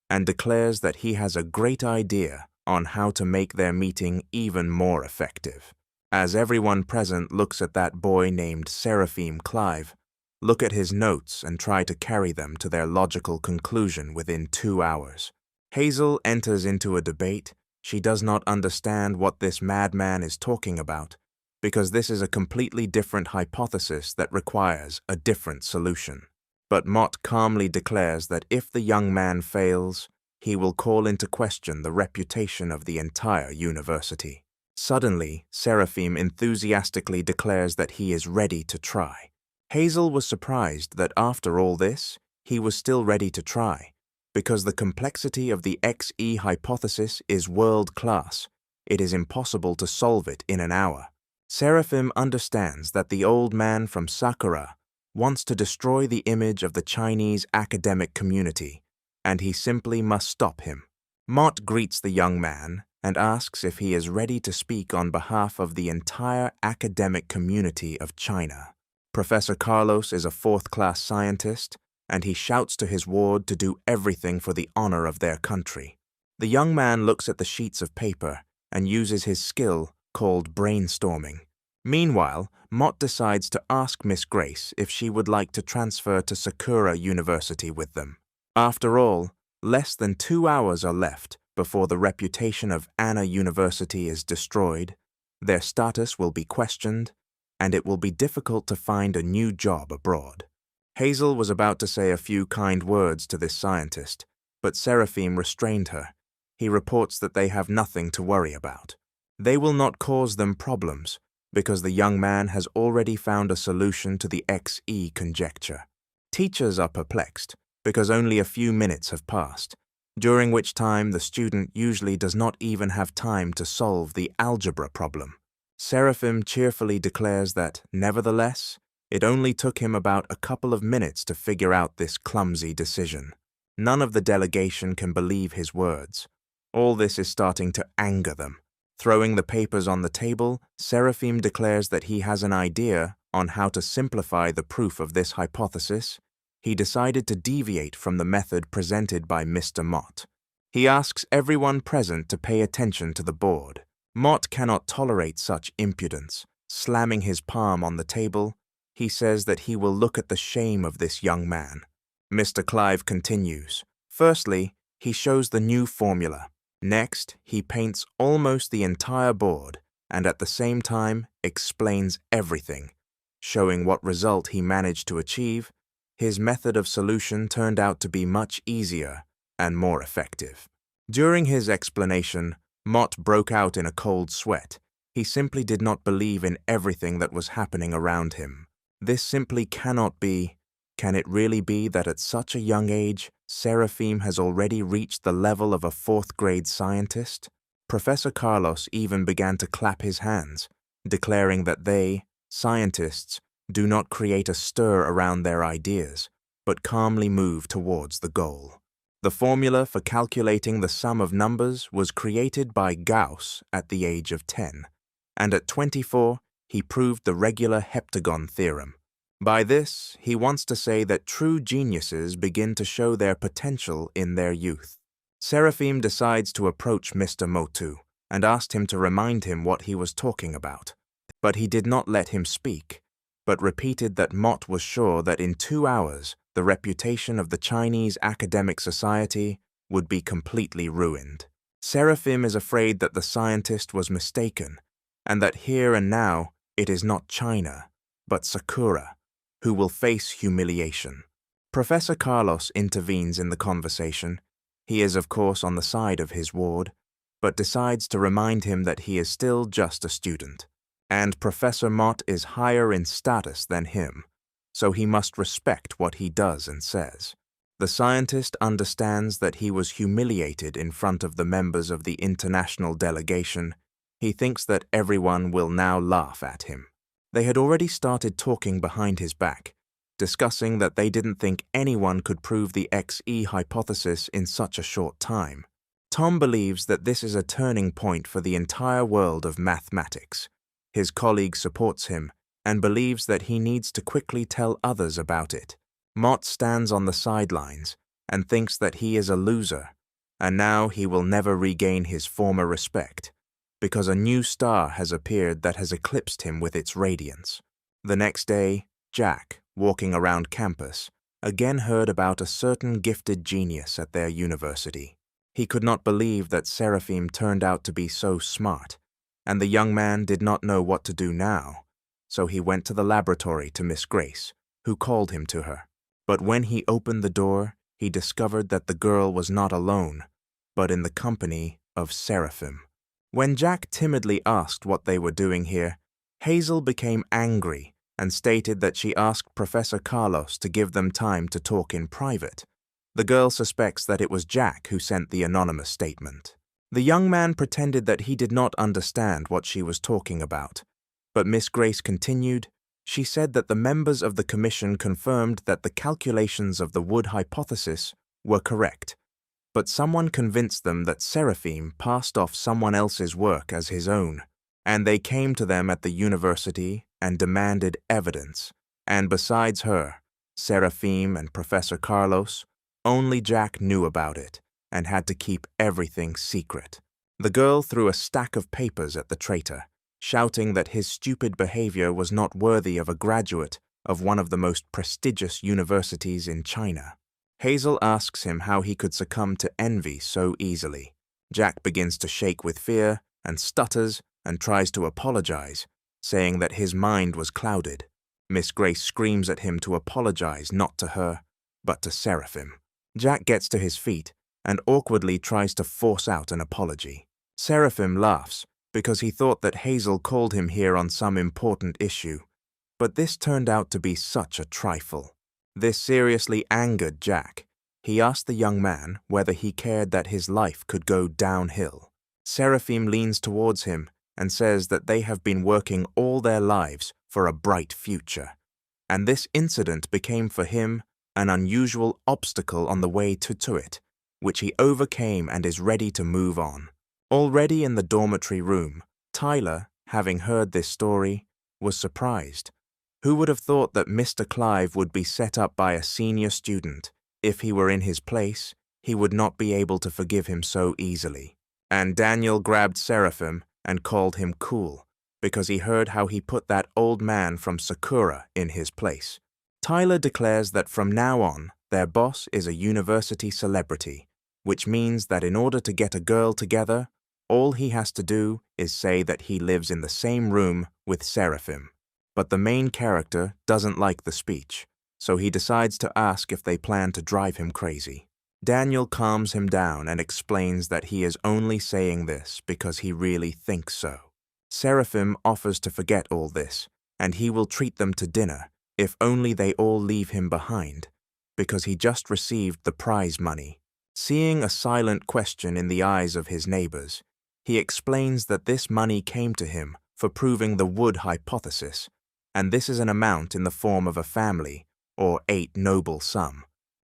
and declares that he has a great idea on how to make their meeting even more effective. As everyone present looks at that boy named Seraphim Clive, look at his notes and try to carry them to their logical conclusion within 2 hours. Hazel enters into a debate. She does not understand what this madman is talking about, because this is a completely different hypothesis that requires a different solution. But Mott calmly declares that if the young man fails, he will call into question the reputation of the entire university. Suddenly, Seraphim enthusiastically declares that he is ready to try. Hazel was surprised that after all this, he was still ready to try, because the complexity of the XE hypothesis is world-class. It is impossible to solve it in an hour. Seraphim understands that the old man from Sakura wants to destroy the image of the Chinese academic community, and he simply must stop him. Mott greets the young man and asks if he is ready to speak on behalf of the entire academic community of China. Professor Carlos is a fourth-class scientist, and he shouts to his ward to do everything for the honor of their country. The young man looks at the sheets of paper and uses his skill called brainstorming. Meanwhile, Mott decides to ask Miss Grace if she would like to transfer to Sakura University with them. After all, less than 2 hours are left before the reputation of Anna University is destroyed, their status will be questioned, and it will be difficult to find a new job abroad. Hazel was about to say a few kind words to this scientist, but Seraphim restrained her. He reports that they have nothing to worry about. They will not cause them problems, because the young man has already found a solution to the XE conjecture. Teachers are perplexed, because only a few minutes have passed. during which time the student usually does not even have time to solve the algebra problem. Seraphim cheerfully declares that, nevertheless, it only took him about a couple of minutes to figure out this clumsy decision. None of the delegation can believe his words. All this is starting to anger them. Throwing the papers on the table, Seraphim declares that he has an idea on how to simplify the proof of this hypothesis. He decided to deviate from the method presented by Mr. Mott. He asks everyone present to pay attention to the board. Mott cannot tolerate such impudence. Slamming his palm on the table, he says that he will look at the shame of this young man. Mr. Clive continues. Firstly, he shows the new formula. Next, he paints almost the entire board and at the same time explains everything, showing what result he managed to achieve. His method of solution turned out to be much easier and more effective. During his explanation, Mott broke out in a cold sweat. He simply did not believe in everything that was happening around him. This simply cannot be. Can it really be that at such a young age, Seraphim has already reached the level of a fourth-grade scientist? Professor Carlos even began to clap his hands, declaring that they, scientists, do not create a stir around their ideas, but calmly move towards the goal. The formula for calculating the sum of numbers was created by Gauss at the age of 10, and at 24 he proved the regular heptagon theorem. By this, he wants to say that true geniuses begin to show their potential in their youth. Seraphim decides to approach Mr. Motu and asked him to remind him what he was talking about. But he did not let him speak, but repeated that Mott was sure that in 2 hours the reputation of the Chinese Academic Society would be completely ruined. Seraphim is afraid that the scientist was mistaken, and that here and now it is not China, but Sakura, who will face humiliation. Professor Carlos intervenes in the conversation. He is, of course, on the side of his ward, but decides to remind him that he is still just a student, and Professor Mott is higher in status than him, so he must respect what he does and says. The scientist understands that he was humiliated in front of the members of the international delegation. He thinks that everyone will now laugh at him. They had already started talking behind his back, discussing that they didn't think anyone could prove the XE hypothesis in such a short time. Tom believes that this is a turning point for the entire world of mathematics. His colleague supports him and believes that he needs to quickly tell others about it. Mott stands on the sidelines and thinks that he is a loser, and now he will never regain his former respect, because a new star has appeared that has eclipsed him with its radiance. The next day, Jack, walking around campus, again heard about a certain gifted genius at their university. He could not believe that Seraphim turned out to be so smart, and the young man did not know what to do now, so he went to the laboratory to Miss Grace, who called him to her. But when he opened the door, he discovered that the girl was not alone, but in the company of Seraphim. When Jack timidly asked what they were doing here, Hazel became angry and stated that she asked Professor Carlos to give them time to talk in private. The girl suspects that it was Jack who sent the anonymous statement. The young man pretended that he did not understand what she was talking about, but Miss Grace continued. She said that the members of the commission confirmed that the calculations of the Wood hypothesis were correct, but someone convinced them that Seraphim passed off someone else's work as his own, and they came to them at the university and demanded evidence. And besides her, Seraphim and Professor Carlos, only Jack knew about it and had to keep everything secret. The girl threw a stack of papers at the traitor, shouting that his stupid behavior was not worthy of a graduate of one of the most prestigious universities in China. Hazel asks him how he could succumb to envy so easily. Jack begins to shake with fear and stutters and tries to apologize, saying that his mind was clouded. Miss Grace screams at him to apologize not to her, but to Seraphim. Jack gets to his feet and awkwardly tries to force out an apology. Seraphim laughs because he thought that Hazel called him here on some important issue, but this turned out to be such a trifle. This seriously angered Jack. He asked the young man whether he cared that his life could go downhill. Seraphim leans towards him and says that they have been working all their lives for a bright future, and this incident became for him an unusual obstacle on the way to it, which he overcame and is ready to move on. Already in the dormitory room, Tyler, having heard this story, was surprised. Who would have thought that Mr. Clive would be set up by a senior student? If he were in his place, he would not be able to forgive him so easily. And Daniel grabbed Seraphim and called him cool, because he heard how he put that old man from Sakura in his place. Tyler declares that from now on, their boss is a university celebrity, which means that in order to get a girl together, all he has to do is say that he lives in the same room with Seraphim. But the main character doesn't like the speech, so he decides to ask if they plan to drive him crazy. Daniel calms him down and explains that he is only saying this because he really thinks so. Seraphim offers to forget all this, and he will treat them to dinner if only they all leave him behind, because he just received the prize money. Seeing a silent question in the eyes of his neighbors, he explains that this money came to him for proving the Wood hypothesis, and this is an amount in the form of a family, or 8 noble sum.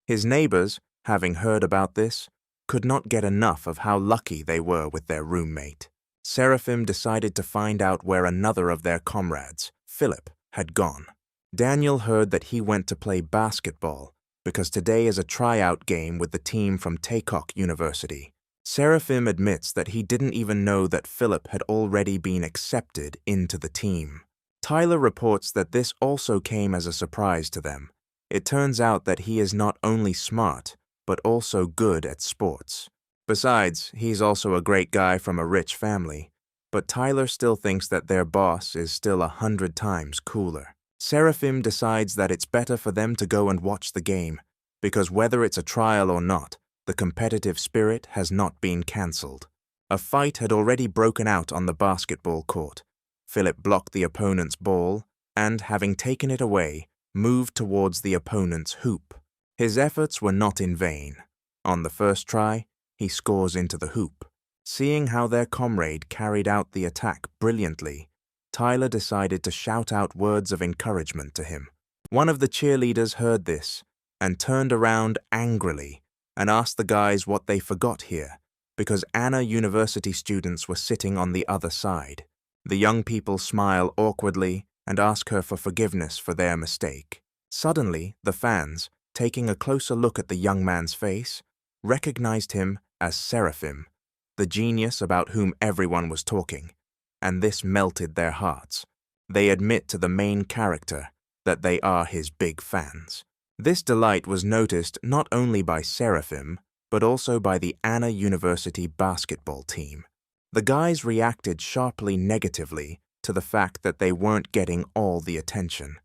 His neighbors, having heard about this, could not get enough of how lucky they were with their roommate. Seraphim decided to find out where another of their comrades, Philip, had gone. Daniel heard that he went to play basketball because today is a tryout game with the team from Taekock University. Seraphim admits that he didn't even know that Philip had already been accepted into the team. Tyler reports that this also came as a surprise to them. It turns out that he is not only smart, but also good at sports. Besides, he's also a great guy from a rich family, but Tyler still thinks that their boss is still 100 times cooler. Seraphim decides that it's better for them to go and watch the game, because whether it's a trial or not, the competitive spirit has not been cancelled. A fight had already broken out on the basketball court. Philip blocked the opponent's ball and, having taken it away, moved towards the opponent's hoop. His efforts were not in vain. On the first try, he scores into the hoop. Seeing how their comrade carried out the attack brilliantly, Tyler decided to shout out words of encouragement to him. One of the cheerleaders heard this and turned around angrily and asked the guys what they forgot here, because Anna University students were sitting on the other side. The young people smile awkwardly and ask her for forgiveness for their mistake. Suddenly, the fans, taking a closer look at the young man's face, recognized him as Seraphim, the genius about whom everyone was talking, and this melted their hearts. They admit to the main character that they are his big fans. This delight was noticed not only by Seraphim, but also by the Anna University basketball team. The guys reacted sharply negatively to the fact that they weren't getting all the attention.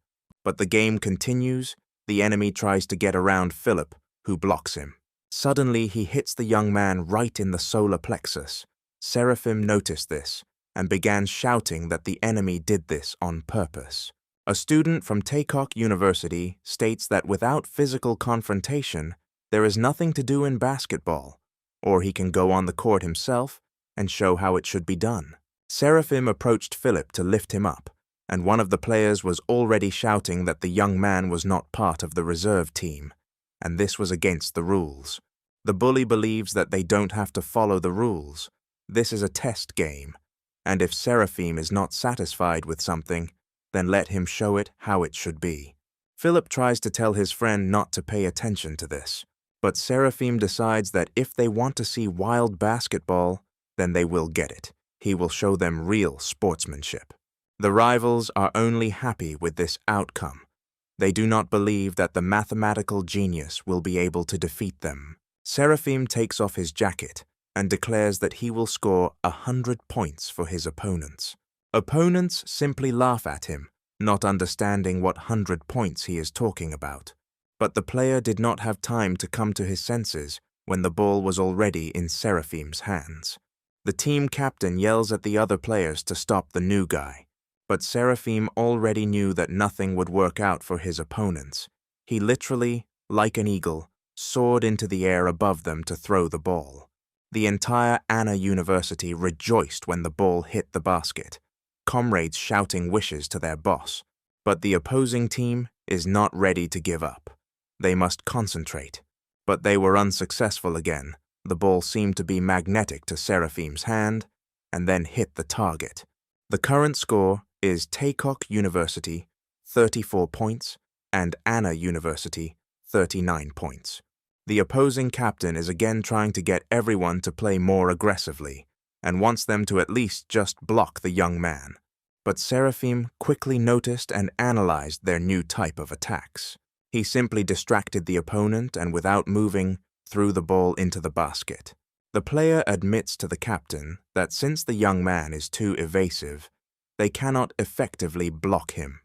But the game continues. The enemy tries to get around Philip, who blocks him. Suddenly, he hits the young man right in the solar plexus. Seraphim noticed this and began shouting that the enemy did this on purpose. A student from Taekock University states that without physical confrontation, there is nothing to do in basketball, or he can go on the court himself and show how it should be done. Seraphim approached Philip to lift him up, and one of the players was already shouting that the young man was not part of the reserve team, and this was against the rules. The bully believes that they don't have to follow the rules. This is a test game, and if Seraphim is not satisfied with something, then let him show it how it should be. Philip tries to tell his friend not to pay attention to this, but Seraphim decides that if they want to see wild basketball, then they will get it. He will show them real sportsmanship. The rivals are only happy with this outcome. They do not believe that the mathematical genius will be able to defeat them. Seraphim takes off his jacket and declares that he will score 100 points for his opponents. Opponents simply laugh at him, not understanding what 100 points he is talking about. But the player did not have time to come to his senses when the ball was already in Seraphim's hands. The team captain yells at the other players to stop the new guy, but Seraphim already knew that nothing would work out for his opponents. He literally, like an eagle, soared into the air above them to throw the ball. The entire Anna University rejoiced when the ball hit the basket, comrades shouting wishes to their boss. But the opposing team is not ready to give up. They must concentrate. But they were unsuccessful again. The ball seemed to be magnetic to Seraphim's hand and then hit the target. The current score is Taekok University, 34 points, and Anna University, 39 points. The opposing captain is again trying to get everyone to play more aggressively and wants them to at least just block the young man. But Seraphim quickly noticed and analyzed their new type of attacks. He simply distracted the opponent and without moving, threw the ball into the basket. The player admits to the captain that since the young man is too evasive, they cannot effectively block him.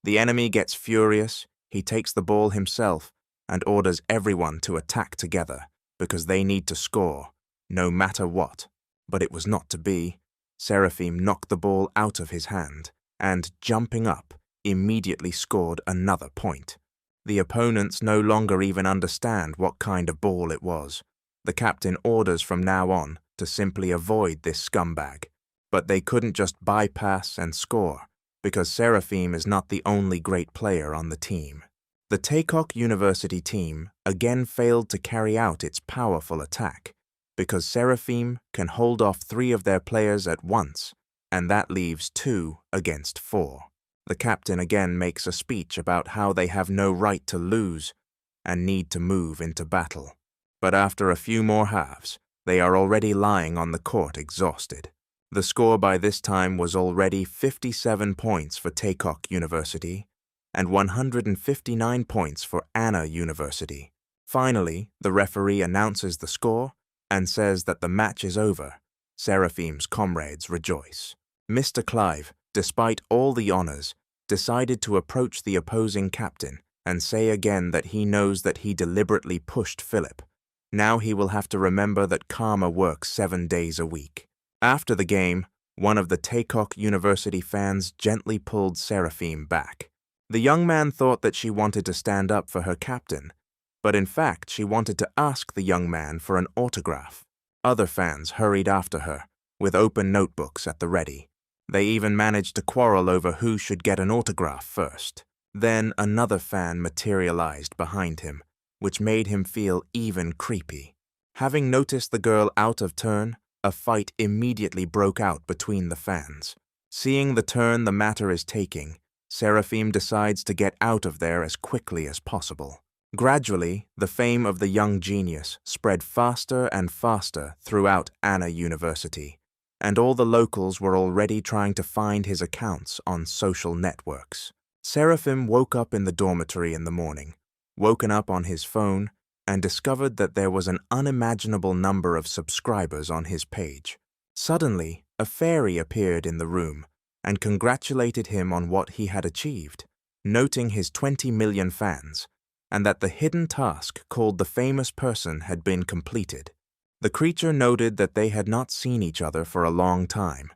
The enemy gets furious, he takes the ball himself and orders everyone to attack together because they need to score, no matter what. But it was not to be. Seraphim knocked the ball out of his hand and, jumping up, immediately scored another point. The opponents no longer even understand what kind of ball it was. The captain orders from now on to simply avoid this scumbag. But they couldn't just bypass and score, because Seraphim is not the only great player on the team. The Taekok University team again failed to carry out its powerful attack, because Seraphim can hold off 3 of their players at once, and that leaves 2 against 4. The captain again makes a speech about how they have no right to lose and need to move into battle. But after a few more halves, they are already lying on the court exhausted. The score by this time was already 57 points for Taekok University and 159 points for Anna University. Finally, the referee announces the score and says that the match is over. Seraphim's comrades rejoice. Mr. Clive, despite all the honors, decided to approach the opposing captain and say again that he knows that he deliberately pushed Philip. Now he will have to remember that karma works 7 days a week. After the game, one of the Taekok University fans gently pulled Seraphim back. The young man thought that she wanted to stand up for her captain, but in fact she wanted to ask the young man for an autograph. Other fans hurried after her, with open notebooks at the ready. They even managed to quarrel over who should get an autograph first. Then another fan materialized behind him, which made him feel even creepy. Having noticed the girl out of turn, a fight immediately broke out between the fans. Seeing the turn the matter is taking, Seraphim decides to get out of there as quickly as possible. Gradually, the fame of the young genius spread faster and faster throughout Anna University, and all the locals were already trying to find his accounts on social networks. Seraphim woke up in the dormitory in the morning, woken up on his phone, and discovered that there was an unimaginable number of subscribers on his page. Suddenly, a fairy appeared in the room and congratulated him on what he had achieved, noting his 20 million fans, and that the hidden task called the famous person had been completed. The creature noted that they had not seen each other for a long time,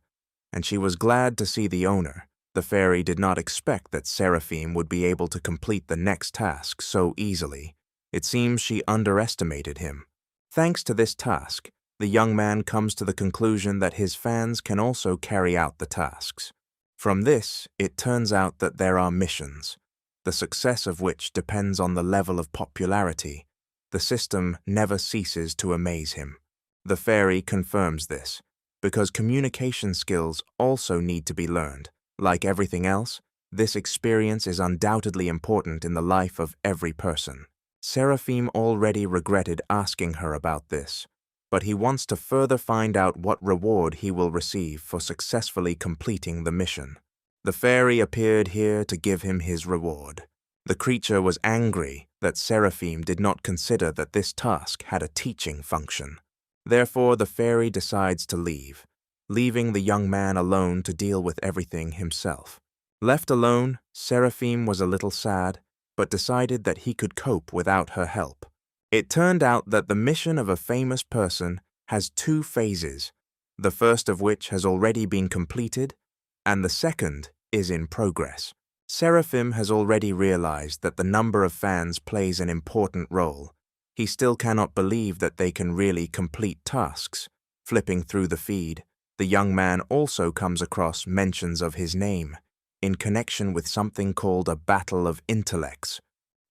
and she was glad to see the owner. The fairy did not expect that Seraphim would be able to complete the next task so easily. It seems she underestimated him. Thanks to this task, the young man comes to the conclusion that his fans can also carry out the tasks. From this, it turns out that there are missions, the success of which depends on the level of popularity. The system never ceases to amaze him. The fairy confirms this, because communication skills also need to be learned. Like everything else, this experience is undoubtedly important in the life of every person. Seraphim already regretted asking her about this, but he wants to further find out what reward he will receive for successfully completing the mission. The fairy appeared here to give him his reward. The creature was angry that Seraphim did not consider that this task had a teaching function. Therefore, the fairy decides to leave, leaving the young man alone to deal with everything himself. Left alone, Seraphim was a little sad, but decided that he could cope without her help. It turned out that the mission of a famous person has 2 phases, the first of which has already been completed, and the second is in progress. Seraphim has already realized that the number of fans plays an important role, He still cannot believe that they can really complete tasks. Flipping through the feed, the young man also comes across mentions of his name in connection with something called a Battle of Intellects.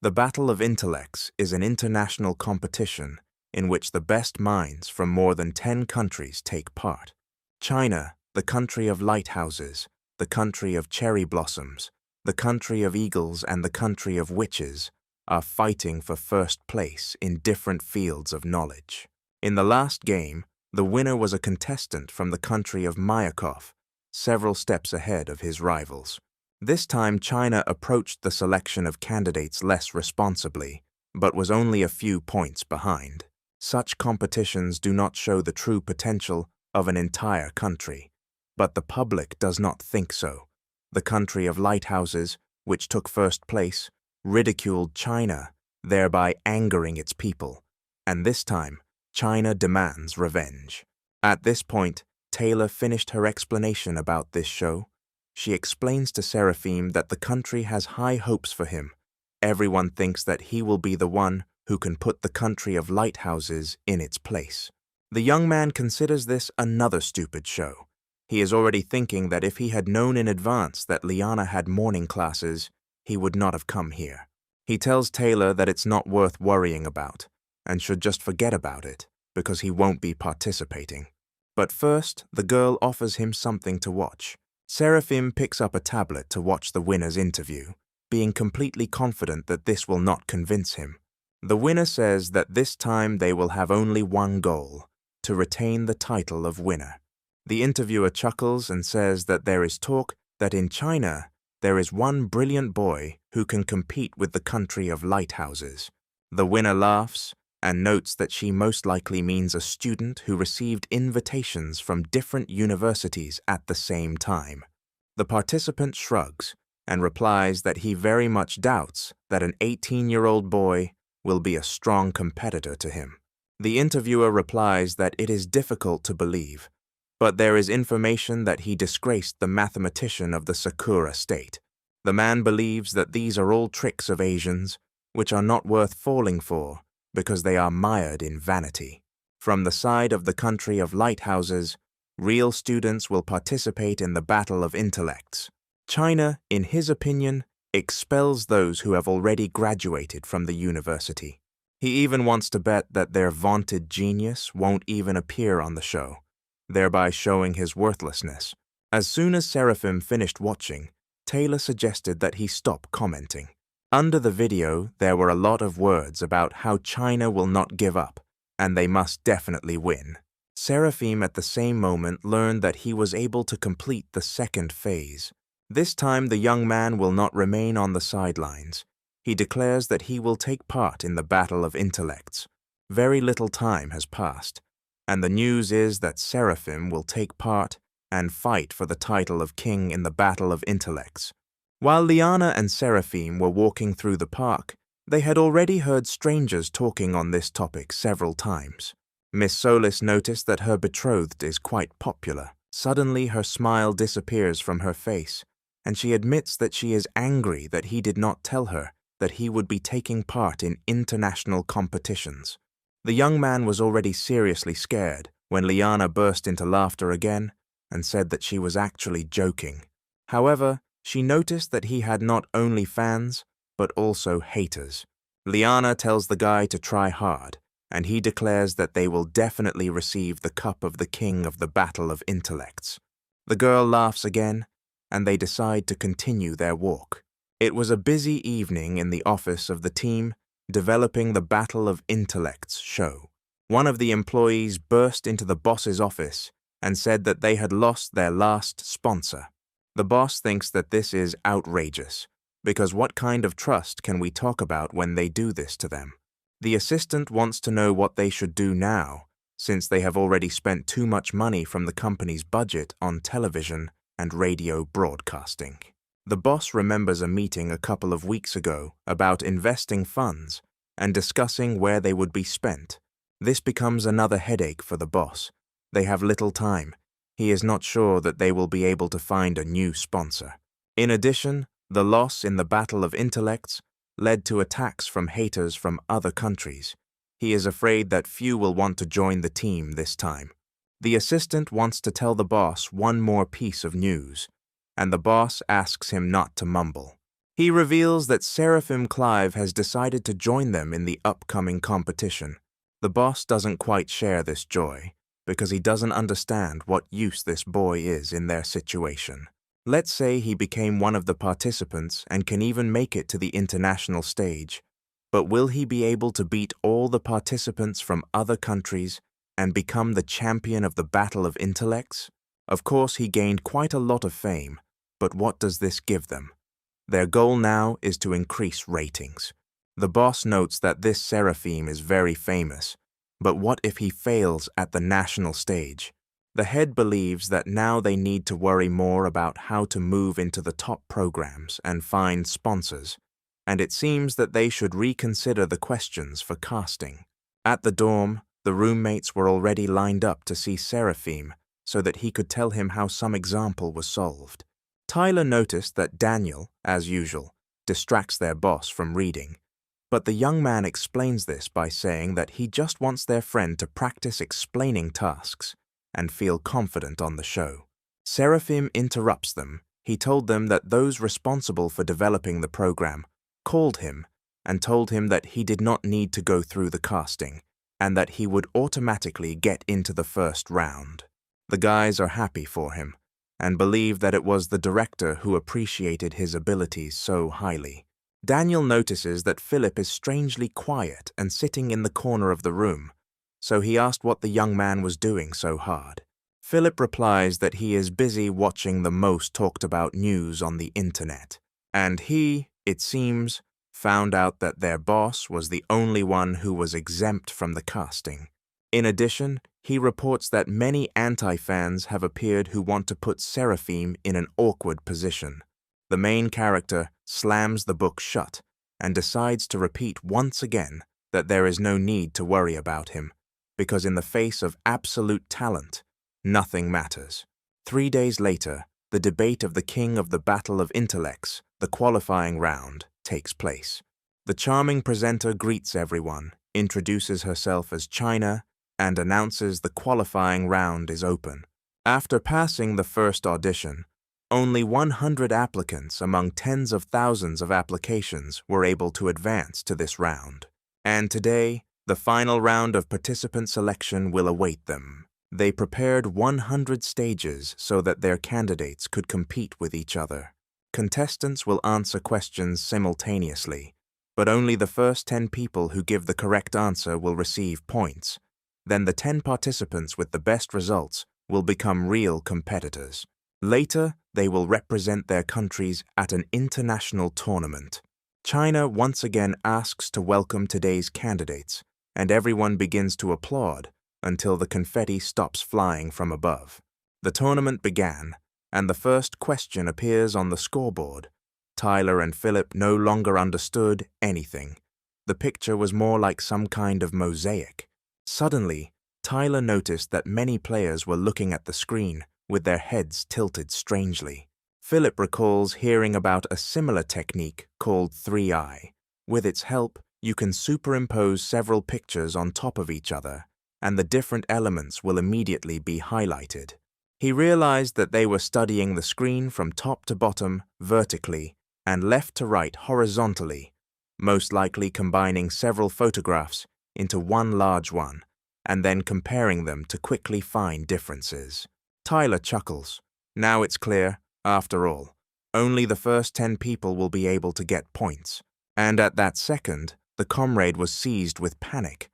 The Battle of Intellects is an international competition in which the best minds from more than 10 countries take part. China, the country of lighthouses, the country of cherry blossoms, the country of eagles, and the country of witches, are fighting for first place in different fields of knowledge. In the last game, the winner was a contestant from the country of Myakov, several steps ahead of his rivals. This time China approached the selection of candidates less responsibly, but was only a few points behind. Such competitions do not show the true potential of an entire country, but the public does not think so. The country of lighthouses, which took first place, ridiculed China, thereby angering its people, and this time China demands revenge. At this point, Taylor finished her explanation about this show. She explains to Seraphim that the country has high hopes for him. Everyone thinks that he will be the one who can put the country of lighthouses in its place. The young man considers this another stupid show. He is already thinking that if he had known in advance that Liana had morning classes, he would not have come here. He tells Taylor that it's not worth worrying about, and should just forget about it, because he won't be participating. But first, the girl offers him something to watch. Seraphim picks up a tablet to watch the winner's interview, being completely confident that this will not convince him. The winner says that this time they will have only one goal: to retain the title of winner. The interviewer chuckles and says that there is talk that in China there is one brilliant boy who can compete with the country of lighthouses. The winner laughs and notes that she most likely means a student who received invitations from different universities at the same time. The participant shrugs and replies that he very much doubts that an 18-year-old boy will be a strong competitor to him. The interviewer replies that it is difficult to believe, but there is information that he disgraced the mathematician of the Sakura state. The man believes that these are all tricks of Asians, which are not worth falling for because they are mired in vanity. From the side of the country of lighthouses, real students will participate in the battle of intellects. China, in his opinion, expels those who have already graduated from the university. He even wants to bet that their vaunted genius won't even appear on the show, thereby showing his worthlessness. As soon as Seraphim finished watching, Taylor suggested that he stop commenting. Under the video, there were a lot of words about how China will not give up, and they must definitely win. Seraphim at the same moment learned that he was able to complete the second phase. This time the young man will not remain on the sidelines. He declares that he will take part in the battle of intellects. Very little time has passed, and the news is that Seraphim will take part and fight for the title of king in the battle of intellects. While Liana and Seraphim were walking through the park, they had already heard strangers talking on this topic several times. Miss Solis noticed that her betrothed is quite popular. Suddenly her smile disappears from her face, and she admits that she is angry that he did not tell her that he would be taking part in international competitions. The young man was already seriously scared when Liana burst into laughter again and said that she was actually joking. However, she noticed that he had not only fans, but also haters. Liana tells the guy to try hard, and he declares that they will definitely receive the cup of the king of the battle of intellects. The girl laughs again, and they decide to continue their walk. It was a busy evening in the office of the team developing the Battle of Intellects show. One of the employees burst into the boss's office and said that they had lost their last sponsor. The boss thinks that this is outrageous, because what kind of trust can we talk about when they do this to them? The assistant wants to know what they should do now, since they have already spent too much money from the company's budget on television and radio broadcasting. The boss remembers a meeting a couple of weeks ago about investing funds and discussing where they would be spent. This becomes another headache for the boss. They have little time. He is not sure that they will be able to find a new sponsor. In addition, the loss in the Battle of Intellects led to attacks from haters from other countries. He is afraid that few will want to join the team this time. The assistant wants to tell the boss one more piece of news, and the boss asks him not to mumble. He reveals that Seraphim Clive has decided to join them in the upcoming competition. The boss doesn't quite share this joy, because he doesn't understand what use this boy is in their situation. Let's say he became one of the participants and can even make it to the international stage, but will he be able to beat all the participants from other countries and become the champion of the battle of intellects? Of course, he gained quite a lot of fame, but what does this give them? Their goal now is to increase ratings. The boss notes that this Seraphim is very famous, but what if he fails at the national stage? The head believes that now they need to worry more about how to move into the top programs and find sponsors, and it seems that they should reconsider the questions for casting. At the dorm, the roommates were already lined up to see Seraphim so that he could tell him how some example was solved. Tyler noticed that Daniel, as usual, distracts their boss from reading, but the young man explains this by saying that he just wants their friend to practice explaining tasks and feel confident on the show. Seraphim interrupts them. He told them that those responsible for developing the program called him and told him that he did not need to go through the casting and that he would automatically get into the first round. The guys are happy for him and believe that it was the director who appreciated his abilities so highly. Daniel notices that Philip is strangely quiet and sitting in the corner of the room, so he asked what the young man was doing so hard. Philip replies that he is busy watching the most talked about news on the internet, and he, it seems, found out that their boss was the only one who was exempt from the casting. In addition, he reports that many anti-fans have appeared who want to put Seraphim in an awkward position. The main character slams the book shut and decides to repeat once again that there is no need to worry about him, because in the face of absolute talent, nothing matters. 3 days later, the debate of the king of the battle of intellects, the qualifying round, takes place. The charming presenter greets everyone, introduces herself as China, and announces the qualifying round is open. After passing the first audition, only 100 applicants among tens of thousands of applications were able to advance to this round. And today, the final round of participant selection will await them. They prepared 100 stages so that their candidates could compete with each other. Contestants will answer questions simultaneously, but only the first 10 people who give the correct answer will receive points. Then the 10 participants with the best results will become real competitors. Later, they will represent their countries at an international tournament. China once again asks to welcome today's candidates, and everyone begins to applaud until the confetti stops flying from above. The tournament began, and the first question appears on the scoreboard. Tyler and Philip no longer understood anything. The picture was more like some kind of mosaic. Suddenly, Tyler noticed that many players were looking at the screen with their heads tilted strangely. Philip recalls hearing about a similar technique called 3-eye. With its help, you can superimpose several pictures on top of each other, and the different elements will immediately be highlighted. He realized that they were studying the screen from top to bottom, vertically, and left to right horizontally, most likely combining several photographs into one large one, and then comparing them to quickly find differences. Tyler chuckles. Now it's clear, after all, only the first 10 people will be able to get points. And at that second, the comrade was seized with panic.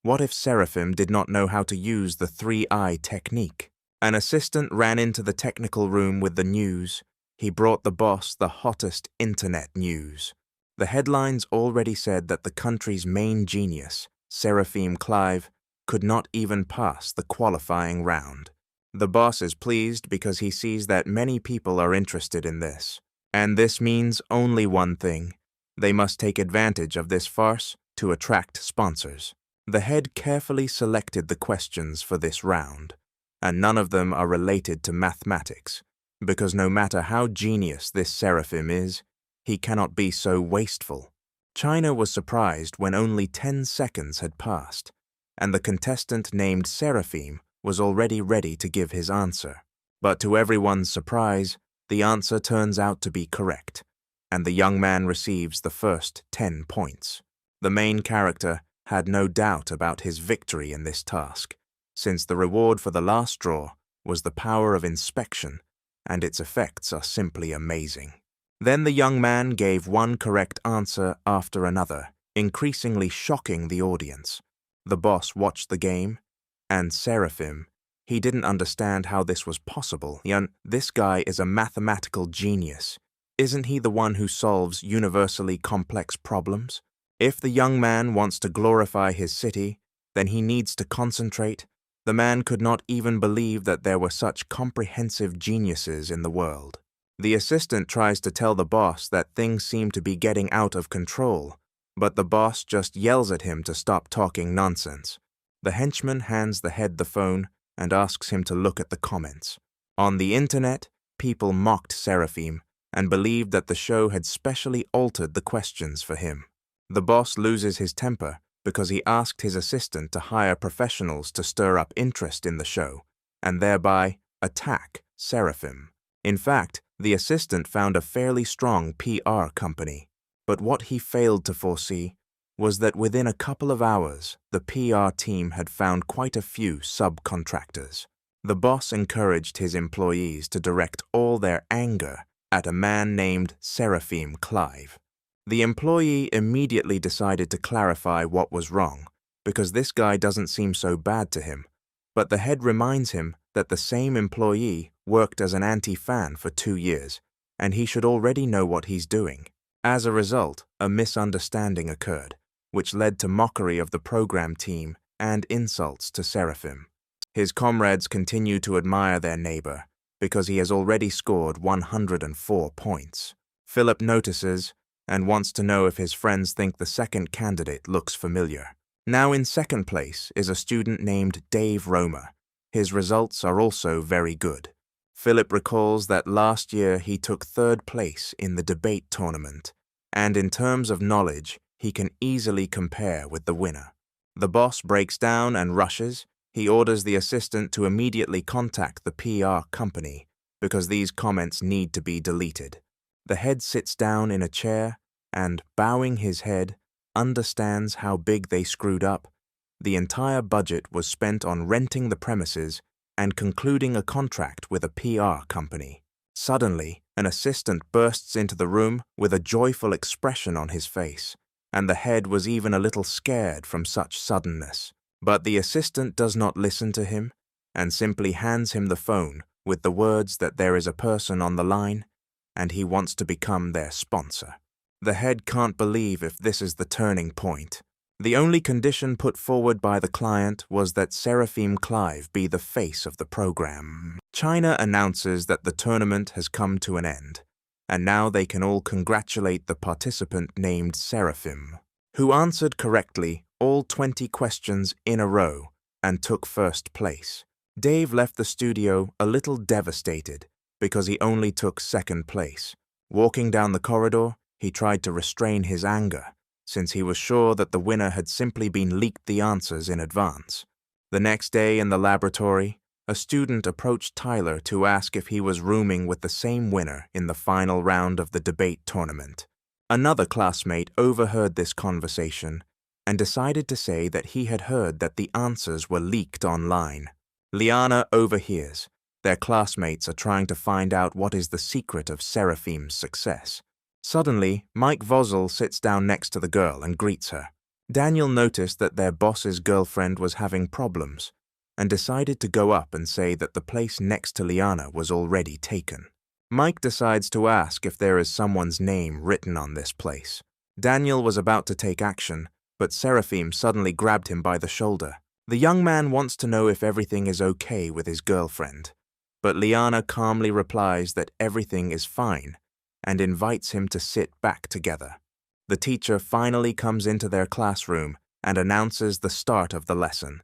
What if Seraphim did not know how to use the 3-eye technique? An assistant ran into the technical room with the news. He brought the boss the hottest internet news. The headlines already said that the country's main genius, Seraphim Clive, could not even pass the qualifying round. The boss is pleased because he sees that many people are interested in this. And this means only one thing. They must take advantage of this farce to attract sponsors. The head carefully selected the questions for this round, and none of them are related to mathematics, because no matter how genius this Seraphim is, he cannot be so wasteful. China was surprised when only 10 seconds had passed, and the contestant named Seraphim was already ready to give his answer. But to everyone's surprise, the answer turns out to be correct, and the young man receives the first 10 points. The main character had no doubt about his victory in this task, since the reward for the last draw was the power of inspection, and its effects are simply amazing. Then the young man gave one correct answer after another, increasingly shocking the audience. The boss watched the game, and Seraphim, he didn't understand how this was possible. This guy is a mathematical genius. Isn't he the one who solves universally complex problems? If the young man wants to glorify his city, then he needs to concentrate. The man could not even believe that there were such comprehensive geniuses in the world. The assistant tries to tell the boss that things seem to be getting out of control, but the boss just yells at him to stop talking nonsense. The henchman hands the head the phone and asks him to look at the comments. On the internet, people mocked Seraphim and believed that the show had specially altered the questions for him. The boss loses his temper because he asked his assistant to hire professionals to stir up interest in the show and thereby attack Seraphim. In fact, the assistant found a fairly strong PR company, but what he failed to foresee was that within a couple of hours, the PR team had found quite a few subcontractors. The boss encouraged his employees to direct all their anger at a man named Seraphim Clive. The employee immediately decided to clarify what was wrong, because this guy doesn't seem so bad to him, but the head reminds him that the same employee worked as an anti-fan for 2 years, and he should already know what he's doing. As a result, a misunderstanding occurred, which led to mockery of the program team and insults to Seraphim. His comrades continue to admire their neighbor because he has already scored 104 points. Philip notices and wants to know if his friends think the second candidate looks familiar. Now in second place is a student named Dave Romer. His results are also very good. Philip recalls that last year he took third place in the debate tournament, and in terms of knowledge, he can easily compare with the winner. The boss breaks down and rushes. He orders the assistant to immediately contact the PR company because these comments need to be deleted. The head sits down in a chair and, bowing his head, understands how big they screwed up. The entire budget was spent on renting the premises and concluding a contract with a PR company. Suddenly, an assistant bursts into the room with a joyful expression on his face, and the head was even a little scared from such suddenness. But the assistant does not listen to him and simply hands him the phone with the words that there is a person on the line and he wants to become their sponsor. The head can't believe if this is the turning point. The only condition put forward by the client was that Seraphim Clive be the face of the program. China announces that the tournament has come to an end, and now they can all congratulate the participant named Seraphim, who answered correctly all 20 questions in a row and took first place. Dave left the studio a little devastated because he only took second place. Walking down the corridor, he tried to restrain his anger, since he was sure that the winner had simply been leaked the answers in advance. The next day in the laboratory, a student approached Tyler to ask if he was rooming with the same winner in the final round of the debate tournament. Another classmate overheard this conversation and decided to say that he had heard that the answers were leaked online. Liana overhears. Their classmates are trying to find out what is the secret of Seraphim's success. Suddenly, Mike Vozel sits down next to the girl and greets her. Daniel noticed that their boss's girlfriend was having problems and decided to go up and say that the place next to Liana was already taken. Mike decides to ask if there is someone's name written on this place. Daniel was about to take action, but Seraphim suddenly grabbed him by the shoulder. The young man wants to know if everything is okay with his girlfriend, but Liana calmly replies that everything is fine and invites him to sit back together. The teacher finally comes into their classroom and announces the start of the lesson.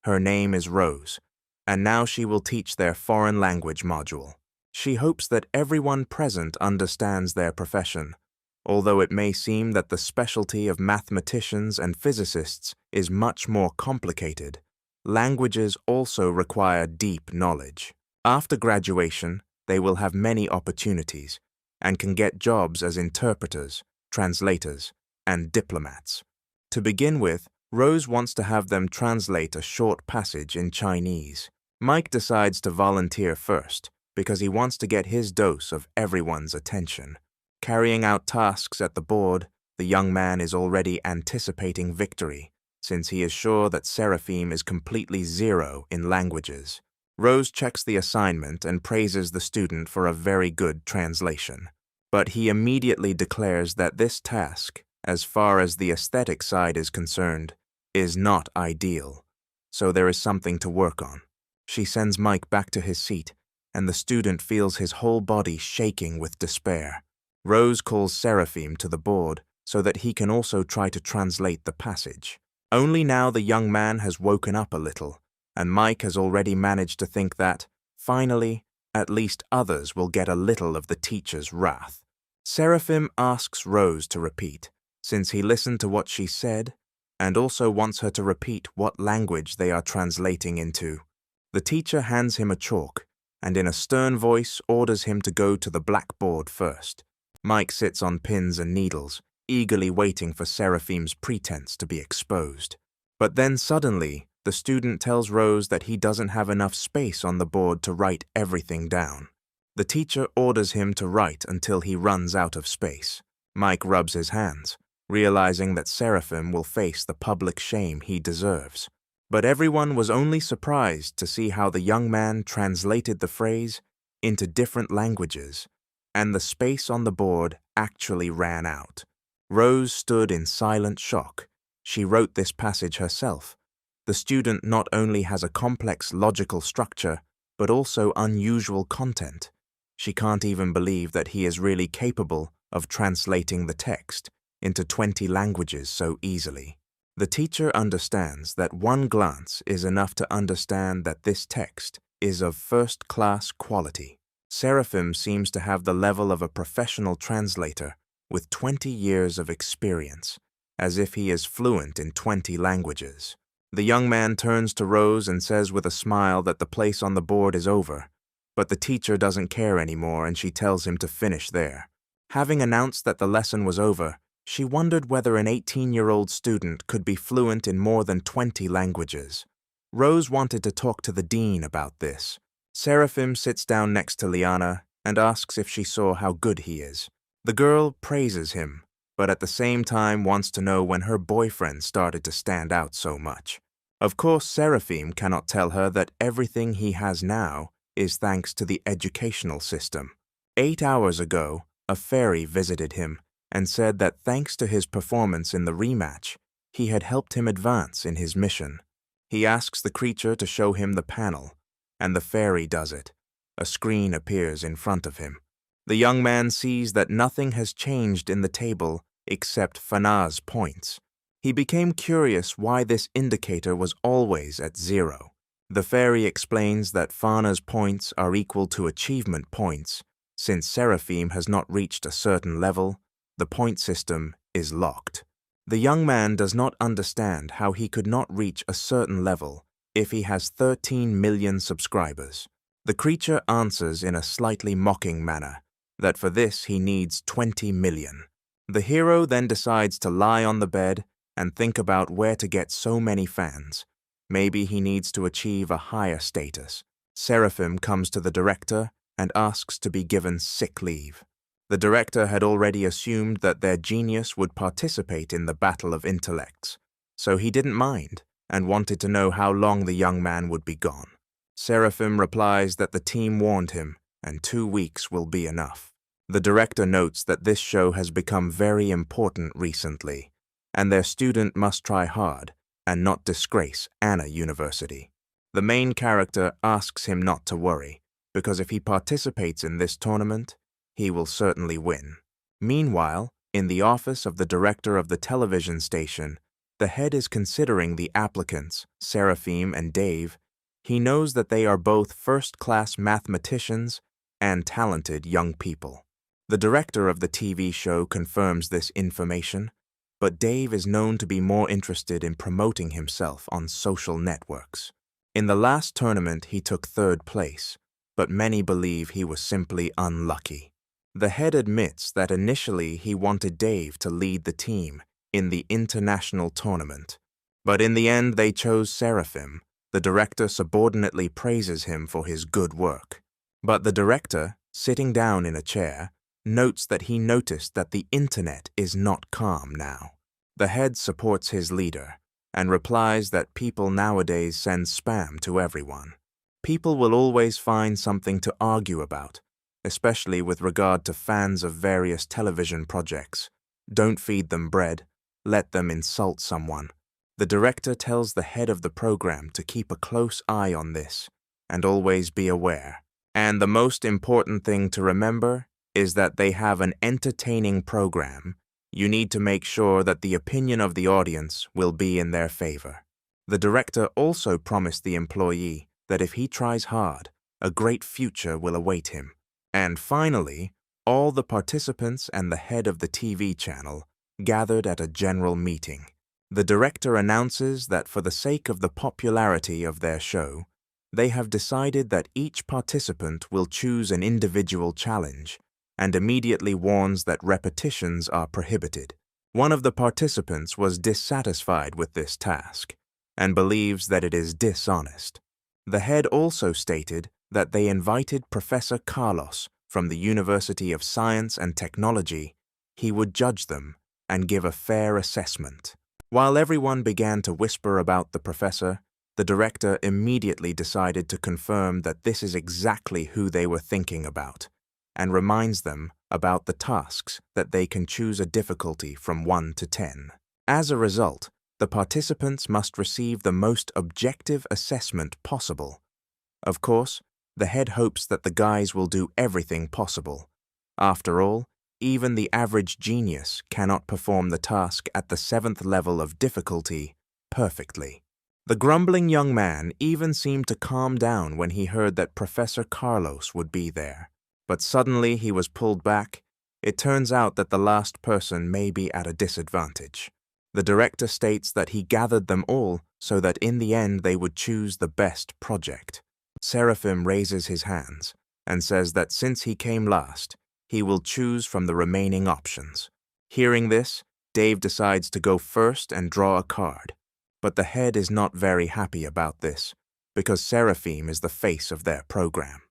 Her name is Rose, and now she will teach their foreign language module. She hopes that everyone present understands their profession, although it may seem that the specialty of mathematicians and physicists is much more complicated. Languages also require deep knowledge. After graduation, they will have many opportunities and can get jobs as interpreters, translators, and diplomats. To begin with, Rose wants to have them translate a short passage in Chinese. Mike decides to volunteer first because he wants to get his dose of everyone's attention. Carrying out tasks at the board, the young man is already anticipating victory, since he is sure that Seraphim is completely zero in languages. Rose checks the assignment and praises the student for a very good translation. But he immediately declares that this task, as far as the aesthetic side is concerned, is not ideal, so there is something to work on. She sends Mike back to his seat, and the student feels his whole body shaking with despair. Rose calls Seraphim to the board so that he can also try to translate the passage. Only now the young man has woken up a little, and Mike has already managed to think that, finally, at least others will get a little of the teacher's wrath. Seraphim asks Rose to repeat, since he listened to what she said, and also wants her to repeat what language they are translating into. The teacher hands him a chalk, and in a stern voice orders him to go to the blackboard first. Mike sits on pins and needles, eagerly waiting for Seraphim's pretense to be exposed. But then suddenly, the student tells Rose that he doesn't have enough space on the board to write everything down. The teacher orders him to write until he runs out of space. Mike rubs his hands, realizing that Seraphim will face the public shame he deserves. But everyone was only surprised to see how the young man translated the phrase into different languages, and the space on the board actually ran out. Rose stood in silent shock. She wrote this passage herself. The student not only has a complex logical structure, but also unusual content. She can't even believe that he is really capable of translating the text into 20 languages so easily. The teacher understands that one glance is enough to understand that this text is of first-class quality. Seraphim seems to have the level of a professional translator with 20 years of experience, as if he is fluent in 20 languages. The young man turns to Rose and says with a smile that the place on the board is over, but the teacher doesn't care anymore and she tells him to finish there. Having announced that the lesson was over, she wondered whether an 18-year-old student could be fluent in more than 20 languages. Rose wanted to talk to the dean about this. Seraphim sits down next to Liana and asks if she saw how good he is. The girl praises him, but at the same time wants to know when her boyfriend started to stand out so much. Of course, Seraphim cannot tell her that everything he has now is thanks to the educational system. 8 hours ago, a fairy visited him and said that thanks to his performance in the rematch, he had helped him advance in his mission. He asks the creature to show him the panel, and the fairy does it. A screen appears in front of him. The young man sees that nothing has changed in the table except Fanaz's points. He became curious why this indicator was always at 0. The fairy explains that Fana's points are equal to achievement points. Since Seraphim has not reached a certain level, the point system is locked. The young man does not understand how he could not reach a certain level if he has 13 million subscribers. The creature answers in a slightly mocking manner that for this he needs 20 million. The hero then decides to lie on the bed and think about where to get so many fans. Maybe he needs to achieve a higher status. Seraphim comes to the director and asks to be given sick leave. The director had already assumed that their genius would participate in the battle of intellects, so he didn't mind and wanted to know how long the young man would be gone. Seraphim replies that the team warned him and 2 weeks will be enough. The director notes that this show has become very important recently, and their student must try hard and not disgrace Anna University. The main character asks him not to worry, because if he participates in this tournament, he will certainly win. Meanwhile, in the office of the director of the television station, the head is considering the applicants, Seraphim and Dave. He knows that they are both first-class mathematicians and talented young people. The director of the TV show confirms this information, but Dave is known to be more interested in promoting himself on social networks. In the last tournament, he took third place, but many believe he was simply unlucky. The head admits that initially he wanted Dave to lead the team in the international tournament, but in the end they chose Seraphim. The director subordinately praises him for his good work. But the director, sitting down in a chair, notes that he noticed that the internet is not calm now. The head supports his leader and replies that people nowadays send spam to everyone. People will always find something to argue about, especially with regard to fans of various television projects. Don't feed them bread, let them insult someone. The director tells the head of the program to keep a close eye on this and always be aware. And the most important thing to remember is that they have an entertaining program. You need to make sure that the opinion of the audience will be in their favor. The director also promised the employee that if he tries hard, a great future will await him. And finally, all the participants and the head of the TV channel gathered at a general meeting. The director announces that for the sake of the popularity of their show, they have decided that each participant will choose an individual challenge and immediately warns that repetitions are prohibited. One of the participants was dissatisfied with this task and believes that it is dishonest. The head also stated that they invited Professor Carlos from the University of Science and Technology. He would judge them and give a fair assessment. While everyone began to whisper about the professor, the director immediately decided to confirm that this is exactly who they were thinking about, and reminds them about the tasks that they can choose a difficulty from 1 to 10. As a result, the participants must receive the most objective assessment possible. Of course, the head hopes that the guys will do everything possible. After all, even the average genius cannot perform the task at the 7th level of difficulty perfectly. The grumbling young man even seemed to calm down when he heard that Professor Carlos would be there. But suddenly he was pulled back. It turns out that the last person may be at a disadvantage. The director states that he gathered them all so that in the end they would choose the best project. Seraphim raises his hands and says that since he came last, he will choose from the remaining options. Hearing this, Dave decides to go first and draw a card. But the head is not very happy about this, because Seraphim is the face of their program.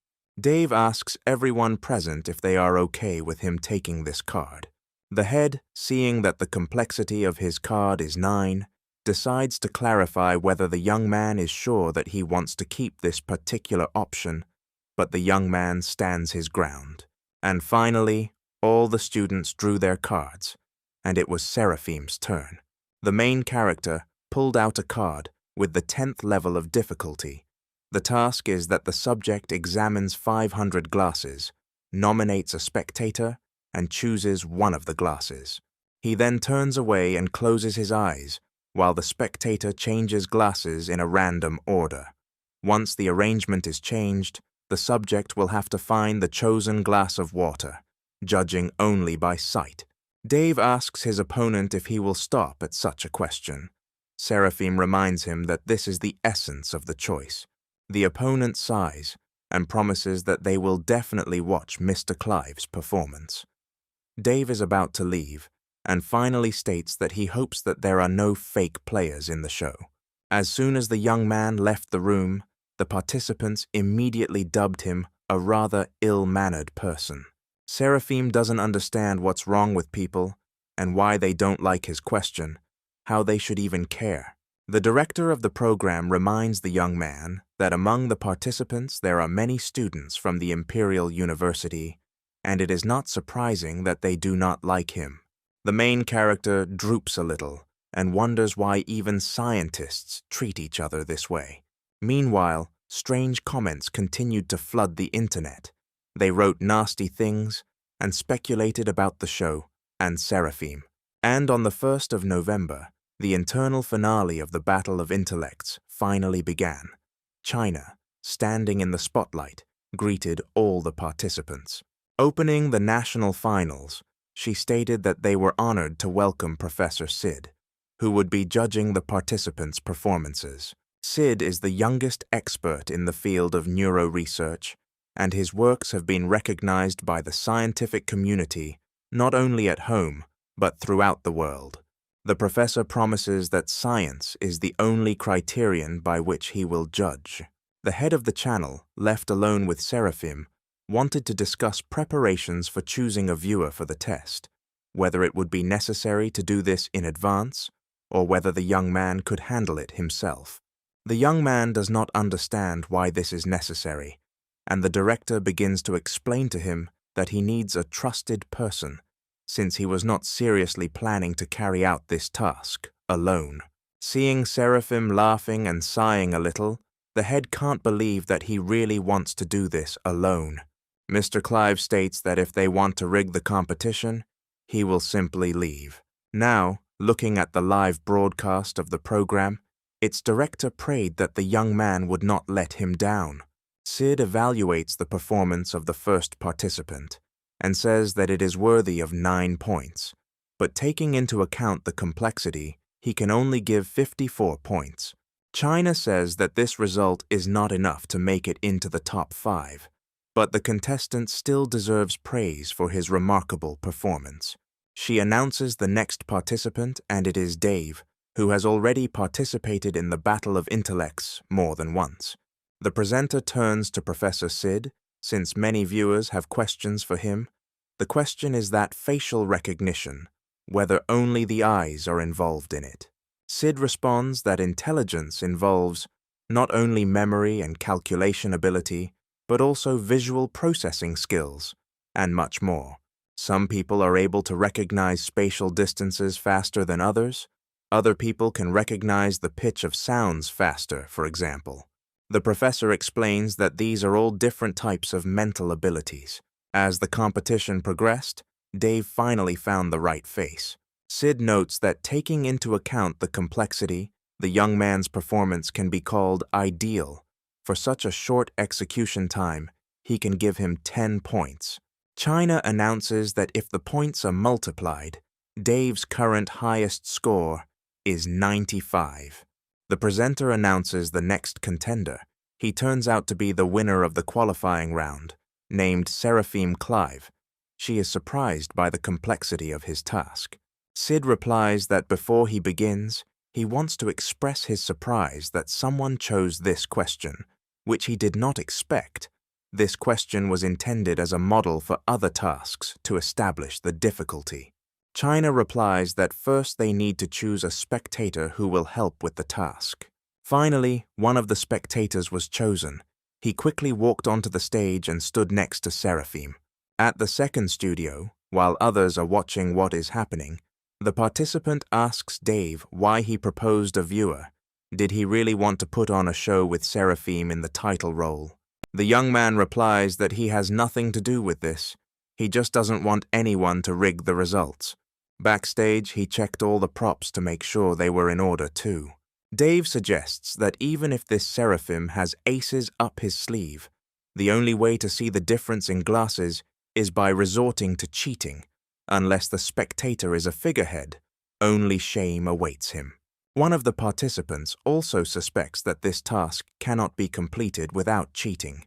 Dave asks everyone present if they are okay with him taking this card. The head, seeing that the complexity of his card is 9, decides to clarify whether the young man is sure that he wants to keep this particular option, but the young man stands his ground. And finally, all the students drew their cards, and it was Seraphim's turn. The main character pulled out a card with the 10th level of difficulty. The task is that the subject examines 500 glasses, nominates a spectator, and chooses one of the glasses. He then turns away and closes his eyes, while the spectator changes glasses in a random order. Once the arrangement is changed, the subject will have to find the chosen glass of water, judging only by sight. Dave asks his opponent if he will stop at such a question. Seraphim reminds him that this is the essence of the choice. The opponent sighs and promises that they will definitely watch Mr. Clive's performance. Dave is about to leave and finally states that he hopes that there are no fake players in the show. As soon as the young man left the room, the participants immediately dubbed him a rather ill-mannered person. Seraphim doesn't understand what's wrong with people and why they don't like his question, how they should even care. The director of the program reminds the young man that among the participants there are many students from the Imperial University, and it is not surprising that they do not like him. The main character droops a little and wonders why even scientists treat each other this way. Meanwhile, strange comments continued to flood the internet. They wrote nasty things and speculated about the show and Seraphim. And on the 1st of November, the internal finale of the Battle of Intellects finally began. China, standing in the spotlight, greeted all the participants. Opening the national finals, she stated that they were honored to welcome Professor Sid, who would be judging the participants' performances. Sid is the youngest expert in the field of neuroresearch, and his works have been recognized by the scientific community not only at home, but throughout the world. The professor promises that science is the only criterion by which he will judge. The head of the channel, left alone with Seraphim, wanted to discuss preparations for choosing a viewer for the test, whether it would be necessary to do this in advance, or whether the young man could handle it himself. The young man does not understand why this is necessary, and the director begins to explain to him that he needs a trusted person, since he was not seriously planning to carry out this task alone. Seeing Seraphim laughing and sighing a little, the head can't believe that he really wants to do this alone. Mr. Clive states that if they want to rig the competition, he will simply leave. Now, looking at the live broadcast of the program, its director prayed that the young man would not let him down. Sid evaluates the performance of the first participant and says that it is worthy of 9 points, but taking into account the complexity, he can only give 54 points. China says that this result is not enough to make it into the top 5, but the contestant still deserves praise for his remarkable performance. She announces the next participant, and it is Dave, who has already participated in the battle of intellects more than once. The presenter turns to Professor Sid, since many viewers have questions for him. The question is that facial recognition, whether only the eyes are involved in it. Sid responds that intelligence involves not only memory and calculation ability, but also visual processing skills, and much more. Some people are able to recognize spatial distances faster than others. Other people can recognize the pitch of sounds faster, for example. The professor explains that these are all different types of mental abilities. As the competition progressed, Dave finally found the right face. Sid notes that taking into account the complexity, the young man's performance can be called ideal. For such a short execution time, he can give him 10 points. China announces that if the points are multiplied, Dave's current highest score is 95. The presenter announces the next contender. He turns out to be the winner of the qualifying round, named Seraphim Clive. She is surprised by the complexity of his task. Sid replies that before he begins, he wants to express his surprise that someone chose this question, which he did not expect. This question was intended as a model for other tasks to establish the difficulty. China replies that first they need to choose a spectator who will help with the task. Finally, one of the spectators was chosen. He quickly walked onto the stage and stood next to Seraphim. At the second studio, while others are watching what is happening, the participant asks Dave why he proposed a viewer. Did he really want to put on a show with Seraphim in the title role? The young man replies that he has nothing to do with this. He just doesn't want anyone to rig the results. Backstage, he checked all the props to make sure they were in order too. Dave suggests that even if this Seraphim has aces up his sleeve, the only way to see the difference in glasses is by resorting to cheating. Unless the spectator is a figurehead, only shame awaits him. One of the participants also suspects that this task cannot be completed without cheating,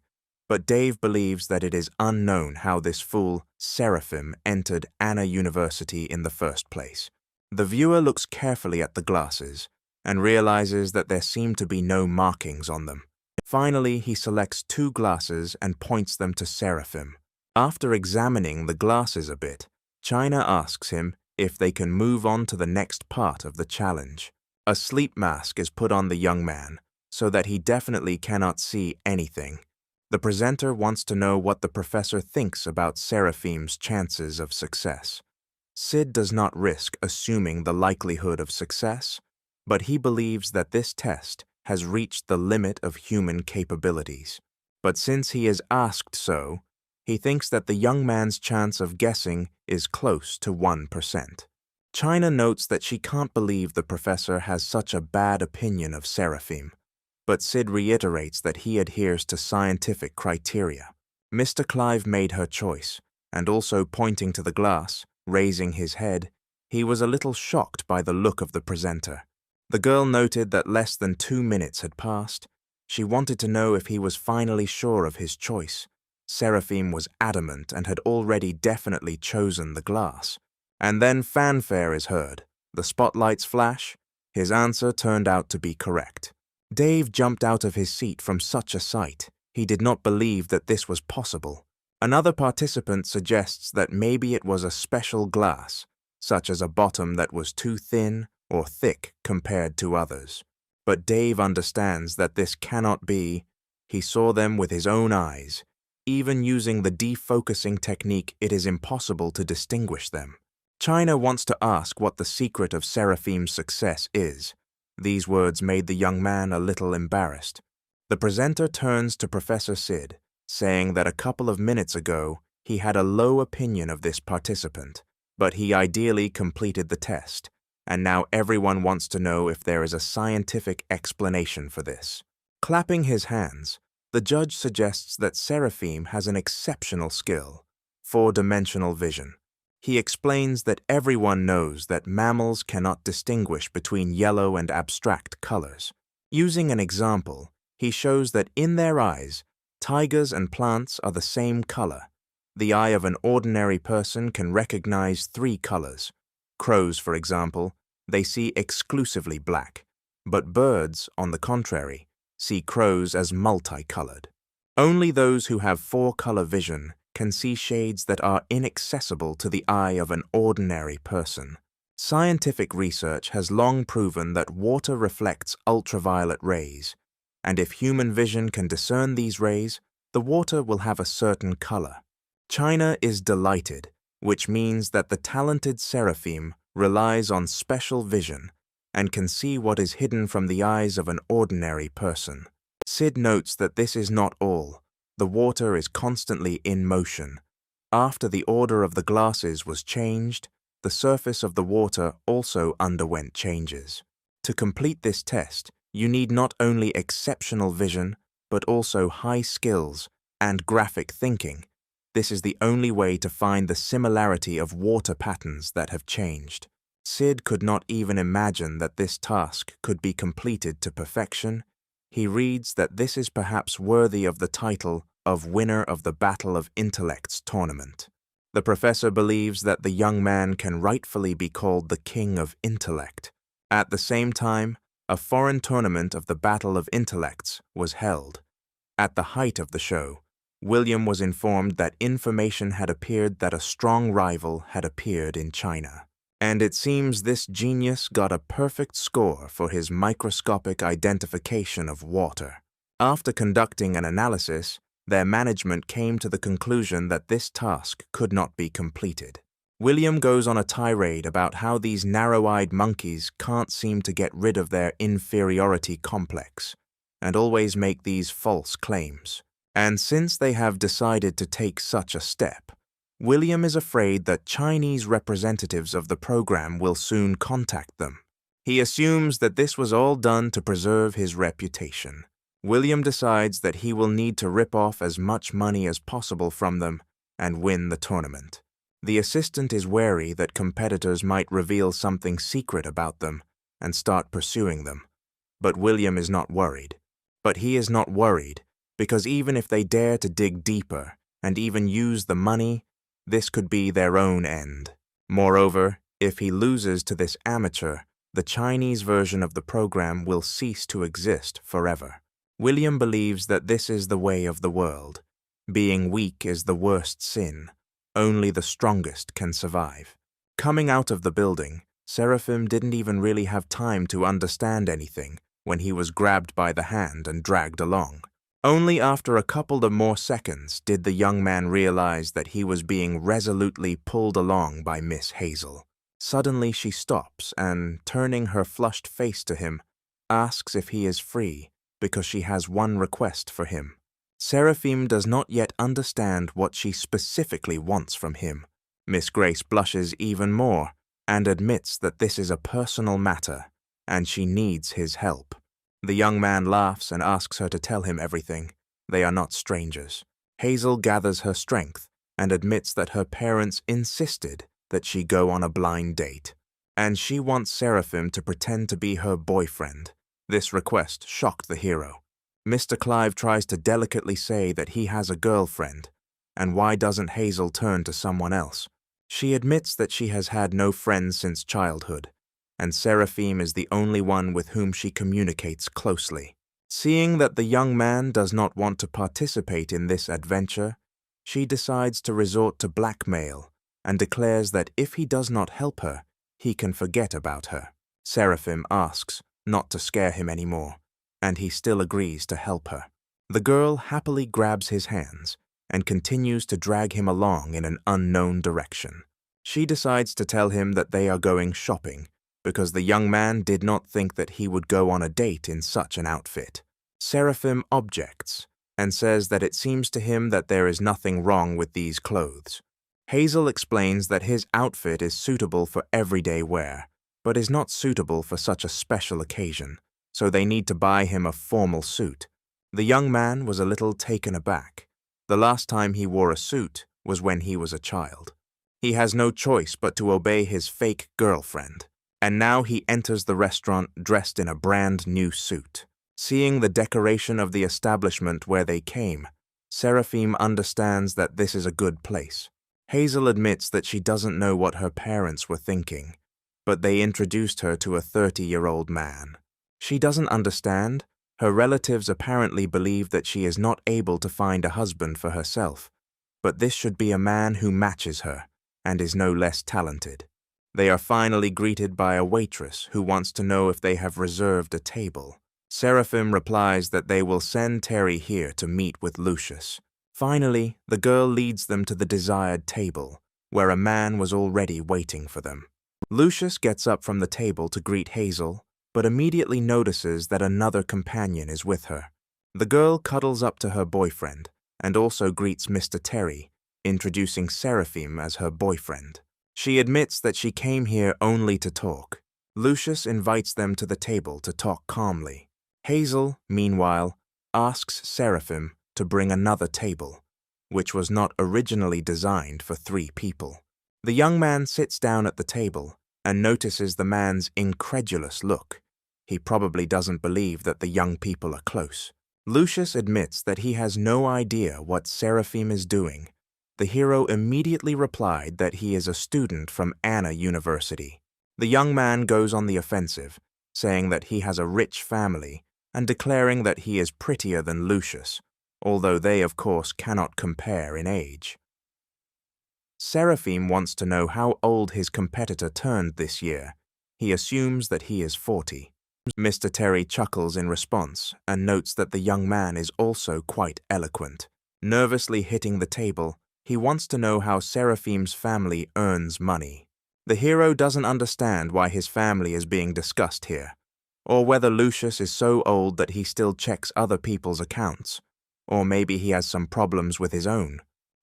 but Dave believes that it is unknown how this fool, Seraphim, entered Anna University in the first place. The viewer looks carefully at the glasses and realizes that there seem to be no markings on them. Finally, he selects 2 glasses and points them to Seraphim. After examining the glasses a bit, China asks him if they can move on to the next part of the challenge. A sleep mask is put on the young man so that he definitely cannot see anything. The presenter wants to know what the professor thinks about Seraphim's chances of success. Sid does not risk assuming the likelihood of success, but he believes that this test has reached the limit of human capabilities. But since he is asked so, he thinks that the young man's chance of guessing is close to 1%. China notes that she can't believe the professor has such a bad opinion of Seraphim, but Sid reiterates that he adheres to scientific criteria. Mr. Clive made her choice, and also pointing to the glass, raising his head. He was a little shocked by the look of the presenter. The girl noted that less than 2 minutes had passed. She wanted to know if he was finally sure of his choice. Seraphim was adamant and had already definitely chosen the glass. And then fanfare is heard. The spotlights flash. His answer turned out to be correct. Dave jumped out of his seat from such a sight. He did not believe that this was possible. Another participant suggests that maybe it was a special glass, such as a bottom that was too thin or thick compared to others. But Dave understands that this cannot be. He saw them with his own eyes. Even using the defocusing technique, it is impossible to distinguish them. China wants to ask what the secret of Seraphim's success is. These words made the young man a little embarrassed. The presenter turns to Professor Sid, saying that a couple of minutes ago he had a low opinion of this participant, but he ideally completed the test, and now everyone wants to know if there is a scientific explanation for this. Clapping his hands, the judge suggests that Seraphim has an exceptional skill, 4-dimensional vision. He explains that everyone knows that mammals cannot distinguish between yellow and abstract colors. Using an example, he shows that in their eyes, tigers and plants are the same color. The eye of an ordinary person can recognize 3 colors. Crows, for example, they see exclusively black, but birds, on the contrary, see crows as multicolored. Only those who have 4-color vision can see shades that are inaccessible to the eye of an ordinary person. Scientific research has long proven that water reflects ultraviolet rays, and if human vision can discern these rays, the water will have a certain color. China is delighted, which means that the talented Seraphim relies on special vision and can see what is hidden from the eyes of an ordinary person. Sid notes that this is not all. The water is constantly in motion. After the order of the glasses was changed, the surface of the water also underwent changes. To complete this test, you need not only exceptional vision, but also high skills and graphic thinking. This is the only way to find the similarity of water patterns that have changed. Sid could not even imagine that this task could be completed to perfection. He reads that this is perhaps worthy of the title of winner of the Battle of Intellects tournament. The professor believes that the young man can rightfully be called the king of intellect. At the same time, a foreign tournament of the Battle of Intellects was held. At the height of the show, William was informed that information had appeared that a strong rival had appeared in China. And it seems this genius got a perfect score for his microscopic identification of water. After conducting an analysis, their management came to the conclusion that this task could not be completed. William goes on a tirade about how these narrow-eyed monkeys can't seem to get rid of their inferiority complex, and always make these false claims. And since they have decided to take such a step, William is afraid that Chinese representatives of the program will soon contact them. He assumes that this was all done to preserve his reputation. William decides that he will need to rip off as much money as possible from them and win the tournament. The assistant is wary that competitors might reveal something secret about them and start pursuing them. But William is not worried. But he is not worried because even if they dare to dig deeper and even use the money, this could be their own end. Moreover, if he loses to this amateur, the Chinese version of the program will cease to exist forever. William believes that this is the way of the world. Being weak is the worst sin. Only the strongest can survive. Coming out of the building, Seraphim didn't even really have time to understand anything when he was grabbed by the hand and dragged along. Only after a couple of more seconds did the young man realize that he was being resolutely pulled along by Miss Hazel. Suddenly she stops and, turning her flushed face to him, asks if he is free because she has one request for him. Seraphim does not yet understand what she specifically wants from him. Miss Grace blushes even more and admits that this is a personal matter and she needs his help. The young man laughs and asks her to tell him everything. They are not strangers. Hazel gathers her strength and admits that her parents insisted that she go on a blind date, and she wants Seraphim to pretend to be her boyfriend. This request shocked the hero. Mr. Clive tries to delicately say that he has a girlfriend, and why doesn't Hazel turn to someone else? She admits that she has had no friends since childhood, and Seraphim is the only one with whom she communicates closely. Seeing that the young man does not want to participate in this adventure, she decides to resort to blackmail and declares that if he does not help her, he can forget about her. Seraphim asks not to scare him anymore, and he still agrees to help her. The girl happily grabs his hands and continues to drag him along in an unknown direction. She decides to tell him that they are going shopping because the young man did not think that he would go on a date in such an outfit. Seraphim objects and says that it seems to him that there is nothing wrong with these clothes. Hazel explains that his outfit is suitable for everyday wear, but is not suitable for such a special occasion, so they need to buy him a formal suit. The young man was a little taken aback. The last time he wore a suit was when he was a child. He has no choice but to obey his fake girlfriend, and now he enters the restaurant dressed in a brand new suit. Seeing the decoration of the establishment where they came, Seraphim understands that this is a good place. Hazel admits that she doesn't know what her parents were thinking, but they introduced her to a 30-year-old man. She doesn't understand. Her relatives apparently believe that she is not able to find a husband for herself, but this should be a man who matches her and is no less talented. They are finally greeted by a waitress who wants to know if they have reserved a table. Seraphim replies that they will send Terry here to meet with Lucius. Finally, the girl leads them to the desired table, where a man was already waiting for them. Lucius gets up from the table to greet Hazel, but immediately notices that another companion is with her. The girl cuddles up to her boyfriend and also greets Mr. Terry, introducing Seraphim as her boyfriend. She admits that she came here only to talk. Lucius invites them to the table to talk calmly. Hazel, meanwhile, asks Seraphim to bring another table, which was not originally designed for 3 people. The young man sits down at the table and notices the man's incredulous look. He probably doesn't believe that the young people are close. Lucius admits that he has no idea what Seraphim is doing. The hero immediately replied that he is a student from Anna University. The young man goes on the offensive, saying that he has a rich family and declaring that he is prettier than Lucius, although they, of course, cannot compare in age. Seraphim wants to know how old his competitor turned this year. He assumes that he is 40. Mr. Terry chuckles in response and notes that the young man is also quite eloquent. Nervously hitting the table, he wants to know how Seraphim's family earns money. The hero doesn't understand why his family is being discussed here, or whether Lucius is so old that he still checks other people's accounts, or maybe he has some problems with his own.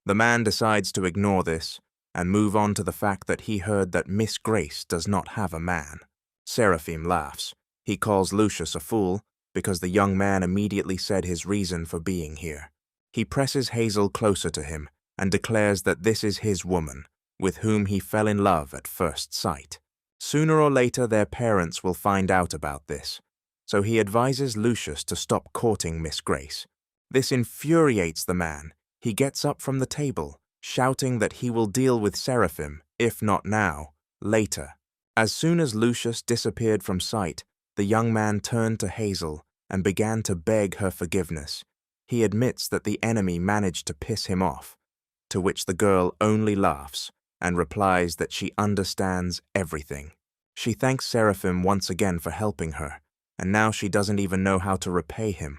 The man decides to ignore this and move on to the fact that he heard that Miss Grace does not have a man. Seraphim laughs. He calls Lucius a fool because the young man immediately said his reason for being here. He presses Hazel closer to him and declares that this is his woman, with whom he fell in love at first sight. Sooner or later their parents will find out about this, so he advises Lucius to stop courting Miss Grace. This infuriates the man. He gets up from the table, shouting that he will deal with Seraphim, if not now, later. As soon as Lucius disappeared from sight, the young man turned to Hazel and began to beg her forgiveness. He admits that the enemy managed to piss him off, to which the girl only laughs and replies that she understands everything. She thanks Seraphim once again for helping her, and now she doesn't even know how to repay him,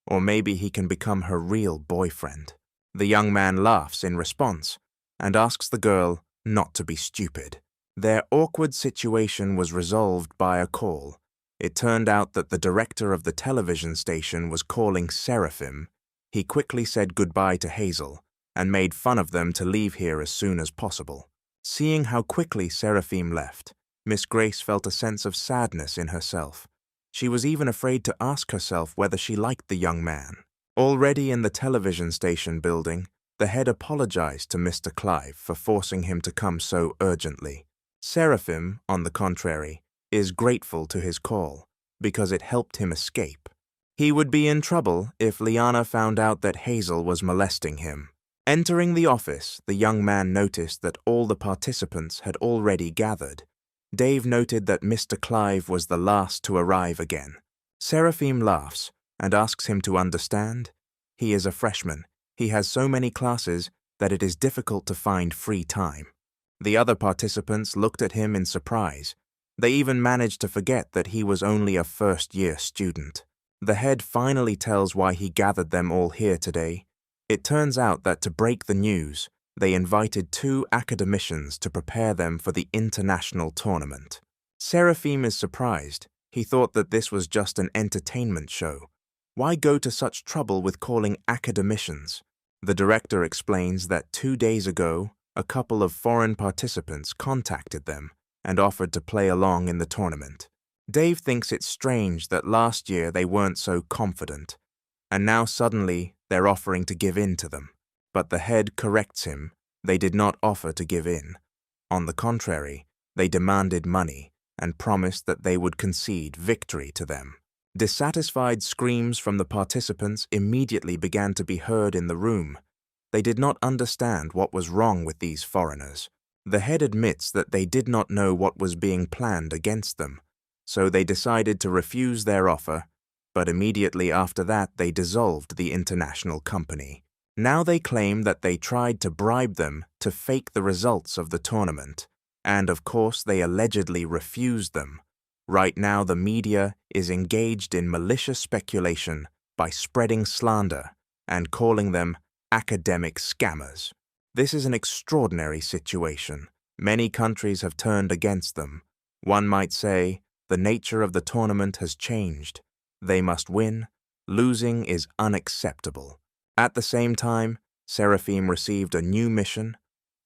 or maybe he can become her real boyfriend. The young man laughs in response and asks the girl not to be stupid. Their awkward situation was resolved by a call. It turned out that the director of the television station was calling Seraphim. He quickly said goodbye to Hazel and made fun of them to leave here as soon as possible. Seeing how quickly Seraphim left, Miss Grace felt a sense of sadness in herself. She was even afraid to ask herself whether she liked the young man. Already in the television station building, The head apologized to Mr. Clive for forcing him to come so urgently. Seraphim, on the contrary, is grateful to his call because it helped him escape. He would be in trouble if Liana found out that Hazel was molesting him. Entering the office, the young man noticed that all the participants had already gathered. Dave noted that Mr. Clive was the last to arrive again. Seraphim laughs and asks him to understand. He is a freshman. He has so many classes that it is difficult to find free time. The other participants looked at him in surprise. They even managed to forget that he was only a first-year student. The head finally tells why he gathered them all here today. It turns out that to break the news, they invited 2 academicians to prepare them for the international tournament. Seraphim is surprised. He thought that this was just an entertainment show. Why go to such trouble with calling academicians? The director explains that 2 days ago, a couple of foreign participants contacted them and offered to play along in the tournament. Dave thinks it's strange that last year they weren't so confident, and now suddenly they're offering to give in to them. But the head corrects him. They did not offer to give in. On the contrary, they demanded money and promised that they would concede victory to them. Dissatisfied screams from the participants immediately began to be heard in the room. They did not understand what was wrong with these foreigners. The head admits that they did not know what was being planned against them, so they decided to refuse their offer, but immediately after that they dissolved the international company. Now they claim that they tried to bribe them to fake the results of the tournament, and of course they allegedly refused them. Right now the media is engaged in malicious speculation by spreading slander and calling them academic scammers. This is an extraordinary situation. Many countries have turned against them. One might say, the nature of the tournament has changed. They must win. Losing is unacceptable. At the same time, Seraphim received a new mission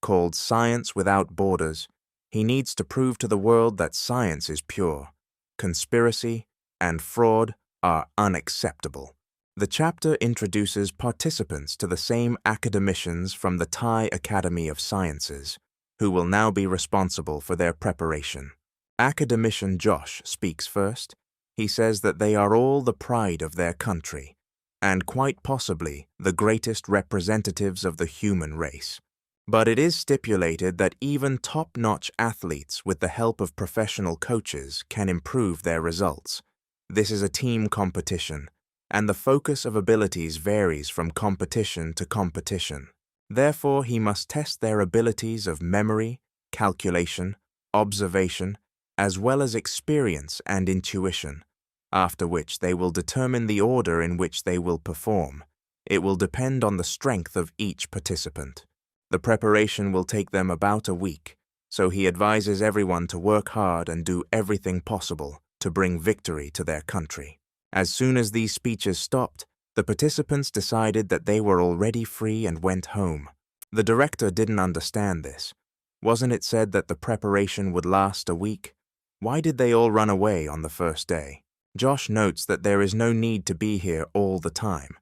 called Science Without Borders. He needs to prove to the world that science is pure. Conspiracy and fraud are unacceptable. The chapter introduces participants to the same academicians from the Thai Academy of Sciences, who will now be responsible for their preparation. Academician Josh speaks first. He says that they are all the pride of their country, and quite possibly the greatest representatives of the human race. But it is stipulated that even top-notch athletes with the help of professional coaches can improve their results. This is a team competition, and the focus of abilities varies from competition to competition. Therefore, he must test their abilities of memory, calculation, observation, as well as experience and intuition, after which they will determine the order in which they will perform. It will depend on the strength of each participant. The preparation will take them about a week, so he advises everyone to work hard and do everything possible to bring victory to their country. As soon as these speeches stopped, the participants decided that they were already free and went home. The director didn't understand this. Wasn't it said that the preparation would last a week? Why did they all run away on the first day? Josh notes that there is no need to be here all the time,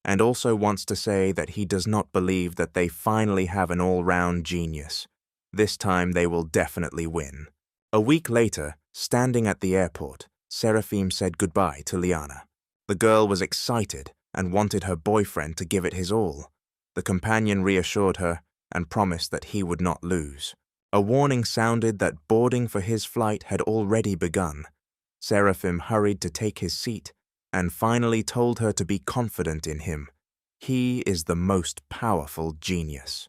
and also wants to say that he does not believe that they finally have an all-round genius. This time they will definitely win. A week later, standing at the airport, Seraphim said goodbye to Liana. The girl was excited and wanted her boyfriend to give it his all. The companion reassured her and promised that he would not lose. A warning sounded that boarding for his flight had already begun. Seraphim hurried to take his seat and finally told her to be confident in him. He is the most powerful genius.